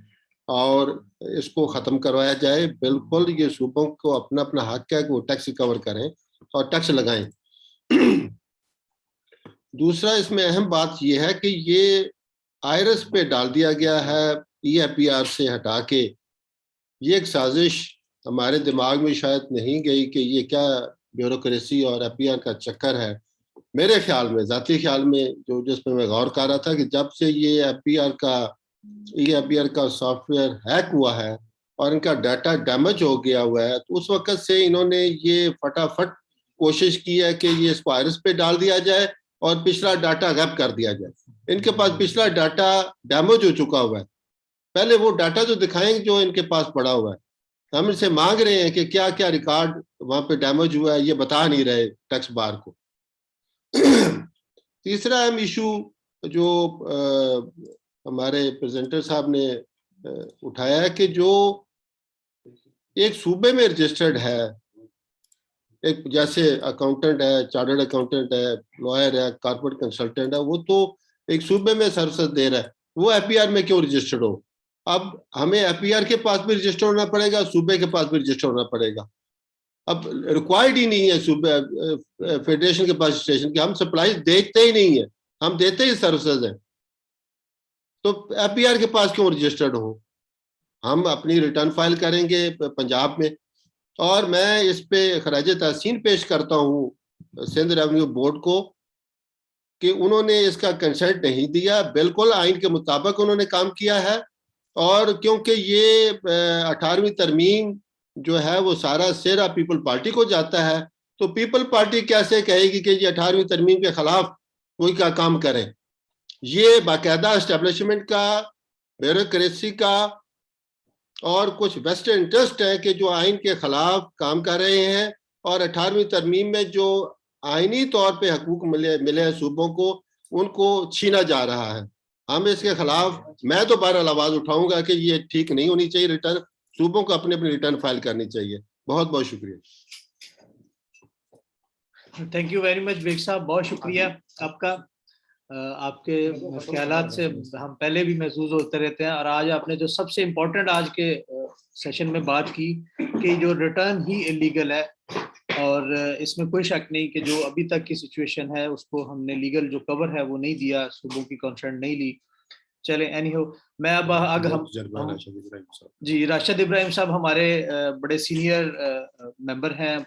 और इसको ख़त्म करवाया जाए। बिल्कुल ये सूबों को अपना अपना हक है कि वो टैक्स रिकवर करें और टैक्स लगाएं। दूसरा इसमें अहम बात यह है कि ये आयरस पे डाल दिया गया है EFBR से हटा के। ये एक साजिश हमारे दिमाग में शायद नहीं गई कि ये क्या ब्यूरोक्रेसी और FBR का चक्कर है। मेरे ख्याल में, ज़ाती ख्याल में, जो जिसमें मैं गौर कर रहा था कि जब से ये EFBR का सॉफ्टवेयर हैक हुआ है और इनका डाटा डैमेज हो गया हुआ है, तो उस वक्त से इन्होंने ये फटाफट कोशिश की है कि ये इसको आयरस पे डाल दिया जाए और पिछला डाटा गैप कर दिया जाए। इनके पास पिछला डाटा डैमेज हो चुका हुआ है। पहले वो डाटा तो दिखाएंगे जो इनके पास पड़ा हुआ है। हम इनसे मांग रहे हैं कि क्या क्या रिकॉर्ड वहां पे डैमेज हुआ है, ये बता नहीं रहे टैक्स बार को। तीसरा अहम इशू जो हमारे प्रेजेंटर साहब ने उठाया है कि जो एक सूबे में रजिस्टर्ड है, एक जैसे अकाउंटेंट है, चार्टर्ड अकाउंटेंट है, लॉयर है, कॉर्पोरेट कंसल्टेंट है, वो तो एक सूबे में सर्विस दे रहा है, वो FBR में क्यों रजिस्टर्ड हो? अब हमें FBR के पास भी रजिस्टर होना पड़ेगा, सूबे के पास भी रजिस्टर होना पड़ेगा। अब रिक्वायर्ड ही नहीं है सूबे फेडरेशन के पास रजिस्ट्रेशन की। हम सप्लाई देते ही नहीं है, हम देते ही सर्विसेज हैं, तो FBR के पास क्यों रजिस्टर्ड हो? हम अपनी रिटर्न फाइल करेंगे पंजाब में। और मैं इस पे खराज तहसीन पेश करता हूँ सिंध रेवेन्यू बोर्ड को कि उन्होंने इसका कंसेंट नहीं दिया। बिल्कुल आइन के मुताबिक उन्होंने काम किया है। और क्योंकि ये 18वीं तरमीम जो है वो सारा सेरा पीपल पार्टी को जाता है, तो पीपल पार्टी कैसे कहेगी कि ये 18वीं तरमीम के खिलाफ कोई क्या काम करें? ये बाकायदा एस्टेब्लिशमेंट का, ब्यूरोक्रेसी का और कुछ वेस्टर्न इंटरेस्ट है कि जो आइन के खिलाफ काम कर रहे हैं और 18वीं तरमीम में जो आइनी तौर पे हकूक मिले हैं सूबों को, उनको छीना जा रहा है। हम इसके खिलाफ, मैं तो बहरहाल आवाज उठाऊंगा कि ये ठीक नहीं होनी चाहिए। रिटर्न सूबों को अपनी अपनी रिटर्न फाइल करनी चाहिए। बहुत बहुत शुक्रिया। Thank you very much Baig साहब, बहुत शुक्रिया आपका। आपके ख्यालात से हम पहले भी महसूस होते रहते हैं और आज आपने जो सबसे इम्पोर्टेंट आज के सेशन में बात की कि जो रिटर्न ही इलीगल है और इसमें कोई शक नहीं कि जो अभी तक की सिचुएशन है उसको हमने लीगल जो कवर है वो नहीं दिया, सूबों की कंसर्न नहीं ली। चले एनीहो, मैं अब हम जी राशिद इब्राहिम साहब हमारे बड़े सीनियर मेंबर हैं,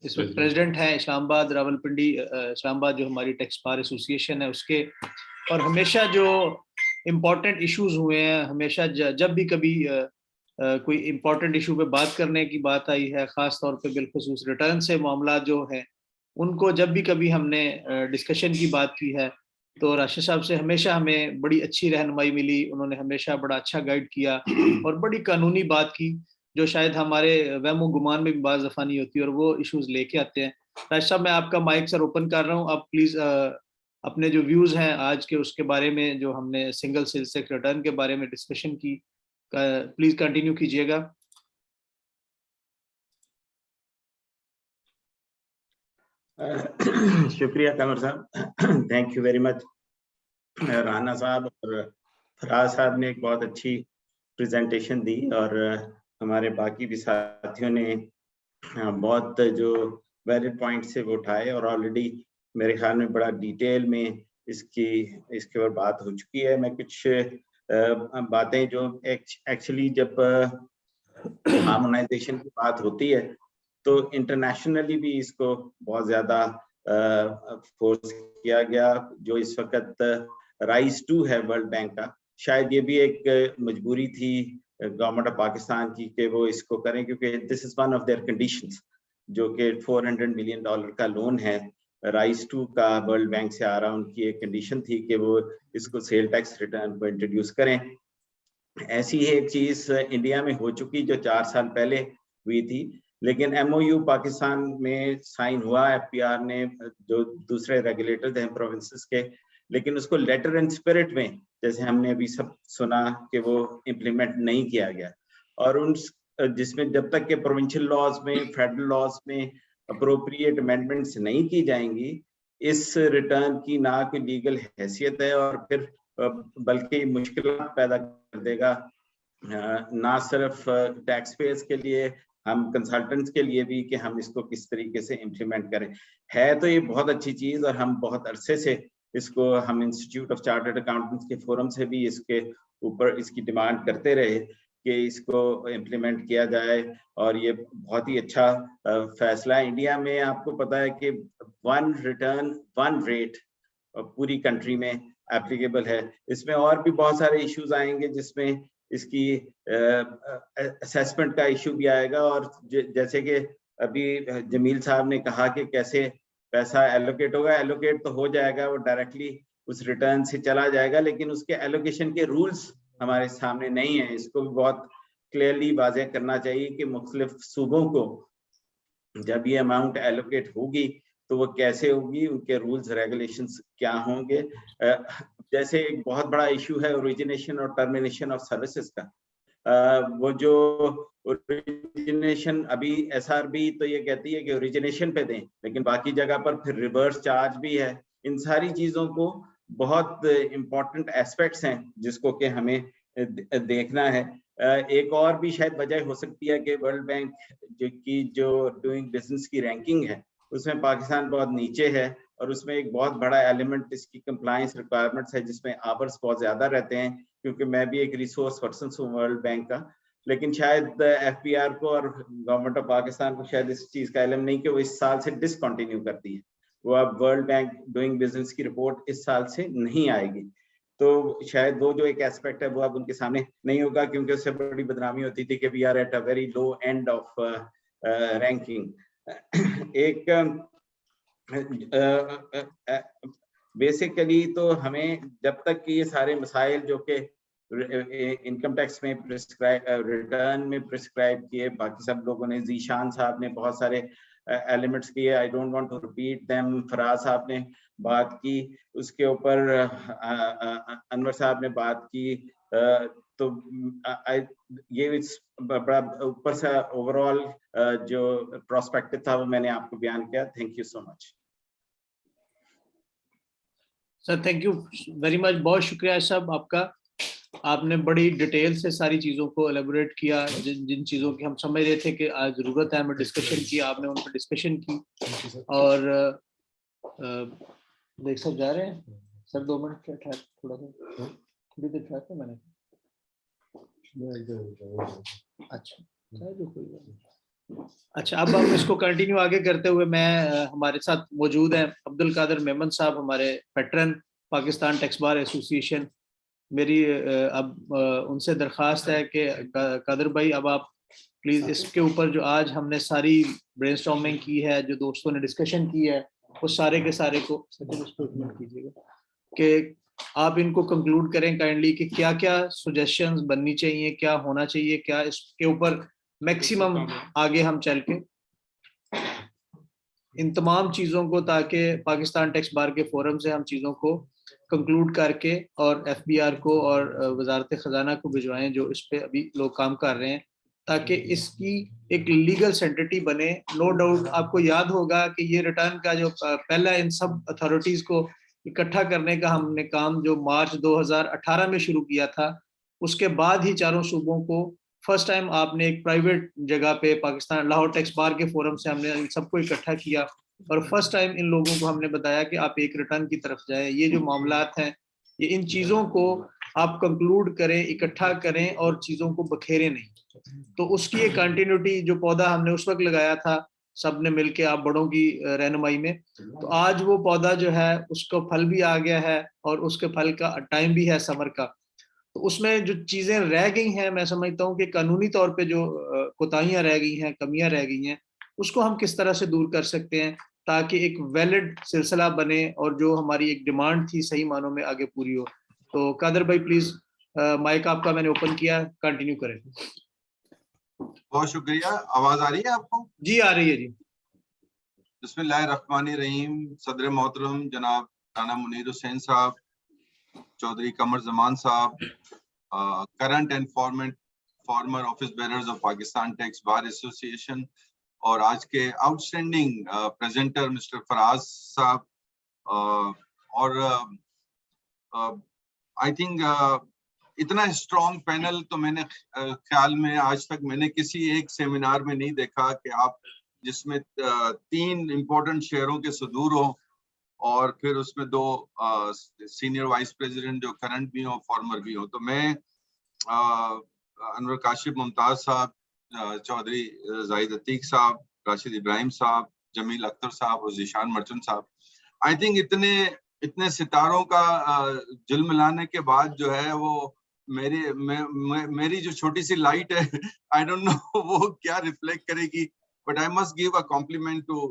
इसमें प्रेसिडेंट हैं इस्लामाबाद रावलपिंडी इस्लामाबाद जो हमारी टैक्स बार एसोसिएशन है उसके, और हमेशा जो इम्पोर्टेंट इश्यूज हुए हैं, हमेशा जब भी कभी कोई इम्पोर्टेंट इशू पे बात करने की बात आई है, ख़ास तौर पे बिलखुसूस रिटर्न से मामला जो है उनको जब भी कभी हमने डिस्कशन की बात की है तो राशिद साहब से हमेशा हमें बड़ी अच्छी रहनुमाई मिली। उन्होंने हमेशा बड़ा अच्छा गाइड किया और बड़ी कानूनी बात की जो शायद हमारे वहमो गुमान में भी बाज़ दफ़ा नहीं होती और वो इश्यूज लेके आते हैं। राशिद साहब, मैं आपका माइक सर ओपन कर रहा हूँ, आप प्लीज़ अपने जो व्यूज़ हैं आज के उसके बारे में, जो हमने सिंगल सेल्स टैक्स रिटर्न के बारे में डिस्कशन की, प्लीज कंटिन्यू कीजिएगा। शुक्रिया कमर साहब, thank you very much. Rana साहब और फराज साहब ने एक बहुत अच्छी प्रेजेंटेशन दी और हमारे बाकी भी साथियों ने बहुत जो वैलिड पॉइंट से वो उठाए और ऑलरेडी मेरे ख्याल में बड़ा डिटेल में इसके ऊपर बात हो चुकी है। मैं कुछ बातें जो एक्चुअली जब हार्मोनाइजेशन की बात होती है तो इंटरनेशनली भी इसको बहुत ज्यादा फोर्स किया गया। जो इस वक्त राइज 2 है वर्ल्ड बैंक का, शायद ये भी एक मजबूरी थी गवर्नमेंट ऑफ पाकिस्तान की कि वो इसको करें, क्योंकि this is one of their conditions, जो कि $400 मिलियन का लोन है राइज 2 का वर्ल्ड बैंक से आ रहा। उनकी एक कंडीशन थी कि वो इसको सेल टैक्स रिटर्न को इंट्रोड्यूस करें। ऐसी ही एक चीज इंडिया में हो चुकी जो 4 साल पहले हुई थी, लेकिन MOU पाकिस्तान में साइन हुआ FPR ने, जो दूसरे रेगुलेटर हैं प्रोविंसेस के, लेकिन उसको लेटर एंड स्पिरिट में, जैसे हमने अभी सब सुना, कि वो इम्प्लीमेंट नहीं किया गया। और उन जिसमें जब तक के प्रोविंशियल लॉज में, फेडरल लॉज में अप्रोप्रिएट अमेंडमेंट्स नहीं की जाएंगी, इस रिटर्न की ना कोई लीगल हैसियत है और फिर बल्कि मुश्किल पैदा कर देगा, ना सिर्फ टैक्स पेयर्स के लिए, हम कंसल्टेंट्स के लिए भी, कि हम इसको किस तरीके से इम्प्लीमेंट करें। है तो ये बहुत अच्छी चीज और हम बहुत अरसे से इसको, हम इंस्टीट्यूट ऑफ चार्टर्ड अकाउंटेंट्स के फोरम से भी इसके ऊपर इसकी डिमांड करते रहे कि इसको इम्प्लीमेंट किया जाए, और ये बहुत ही अच्छा फैसला है। इंडिया में आपको पता है कि 1 रिटर्न 1 रेट पूरी कंट्री में एप्लीकेबल है। इसमें और भी बहुत सारे इश्यूज आएंगे, जिसमें इसकी असेसमेंट का इशू भी आएगा, और जैसे कि अभी जमील साहब ने कहा कि कैसे पैसा एलोकेट होगा। एलोकेट तो हो जाएगा, वो डायरेक्टली उस रिटर्न से चला जाएगा, लेकिन उसके एलोकेशन के रूल्स हमारे सामने नहीं है। इसको भी बहुत क्लियरली वाज़ेह करना चाहिए कि मुख्तलिफ सूबों को जब ये अमाउंट एलोकेट होगी तो वो कैसे होगी, उनके रूल्स रेगुलेशंस क्या होंगे। जैसे एक बहुत बड़ा इशू है ओरिजिनेशन और टर्मिनेशन ऑफ सर्विसेज का। वो जो ओरिजिनेशन, अभी SRB तो ये कहती है कि ओरिजिनेशन पे दें, लेकिन बाकी जगह पर फिर रिवर्स चार्ज भी है। इन सारी चीजों को बहुत इम्पोर्टेंट एस्पेक्ट्स हैं जिसको कि हमें देखना है। एक और भी शायद वजह हो सकती है कि वर्ल्ड बैंक जो डूइंग बिजनेस की रैंकिंग है उसमें पाकिस्तान बहुत नीचे है, और उसमें एक बहुत बड़ा एलिमेंट इसकी कंप्लायंस रिक्वायरमेंट्स है, जिसमें आवर्स बहुत ज्यादा रहते हैं। क्योंकि मैं भी एक रिसोर्स पर्सन हूँ वर्ल्ड बैंक का, लेकिन शायद FPR को और गवर्नमेंट ऑफ पाकिस्तान को शायद इस चीज का इल्म नहीं कि वो इस साल से डिसकंटिन्यू करती है। वो अब वर्ल्ड बैंक डूइंग बिजनेस की रिपोर्ट इस साल से नहीं आएगी, तो शायद वो जो एक एस्पेक्ट है वो अब उनके सामने नहीं होगा, क्योंकि उससे बड़ी बदनामी होती थी कि we are at a very low end of ranking. एक बेसिकली तो हमें जब तक कि ये सारे मसाइल जो कि इनकम टैक्स में प्रिस्क्राइब, रिटर्न में प्रिस्क्राइब किए, बाकी सब लोगों ने, जीशान साहब ने बहुत सारे एलिमेंट्स किए, I don't want to repeat them, Faraz साहब ने बात की, उसके ऊपर अनवर साहब ने बात की, तो ये बड़ा ऊपर से ओवरऑल जो प्रोस्पेक्टिव था वो मैंने आपको बयान किया। Thank you so much sir. Thank you very much, बहुत शुक्रिया साहब आपका। आपने बड़ी डिटेल से सारी चीज़ों को एलेबोरेट किया, जिन चीज़ों की हम समझ रहे थे कि आज ज़रूरत है हमें डिस्कशन की, आपने उन पर डिस्कशन की। और देख सब जा रहे हैं सर, 2 मिनट थोड़ा सा थोड़ी देर ट्रैक है मैंने। अच्छा, अब हम इसको कंटिन्यू आगे करते हुए, मैं हमारे साथ मौजूद हैं अब्दुल कादिर मेमन साहब, हमारे veteran Pakistan tax bar association. मेरी अब उनसे दरख्वास्त है कि कादिर भाई अब आप प्लीज़ इसके ऊपर जो आज हमने सारी ब्रेनस्टॉर्मिंग की है, जो दोस्तों ने डिस्कशन की है, वो सारे के सारे को कीजिएगा कि आप इनको कंक्लूड करें काइंडली कि क्या क्या सजेशंस बननी चाहिए, क्या होना चाहिए, क्या इसके ऊपर मैक्सिमम आगे हम चल के इन तमाम चीज़ों को, ताकि पाकिस्तान टैक्स बार के फोरम से हम चीज़ों को कंक्लूड करके और FBR को और वजारत ख़जाना को भिजवाएं, जो इस पे अभी लोग काम कर रहे हैं, ताकि इसकी एक लीगल सेंटिटी बने। नो डाउट आपको याद होगा कि ये रिटर्न का जो पहला इन सब अथॉरिटीज़ को इकट्ठा करने का हमने काम जो मार्च 2018 में शुरू किया था, उसके बाद ही चारों सूबों को फर्स्ट टाइम आपने एक प्राइवेट जगह पे पाकिस्तान लाहौर टैक्स बार के फोरम से हमने इन सबको इकट्ठा किया और फर्स्ट टाइम इन लोगों को हमने बताया कि आप एक रिटर्न की तरफ जाएं, ये जो मामलात हैं ये इन चीज़ों को आप कंक्लूड करें, इकट्ठा करें और चीज़ों को बखेरें नहीं। तो उसकी एक कंटिन्यूटी जो पौधा हमने उस वक्त लगाया था सब ने मिलके आप बड़ों की रहनुमाई में, तो आज वो पौधा जो है उसको फल भी आ गया है और उसके फल का टाइम भी है समर का। तो उसमें जो चीज़ें रह गई हैं, मैं समझता हूँ कि कानूनी तौर पे जो कोताहियाँ रह गई हैं, कमियां रह गई हैं, उसको हम किस तरह से दूर कर सकते हैं ताकि एक वैलिड सिलसिला बने और जो हमारी एक डिमांड थी सही मानों में आगे पूरी हो। तो कादर भाई प्लीज माइक आपका मैंने ओपन किया, कंटिन्यू करें। बहुत शुक्रिया। आवाज आ रही है आपको? जी आ रही है जी। बिस्मिल्लाहिर्रहमानिर्रहीम। सदर मोहतरम जनाब राना मुनीर हुसैन साहब, चौधरी कमर जमान साहब, current and farmer office bearers of Pakistan tax bar association, और आज के आउटस्टैंडिंग प्रेजेंटर मिस्टर फराज साहब, और आई थिंक इतना स्ट्रॉन्ग पैनल तो मैंने ख्याल में आज तक मैंने किसी एक सेमिनार में नहीं देखा कि आप जिसमें 3 इम्पोर्टेंट शहरों के सदूर हो और फिर उसमें 2 सीनियर वाइस प्रेसिडेंट जो करंट भी हो फॉर्मर भी हो। तो मैं अनवर काशिफ मुमताज साहब, चौधरी जाहिद अतीक साहब, राशिद इब्राहिम साहब, जमील अख्तर साहब और जीशान मर्चेंट साहब, आई थिंक इतने सितारों का जुल मिलाने के बाद जो है वो मेरी जो छोटी सी लाइट है आई डोंट नो वो क्या रिफ्लेक्ट करेगी, but I must give a compliment to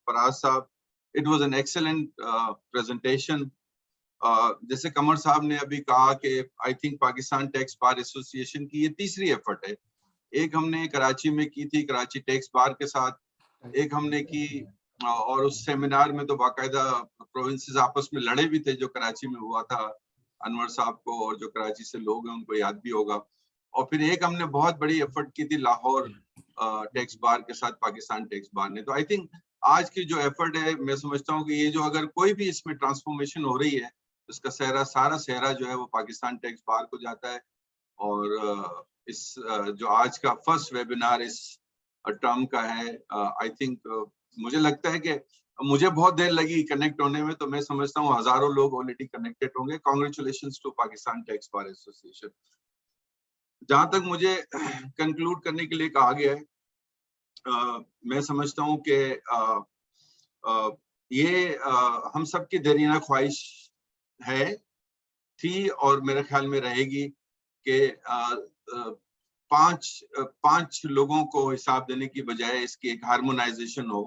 Faraz साहब। It was an excellent presentation. जैसे कमर साहब ने अभी कहा कि I think Pakistan tax bar association की ये तीसरी एफर्ट है। एक हमने कराची में की थी कराची टैक्स बार के साथ, एक हमने की और उस सेमिनार में तो बाकायदा प्रोविंसेस आपस में लड़े भी थे जो कराची में हुआ था, अनवर साहब को और जो कराची से लोग हैं उनको याद भी होगा। और फिर एक हमने बहुत बड़ी एफर्ट की थी लाहौर टैक्स बार के साथ पाकिस्तान टैक्स बार ने। तो आई थिंक आज की जो एफर्ट है मैं समझता हूँ कि ये जो अगर कोई भी इसमें ट्रांसफॉर्मेशन हो रही है उसका सारा सेहरा जो है वो पाकिस्तान टैक्स बार को जाता है। और इस जो आज का फर्स्ट वेबिनार इस टर्म का है, आई थिंक मुझे लगता है कि मुझे बहुत देर लगी कनेक्ट होने में, तो मैं समझता हूँ हजारों लोग ऑलरेडी कनेक्टेड होंगे। Congratulations to Pakistan tax bar association. जहां तक मुझे कंक्लूड करने के लिए कहा गया है, मैं समझता हूँ कि ये हम सबकी देरीना ख्वाहिश है थी और मेरे ख्याल में रहेगी कि 5 लोगों को हिसाब देने की बजाय इसकी एक हार्मोनाइजेशन हो।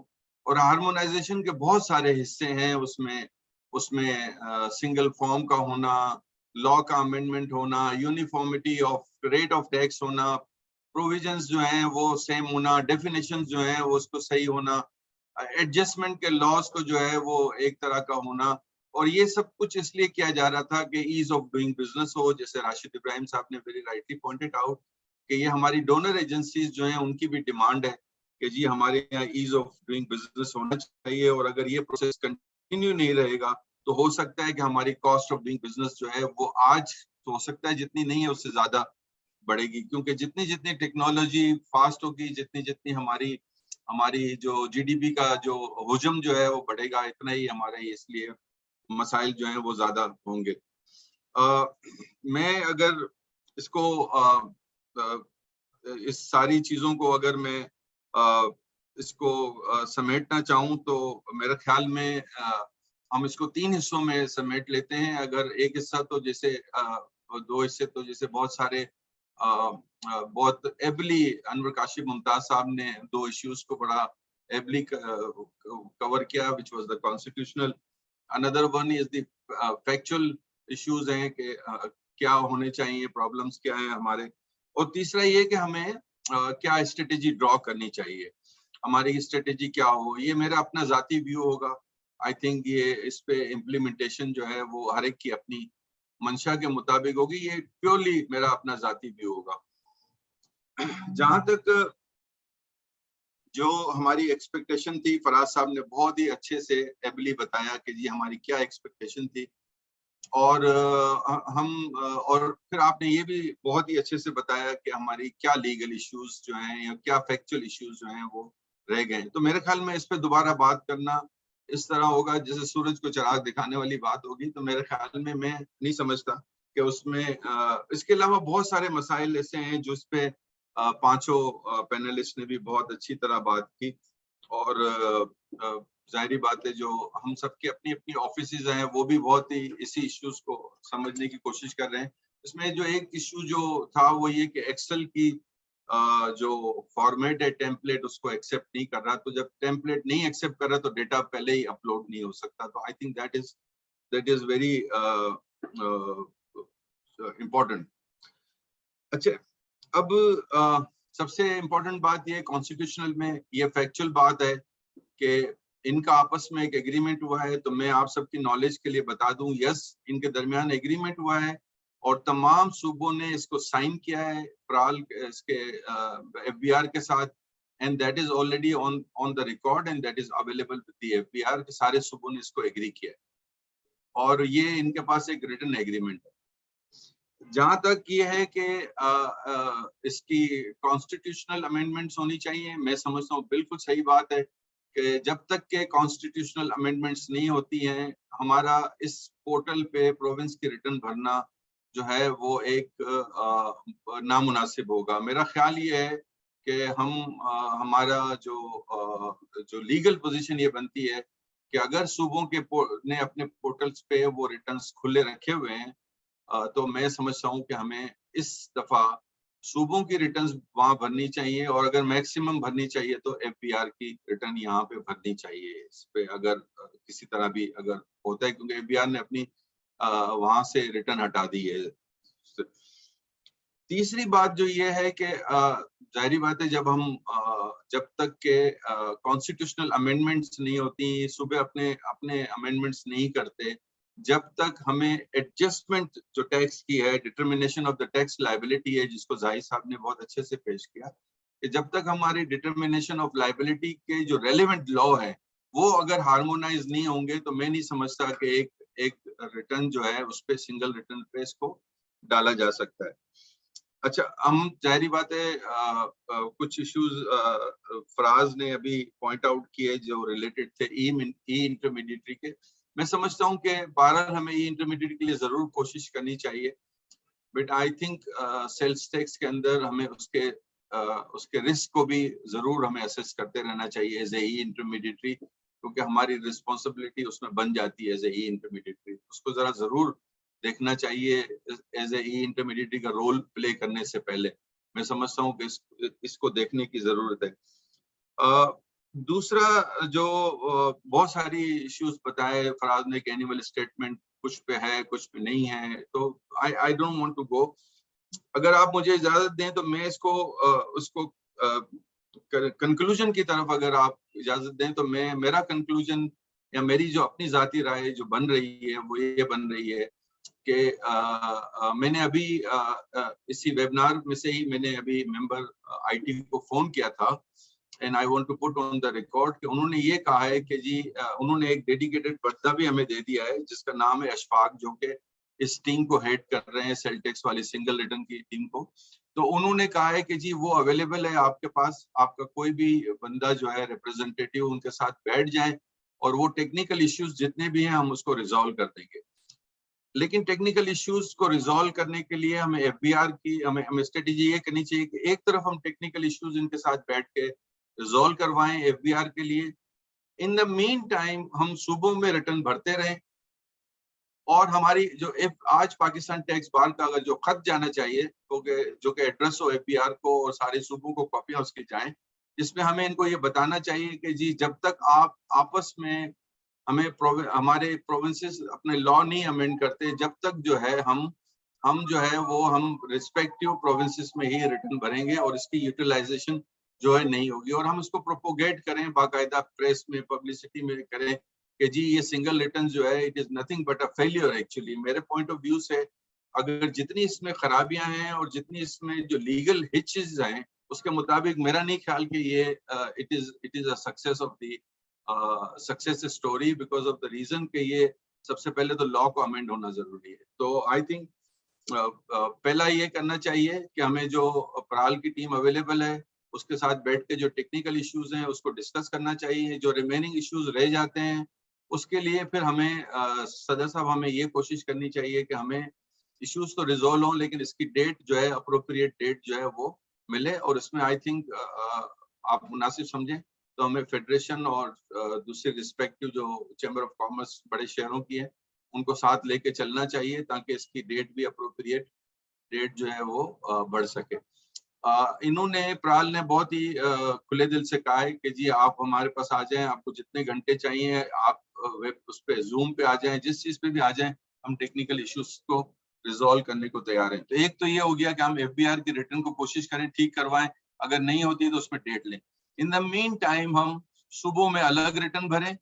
और हार्मोनाइजेशन के बहुत सारे हिस्से हैं उसमें सिंगल फॉर्म का होना, लॉ का अमेंडमेंट होना, uniformity of rate of tax होना, प्रोविजंस जो हैं वो सेम होना, डेफिनेशंस जो हैं वो उसको सही होना, एडजस्टमेंट के लॉज को जो है वो एक तरह का होना। और ये सब कुछ इसलिए किया जा रहा था कि ईज ऑफ डूइंग बिजनेस हो। जैसे राशिद इब्राहिम साहब ने वेरी राइटली पॉइंटेड आउट कि ये हमारी डोनर एजेंसीज जो हैं उनकी भी डिमांड है कि जी हमारे यहाँ ईज ऑफ डूइंग बिजनेस होना चाहिए, और अगर ये प्रोसेस कंटिन्यू नहीं रहेगा तो हो सकता है कि हमारी कॉस्ट ऑफ डूइंग बिजनेस जो है वो आज तो हो सकता है जितनी नहीं है उससे ज्यादा बढ़ेगी, क्योंकि जितनी टेक्नोलॉजी फास्ट होगी, जितनी हमारी जो जीडीपी का जो हुजम जो है वो बढ़ेगा, इतना ही हमारे इसलिए मसाइल जो हैं वो ज्यादा होंगे। मैं अगर इसको इस सारी चीजों को अगर मैं इसको समेटना चाहूँ तो मेरे ख्याल में हम इसको 3 हिस्सों में समेट लेते हैं। अगर एक हिस्सा तो जैसे 2 हिस्से तो जैसे बहुत सारे बहुत एबली अनवर काशिफ मुमताज साहब ने 2 इश्यूज को बड़ा एबली कवर किया, which was the constitutional. Another one is the factual issues हैं कि क्या होने चाहिए, प्रॉब्लम्स क्या हैं हमारे, और तीसरा ये कि हमें क्या स्ट्रेटेजी ड्रॉ करनी चाहिए, हमारी स्ट्रेटेजी क्या हो। ये मेरा अपना जाती व्यू होगा। आई थिंक ये इस पे इम्प्लीमेंटेशन जो है वो हर एक की अपनी मंशा के मुताबिक होगी। ये प्योरली मेरा अपना जाती व्यू होगा। जहां तक जो हमारी एक्सपेक्टेशन थी, फराज साहब ने बहुत ही अच्छे से एबली बताया कि जी हमारी क्या एक्सपेक्टेशन थी, और और फिर आपने ये भी बहुत ही अच्छे से बताया कि हमारी क्या लीगल इश्यूज जो हैं या क्या फैक्चुअल इश्यूज जो हैं वो रह गए। तो मेरे ख्याल में इस पे दोबारा बात करना इस तरह होगा जैसे सूरज को चिराग दिखाने वाली बात होगी। तो मेरे ख्याल में मैं नहीं समझता कि उसमें इसके अलावा बहुत सारे मसाइल ऐसे हैं जो इस पे पांचों पैनलिस्ट ने भी बहुत अच्छी तरह बात की, और जाहिर बात है जो हम सबके अपनी अपनी ऑफिसेज हैं वो भी बहुत ही इसी इश्यूज को समझने की कोशिश कर रहे हैं। इसमें जो एक इश्यू जो था वो ये कि एक्सेल की जो फॉर्मेट है टेम्पलेट उसको एक्सेप्ट नहीं कर रहा। तो जब टेम्पलेट नहीं एक्सेप्ट कर रहा तो डेटा पहले ही अपलोड नहीं हो सकता। तो I think that is very important. अच्छा, अब सबसे इम्पोर्टेंट बात ये कॉन्स्टिट्यूशनल में ये फैक्चुअल बात है कि इनका आपस में एक एग्रीमेंट हुआ है। तो मैं आप सबकी नॉलेज के लिए बता दूं, यस इनके दरमियान एग्रीमेंट हुआ है और तमाम सूबों ने इसको साइन किया है प्राल इसके एफबीआर के साथ, and that is already on the record and that is available with the FBR के सारे सूबों ने इसको एग्री किया है और ये इनके पास एक रिटन एग्रीमेंट है। जहां तक ये है कि इसकी कॉन्स्टिट्यूशनल अमेंडमेंट्स होनी चाहिए, मैं समझता हूँ बिल्कुल सही बात है कि जब तक के कॉन्स्टिट्यूशनल अमेंडमेंट्स नहीं होती हैं हमारा इस पोर्टल पे प्रोविंस की रिटर्न भरना जो है वो एक नामुनासिब होगा। मेरा ख्याल ये है कि हमारा जो लीगल पोजीशन ये बनती है कि अगर सूबों के ने अपने पोर्टल्स पे वो रिटर्न्स खुले रखे हुए हैं तो मैं समझता हूँ कि हमें इस दफा सूबों की रिटर्न्स वहां भरनी चाहिए और अगर मैक्सिमम भरनी चाहिए तो एफबीआर की रिटर्न यहाँ पे भरनी चाहिए। इस पे अगर किसी तरह भी अगर होता है, क्योंकि एफबीआर ने अपनी वहां से रिटर्न हटा दी है। तीसरी बात जो ये है कि जाहिर बात है जब तक के कॉन्स्टिट्यूशनल अमेंडमेंट्स नहीं होती, सूबे अपने अमेंडमेंट्स नहीं करते, जब तक हमें एडजस्टमेंट जो टैक्स की है, determination of the tax liability है जिसको जाहिद साहब ने बहुत अच्छे से पेश किया, कि जब तक हमारी डिटर्मिनेशन ऑफ लायबिलिटी के जो रेलेवेंट लॉ है वो अगर हार्मोनाइज नहीं होंगे तो मैं नहीं समझता कि एक रिटर्न जो है उस पर सिंगल रिटर्न पे इसको डाला जा सकता है। अच्छा, हम जाहिर बात है कुछ इश्यूज फराज ने अभी पॉइंट आउट किए जो रिलेटेड थे ई इंटरमीडिएटरी के। मैं समझता हूं कि बहरहाल हमें ई इंटरमीडिएट के लिए जरूर कोशिश करनी चाहिए, but I think sales tax के अंदर हमें उसके रिस्क को भी जरूर हमें असेस करते रहना चाहिए एज ए ई इंटरमीडिएटरी, क्योंकि हमारी रिस्पॉन्सिबिलिटी उसमें बन जाती है एज ए ई इंटरमीडिएटरी। उसको जरा जरूर देखना चाहिए एज ए ई इंटरमीडिएटरी का रोल प्ले करने से पहले। मैं समझता हूँ कि इसको देखने की जरूरत है। दूसरा जो बहुत सारी इश्यूज बताए फराज ने, एनुअल स्टेटमेंट कुछ पे है कुछ पे नहीं है, तो I don't want to go. अगर आप मुझे इजाजत दें तो मैं उसको कंक्लूजन की तरफ अगर आप इजाजत दें तो मेरा कंक्लूजन या मेरी जो अपनी जाती राय जो बन रही है वो ये बन रही है कि मैंने अभी इसी वेबिनार में से ही मैंने अभी मेंबर आईटी को फोन किया था and I want to put on the record कि उन्होंने ये कहा है कि जी उन्होंने एक डेडिकेटेड बंदा भी हमें दे दिया है जिसका नाम है अशफाक, जो कि इस टीम को हेड कर रहे हैं, सेल टैक्स वाली सिंगल रिटर्न की टीम को। तो उन्होंने कहा है कि जी वो अवेलेबल है आपके पास, आपका कोई भी बंदा जो है रिप्रेजेंटेटिव उनके साथ बैठ जाए और वो टेक्निकल इश्यूज जितने भी हैं हम उसको रिजॉल्व कर देंगे। लेकिन टेक्निकल इश्यूज को रिजॉल्व करने के लिए हमें एफबीआर की हमें स्ट्रेटेजी ये करनी चाहिए कि एक तरफ हम टेक्निकल इश्यूज इनके साथ बैठ के रिजॉल्व करवाएं एफबीआर के लिए, इन द मीन टाइम हम सूबों में रिटर्न भरते रहें और हमारी जो आज पाकिस्तान टैक्स बार का अगर जो खत जाना चाहिए जो कि एड्रेस हो एफबीआर को और सारे सूबों को कॉपियां उसकी जाएं, जिसमें हमें इनको ये बताना चाहिए कि जी जब तक आप आपस में हमारे प्रोविंसेस अपने लॉ नहीं अमेंड करते, जब तक जो है हम जो है वो हम रिस्पेक्टिव प्रोविंसेस में ही रिटर्न भरेंगे और इसकी यूटिलाइजेशन जो है नहीं होगी। और हम इसको प्रोपोगेट करें बाकायदा प्रेस में, पब्लिसिटी में करें कि जी ये सिंगल रिटर्न जो है it is nothing but a failure. Actually मेरे पॉइंट ऑफ व्यू से अगर जितनी इसमें खराबियां हैं और जितनी इसमें जो लीगल हिचेस हैं उसके मुताबिक मेरा नहीं ख्याल कि ये it is a success of the success story because of the reason कि ये सबसे पहले तो लॉ को अमेंड होना जरूरी है। तो आई थिंक पहला ये करना चाहिए कि हमें जो प्राल की टीम अवेलेबल है उसके साथ बैठ के जो टेक्निकल इश्यूज हैं उसको डिस्कस करना चाहिए। जो रिमेनिंग इश्यूज रह जाते हैं उसके लिए फिर हमें सदर साहब हमें ये कोशिश करनी चाहिए कि हमें इश्यूज तो रिजोल्व हों लेकिन इसकी डेट जो है अप्रोप्रिएट डेट जो है वो मिले। और इसमें आई थिंक आप मुनासिब समझें तो हमें फेडरेशन और दूसरे रिस्पेक्टिव जो चैम्बर ऑफ कॉमर्स बड़े शहरों की है उनको साथ लेके चलना चाहिए ताकि इसकी डेट भी अप्रोप्रिएट डेट जो है वो बढ़ सके। इन्होंने प्राल ने बहुत ही खुले दिल से कहा है कि जी आप हमारे पास आ जाएं, आपको जितने घंटे चाहिए आप वेब उस पे जूम पे आ जाएं, जिस चीज पे भी आ जाएं, हम टेक्निकल इश्यूज को रिजॉल्व करने को तैयार हैं। तो एक तो ये हो गया कि हम FBR की रिटर्न को कोशिश करें ठीक करवाएं, अगर नहीं होती तो उसमें डेट लें। इन द मीन टाइम हम सुबह में अलग रिटर्न भरें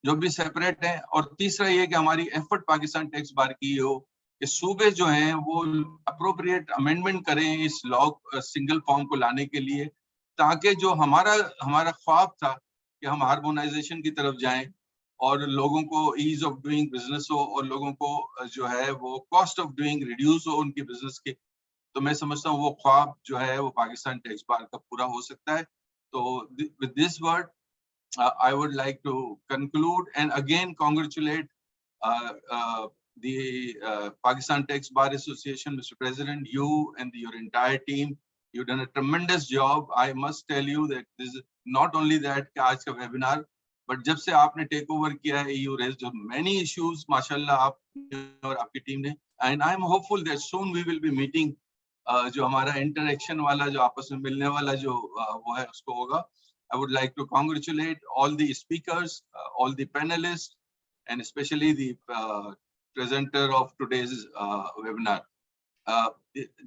जो भी सेपरेट है। और तीसरा ये कि हमारी एफर्ट पाकिस्तान टैक्स बार की हो कि सूबे जो हैं वो अप्रोप्रिएट अमेंडमेंट करें इस लॉ सिंगल फॉर्म को लाने के लिए, ताकि जो हमारा ख्वाब था कि हम हार्मोनाइजेशन की तरफ जाएं और लोगों को ईज ऑफ डूइंग बिजनेस हो और लोगों को जो है वो कॉस्ट ऑफ डूइंग रिड्यूस हो उनकी बिजनेस के, तो मैं समझता हूँ वो ख्वाब जो है वो पाकिस्तान टैक्स बार का पूरा हो सकता है। तो with this word I would like to conclude and again congratulate the Pakistan Tax Bar Association, Mr. President, you and your entire team. You've done a tremendous job. I must tell you that this is not only that कि आज का webinar, but जब से आपने take over किया है, you raised many issues, माशाल्लाह आप और आपकी टीम ने, and I'm hopeful that soon we will be meeting. जो हमारा interaction वाला जो आपस में मिलने वाला जो वो है उसको होगा। I would like to congratulate all the speakers, all the panelists, and especially the presenter of today's webinar.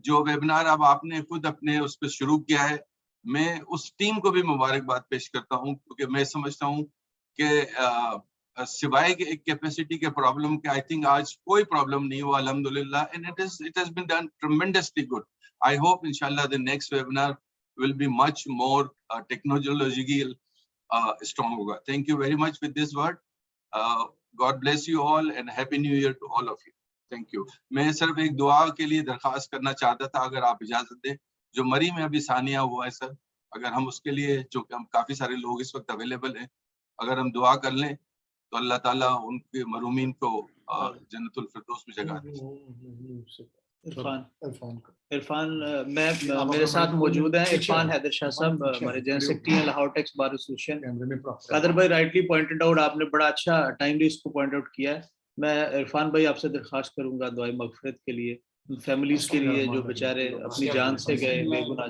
जो webinar अब आपने खुद अपने उस पर शुरू किया है, मैं उस टीम को भी मुबारकबाद पेश करता हूँ क्योंकि मैं समझता हूँ कि सिवाय के एक कैपेसिटी के प्रॉब्लम के आई थिंक आज कोई प्रॉब्लम नहीं हुआ अल्हम्दुलिल्लाह, and it has been done tremendously good. I hope inshallah the next webinar will be much more technological strong hoga. Thank you very much with this word. God bless you all and happy new year to all of you. Thank you. मैं सिर्फ एक दुआ के लिए दरख्वास्त करना चाहता था, अगर आप इजाजत दें। जो मरी में अभी सानिया हुआ है सर, अगर हम उसके लिए, चूंकि हम काफी सारे लोग इस वक्त अवेलेबल हैं, अगर हम दुआ कर लें तो अल्लाह ताला उनके मरूमीन को जन्नतुल फिरदौस में जगह दे। इरफान मेरे साथ मौजूद हैं इरफान हैदर शाह साहब, हमारे जनरल सेक्रेटरी हैं Lahore tax bar association. Qadir भाई राइटली पॉइंटेड आउट, आपने बड़ा अच्छा टाइमली इसको पॉइंट आउट किया है। मैं इरफान भाई आपसे दरख्वास्त करूंगा दुआए मगफिरत के लिए, फैमिलीज के लिए जो बेचारे अपनी जान से गए बेगुनाह।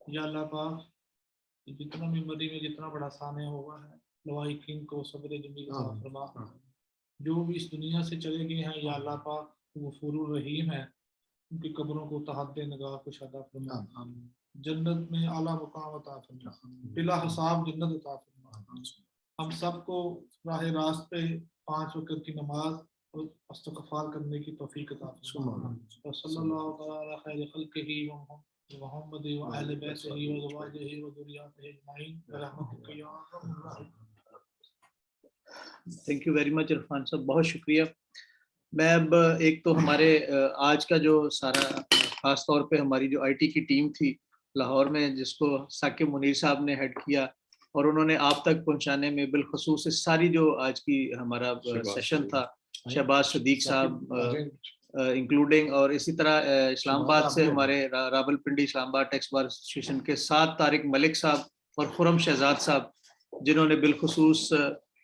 या अल्लाह पाक जितना भी मदी में जितना बड़ा साने हुआ है लवाहिकीन को सब्र जमील अता फरमा। जो भी इस दुनिया से चले गए हैं या अल्लाह पाक गफूरुर रहीम है, उनकी कब्रों को तहद्दे नगाह को शादा फरमा, जन्नत में आला मुकाम अता फरमा, बिला हिसाब जन्नत अता फरमा। हम सबको राह रास्त पे 5 वक्त की नमाज और इस्तिग़फ़ार करने की तौफीक अता फरमा। सल्लल्लाहु अलैहि खैर खल्क़िही मुहम्मद व अहले बैतिही व ज़वाजिही व ज़ुर्रिय्यतिही अजमाइन बिरहमतिका या अरहमर राहिमीन। Thank you very much Irfan साहब, बहुत शुक्रिया। मैं अब एक तो हमारे आज का जो सारा खास तौर पे हमारी जो IT की टीम थी लाहौर में, जिसको साकिब मुनीर साहब ने हेड किया और उन्होंने आप तक पहुंचाने में बिलखसूस इस सारी जो आज की हमारा सेशन था, शहबाज सदीक साहब इंक्लूडिंग, और इसी तरह इस्लामाबाद से हमारे Rawalpindi Islamabad tax bar association के 7 तारिक मलिक साहब और खुरम शहजाद साहब, जिन्होंने बिलखसूस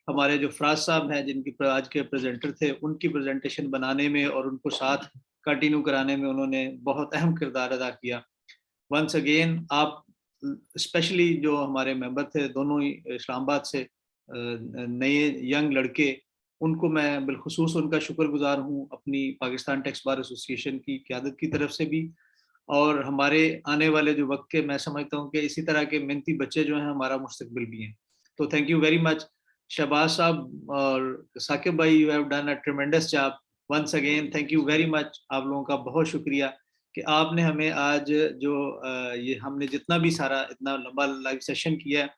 हमारे जो फराज साहब हैं जिनकी आज के प्रेजेंटर थे, उनकी प्रेजेंटेशन बनाने में और उनको साथ कंटिन्यू कराने में उन्होंने बहुत अहम किरदार अदा किया। वंस अगेन आप स्पेशली जो हमारे मेंबर थे दोनों ही इस्लामाबाद से नए यंग लड़के, उनको मैं बिलखुसूस उनका शुक्रगुजार हूँ अपनी पाकिस्तान टैक्स बार एसोसिएशन की क़यादत की तरफ से भी, और हमारे आने वाले जो वक्त के, मैं समझता हूँ कि इसी तरह के मेहनती बच्चे जो हैं हमारा मुस्तकबिल भी हैं। तो thank you very much Shahbaz साहब और साकिब भाई, you have done a tremendous job once again, thank you very much. आप लोगों का बहुत शुक्रिया कि आपने हमें आज जो ये हमने जितना भी सारा इतना लंबा लाइव सेशन किया है,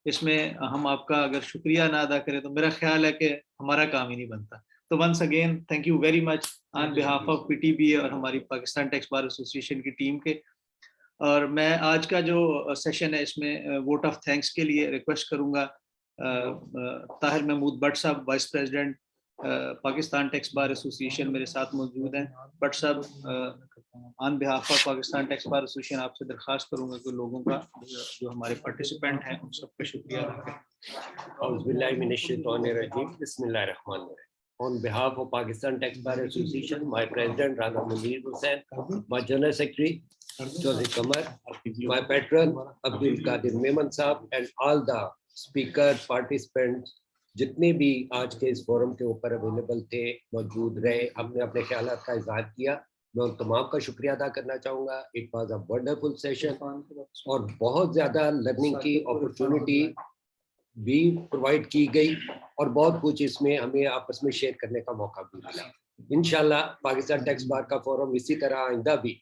इसमें हम आपका अगर शुक्रिया ना अदा करें तो मेरा ख्याल है कि हमारा काम ही नहीं बनता। तो once again thank you very much on behalf of PTB और हमारी पाकिस्तान टैक्स बार एसोसिएशन की टीम के। और मैं आज का जो सेशन है इसमें वोट ऑफ थैंक्स के लिए रिक्वेस्ट करूंगा ताहिर महमूद भट्ट साहब, vice president Pakistan tax bar association मेरे साथ मौजूद हैं। भट्ट साहब on behalf of Pakistan tax bar association आपसे दरख्वास्त करूंगा कि लोगों का जो हमारे पार्टिसिपेंट हैं उन सबका शुक्रिया अदा करें। On behalf of Pakistan Tax Bar Association, my president Rana Munir Hussain, my general secretary Joseph Kamar, my patron Abdul Qadir Memon Saab, and all the speakers, participants, जितने भी आज के इस फोरम के ऊपर अवेलेबल थे, मौजूद रहे, अपने अपने ख्यालात का इज़हार किया, मैं उन तमाम का शुक्रिया अदा करना चाहूँगा। It was a wonderful session और बहुत ज़्यादा लर्निंग की अपॉर्चुनिटी भी प्रोवाइड की गई और बहुत कुछ इसमें हमें आपस में शेयर करने का मौका भी मिला। इंशाल्लाह पाकिस्तान टैक्स बार का फोरम इसी तरह आइंदा भी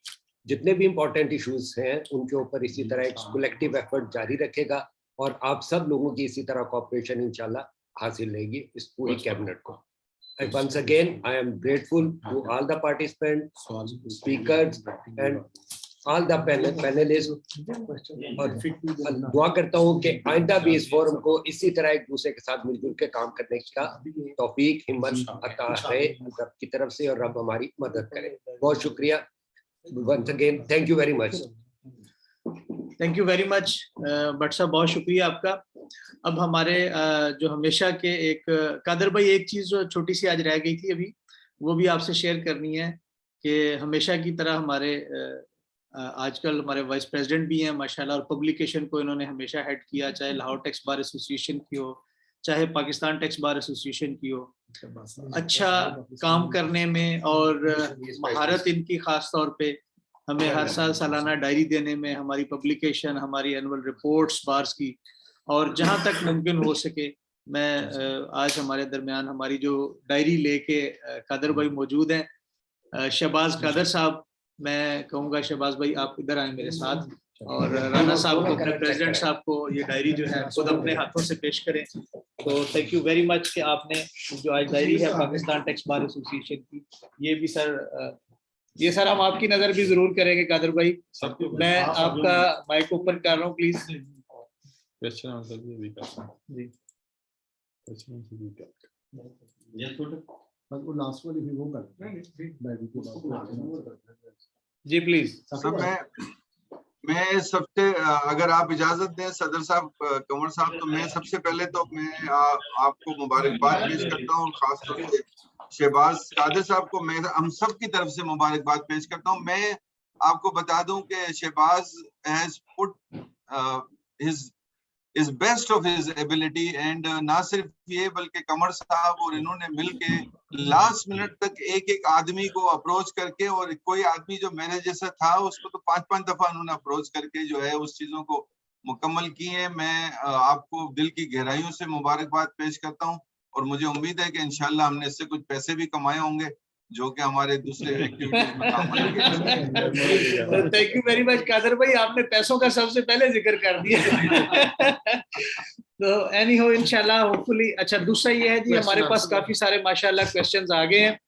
जितने भी इम्पोर्टेंट इश्यूज हैं उनके ऊपर इसी तरह एक कलेक्टिव एफर्ट जारी रखेगा और आप सब लोगों की इसी तरह कोऑपरेशन इंशाल्लाह हासिल रहेगी इस पूरी कैबिनेट को। Once again, I am grateful to all the participants, speakers, and all the panelists. और दुआ करता हूँ कि आइंदा भी इस फोरम को इसी तरह एक दूसरे के साथ मिलजुल के काम करने का तौफीक हिम्मत अता है रब की तरफ से और रब हमारी मदद करे। बहुत शुक्रिया। Once again, thank you very much. Thank you very much Bhatt साहब, बहुत शुक्रिया आपका। अब हमारे जो हमेशा के एक कादर भाई, एक चीज़ जो छोटी सी आज रह गई थी अभी, वो भी आपसे शेयर करनी है कि हमेशा की तरह हमारे आजकल हमारे वाइस प्रेसिडेंट भी हैं माशाल्लाह और पब्लिकेशन को इन्होंने हमेशा हेड किया, चाहे लाहौर टैक्स बार एसोसिएशन की हो, चाहे पाकिस्तान टैक्स बार एसोसिएशन की हो। अच्छा काम करने में और महारत इनकी खास तौर पे हमें हर साल सालाना डायरी देने में, हमारी पब्लिकेशन, हमारी एनुअल रिपोर्ट्स बार्स की, और जहां तक मुमकिन हो सके मैं आज हमारे दरमियान हमारी जो डायरी लेके कादर भाई मौजूद हैं, शहबाज कादर साहब, मैं कहूँगा शहबाज भाई आप इधर आए मेरे साथ और राना साहब को, अपने प्रेसिडेंट साहब को ये डायरी जो है खुद अपने हाथों से पेश करें। तो थैंक यू वेरी मच कि आपने जो आज डायरी है पाकिस्तान टैक्स बार एसोसिएशन की, ये भी सर ये सर हम आपकी नजर भी जरूर करेंगे कादर भाई। मैं आपका माइक ओपन कर रहा हूँ प्लीज। Ji please. मैं सबसे, अगर आप इजाजत दें सदर साहब, कंवर साहब, तो मैं सबसे पहले तो मैं आपको मुबारकबाद पेश करता हूँ और खास तौर से शहबाज कादर साहब को मैं हम सब की तरफ से मुबारकबाद पेश करता हूँ। मैं आपको बता दूं कि Shahbaz has put his best of his ability and ना सिर्फ ये बल्कि कंवर साहब और इन्होंने मिलके लास्ट मिनट तक एक एक आदमी को अप्रोच करके, और कोई आदमी जो मेरे जैसा था उसको तो 5-5 दफा उन्होंने अप्रोच करके जो है उस चीजों को मुकम्मल की है। मैं आपको दिल की गहराइयों से मुबारकबाद पेश करता हूँ और मुझे उम्मीद है कि इंशाल्लाह हमने इससे कुछ पैसे भी कमाए होंगे जो कि हमारे दूसरे एक्टिविटीज में काम आएंगे। Thank you very much Qadir भाई, आपने पैसों का सबसे पहले जिक्र कर दिया। तो एनी हो इंशाल्लाह होपफुली। अच्छा दूसरा ये है जी, हमारे पास काफी सारे माशाल्लाह क्वेश्चंस आ गए हैं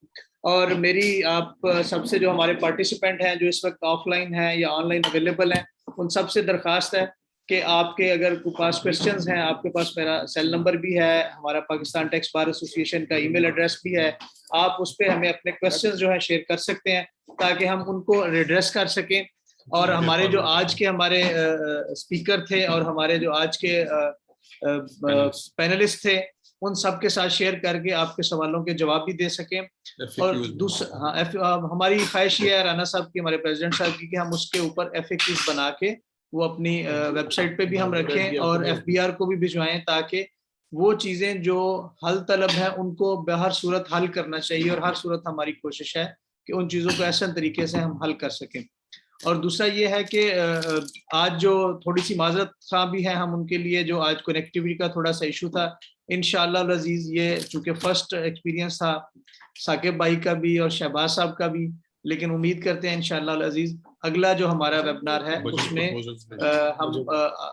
और मेरी आप सबसे जो हमारे पार्टिसिपेंट हैं जो इस वक्त ऑफलाइन हैं या ऑनलाइन अवेलेबल हैं, उन सबसे दरखास्त है कि आपके अगर पास क्वेश्चंस हैं, आपके पास मेरा सेल नंबर भी है, हमारा पाकिस्तान टैक्स बार एसोसिएशन का ईमेल एड्रेस भी है, आप उस पर हमें अपने क्वेश्चंस जो है शेयर कर सकते हैं ताकि हम उनको एड्रेस कर सकें। और हमारे जो आज के हमारे स्पीकर थे और हमारे जो आज के पैनलिस्ट थे उन सब के साथ शेयर करके आपके सवालों के जवाब भी दे सकें। और दूसरा हमारी ख्वाहिश ये है राना साहब की, हमारे प्रेसिडेंट साहब की, कि हम उसके ऊपर FAQs बना के वो अपनी वेबसाइट पे भी हम रखें और FBR को भी भिजवाएं ताकि वो चीज़ें जो हल तलब है उनको बहर सूरत हल करना चाहिए और हर सूरत हमारी कोशिश है कि उन चीज़ों को ऐसे तरीके से हम हल कर सकें। और दूसरा ये है कि आज जो थोड़ी सी माजरत खा भी है हम उनके लिए, जो आज कनेक्टिविटी का थोड़ा सा इशू था। इंशाअल्लाह अजीज, ये चूंकि फर्स्ट एक्सपीरियंस था साकिब भाई का भी और शहबाज साहब का भी, लेकिन उम्मीद करते हैं इंशाअल्लाह अजीज अगला जो हमारा वेबिनार है उसमें हम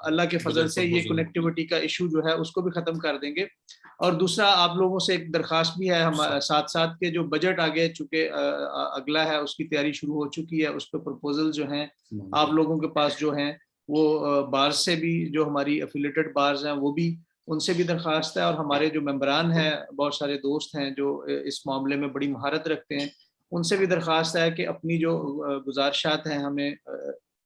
अल्लाह के फजल से ये कनेक्टिविटी का इशू जो है उसको भी ख़त्म कर देंगे। और दूसरा आप लोगों से एक दरख्वास्त भी है, हम साथ साथ के जो बजट आगे चूँकि अगला है उसकी तैयारी शुरू हो चुकी है, उस पर प्रपोजल जो हैं आप लोगों के पास जो हैं वो बार्स से भी, जो हमारी एफिलेटेड बार्स हैं वो भी, उनसे भी दरख्वास्त है। और हमारे जो मेंबरान हैं, बहुत सारे दोस्त हैं जो इस मामले में बड़ी महारत रखते हैं, उनसे भी दरख्वास्त है कि अपनी जो गुजारिशात हैं हमें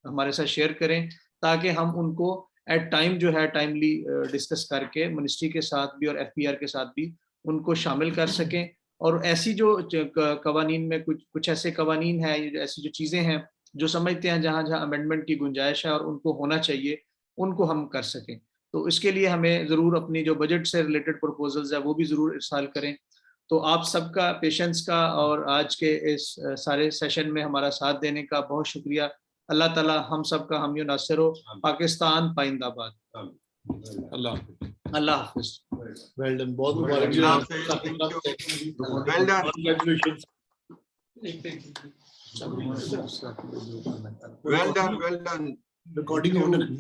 हमारे साथ शेयर करें, ताकि हम उनको एट टाइम जो है टाइमली डिस्कस करके मिनिस्ट्री के साथ भी और FPR के साथ भी उनको शामिल कर सकें। और ऐसी जो कवानीन में कुछ ऐसे कवानीन हैं, ऐसी जो चीज़ें हैं जो समझते हैं जहाँ जहाँ अमेंडमेंट की गुंजाइश है और उनको होना चाहिए, उनको हम कर सकें। तो इसके लिए हमें ज़रूर अपनी जो बजट से रिलेटेड प्रपोजल्स है वो भी ज़रूर इरसाल करें। तो आप सबका पेशेंस का और आज के इस सारे सेशन में हमारा साथ देने का बहुत शुक्रिया। अल्लाह ताला हम सब का हामी नासिर हो। पाकिस्तान पाइंदाबाद। अल्लाह हाफिज। वेल डन, बहुत मुबारक जी। Well done, well done, well done. Recording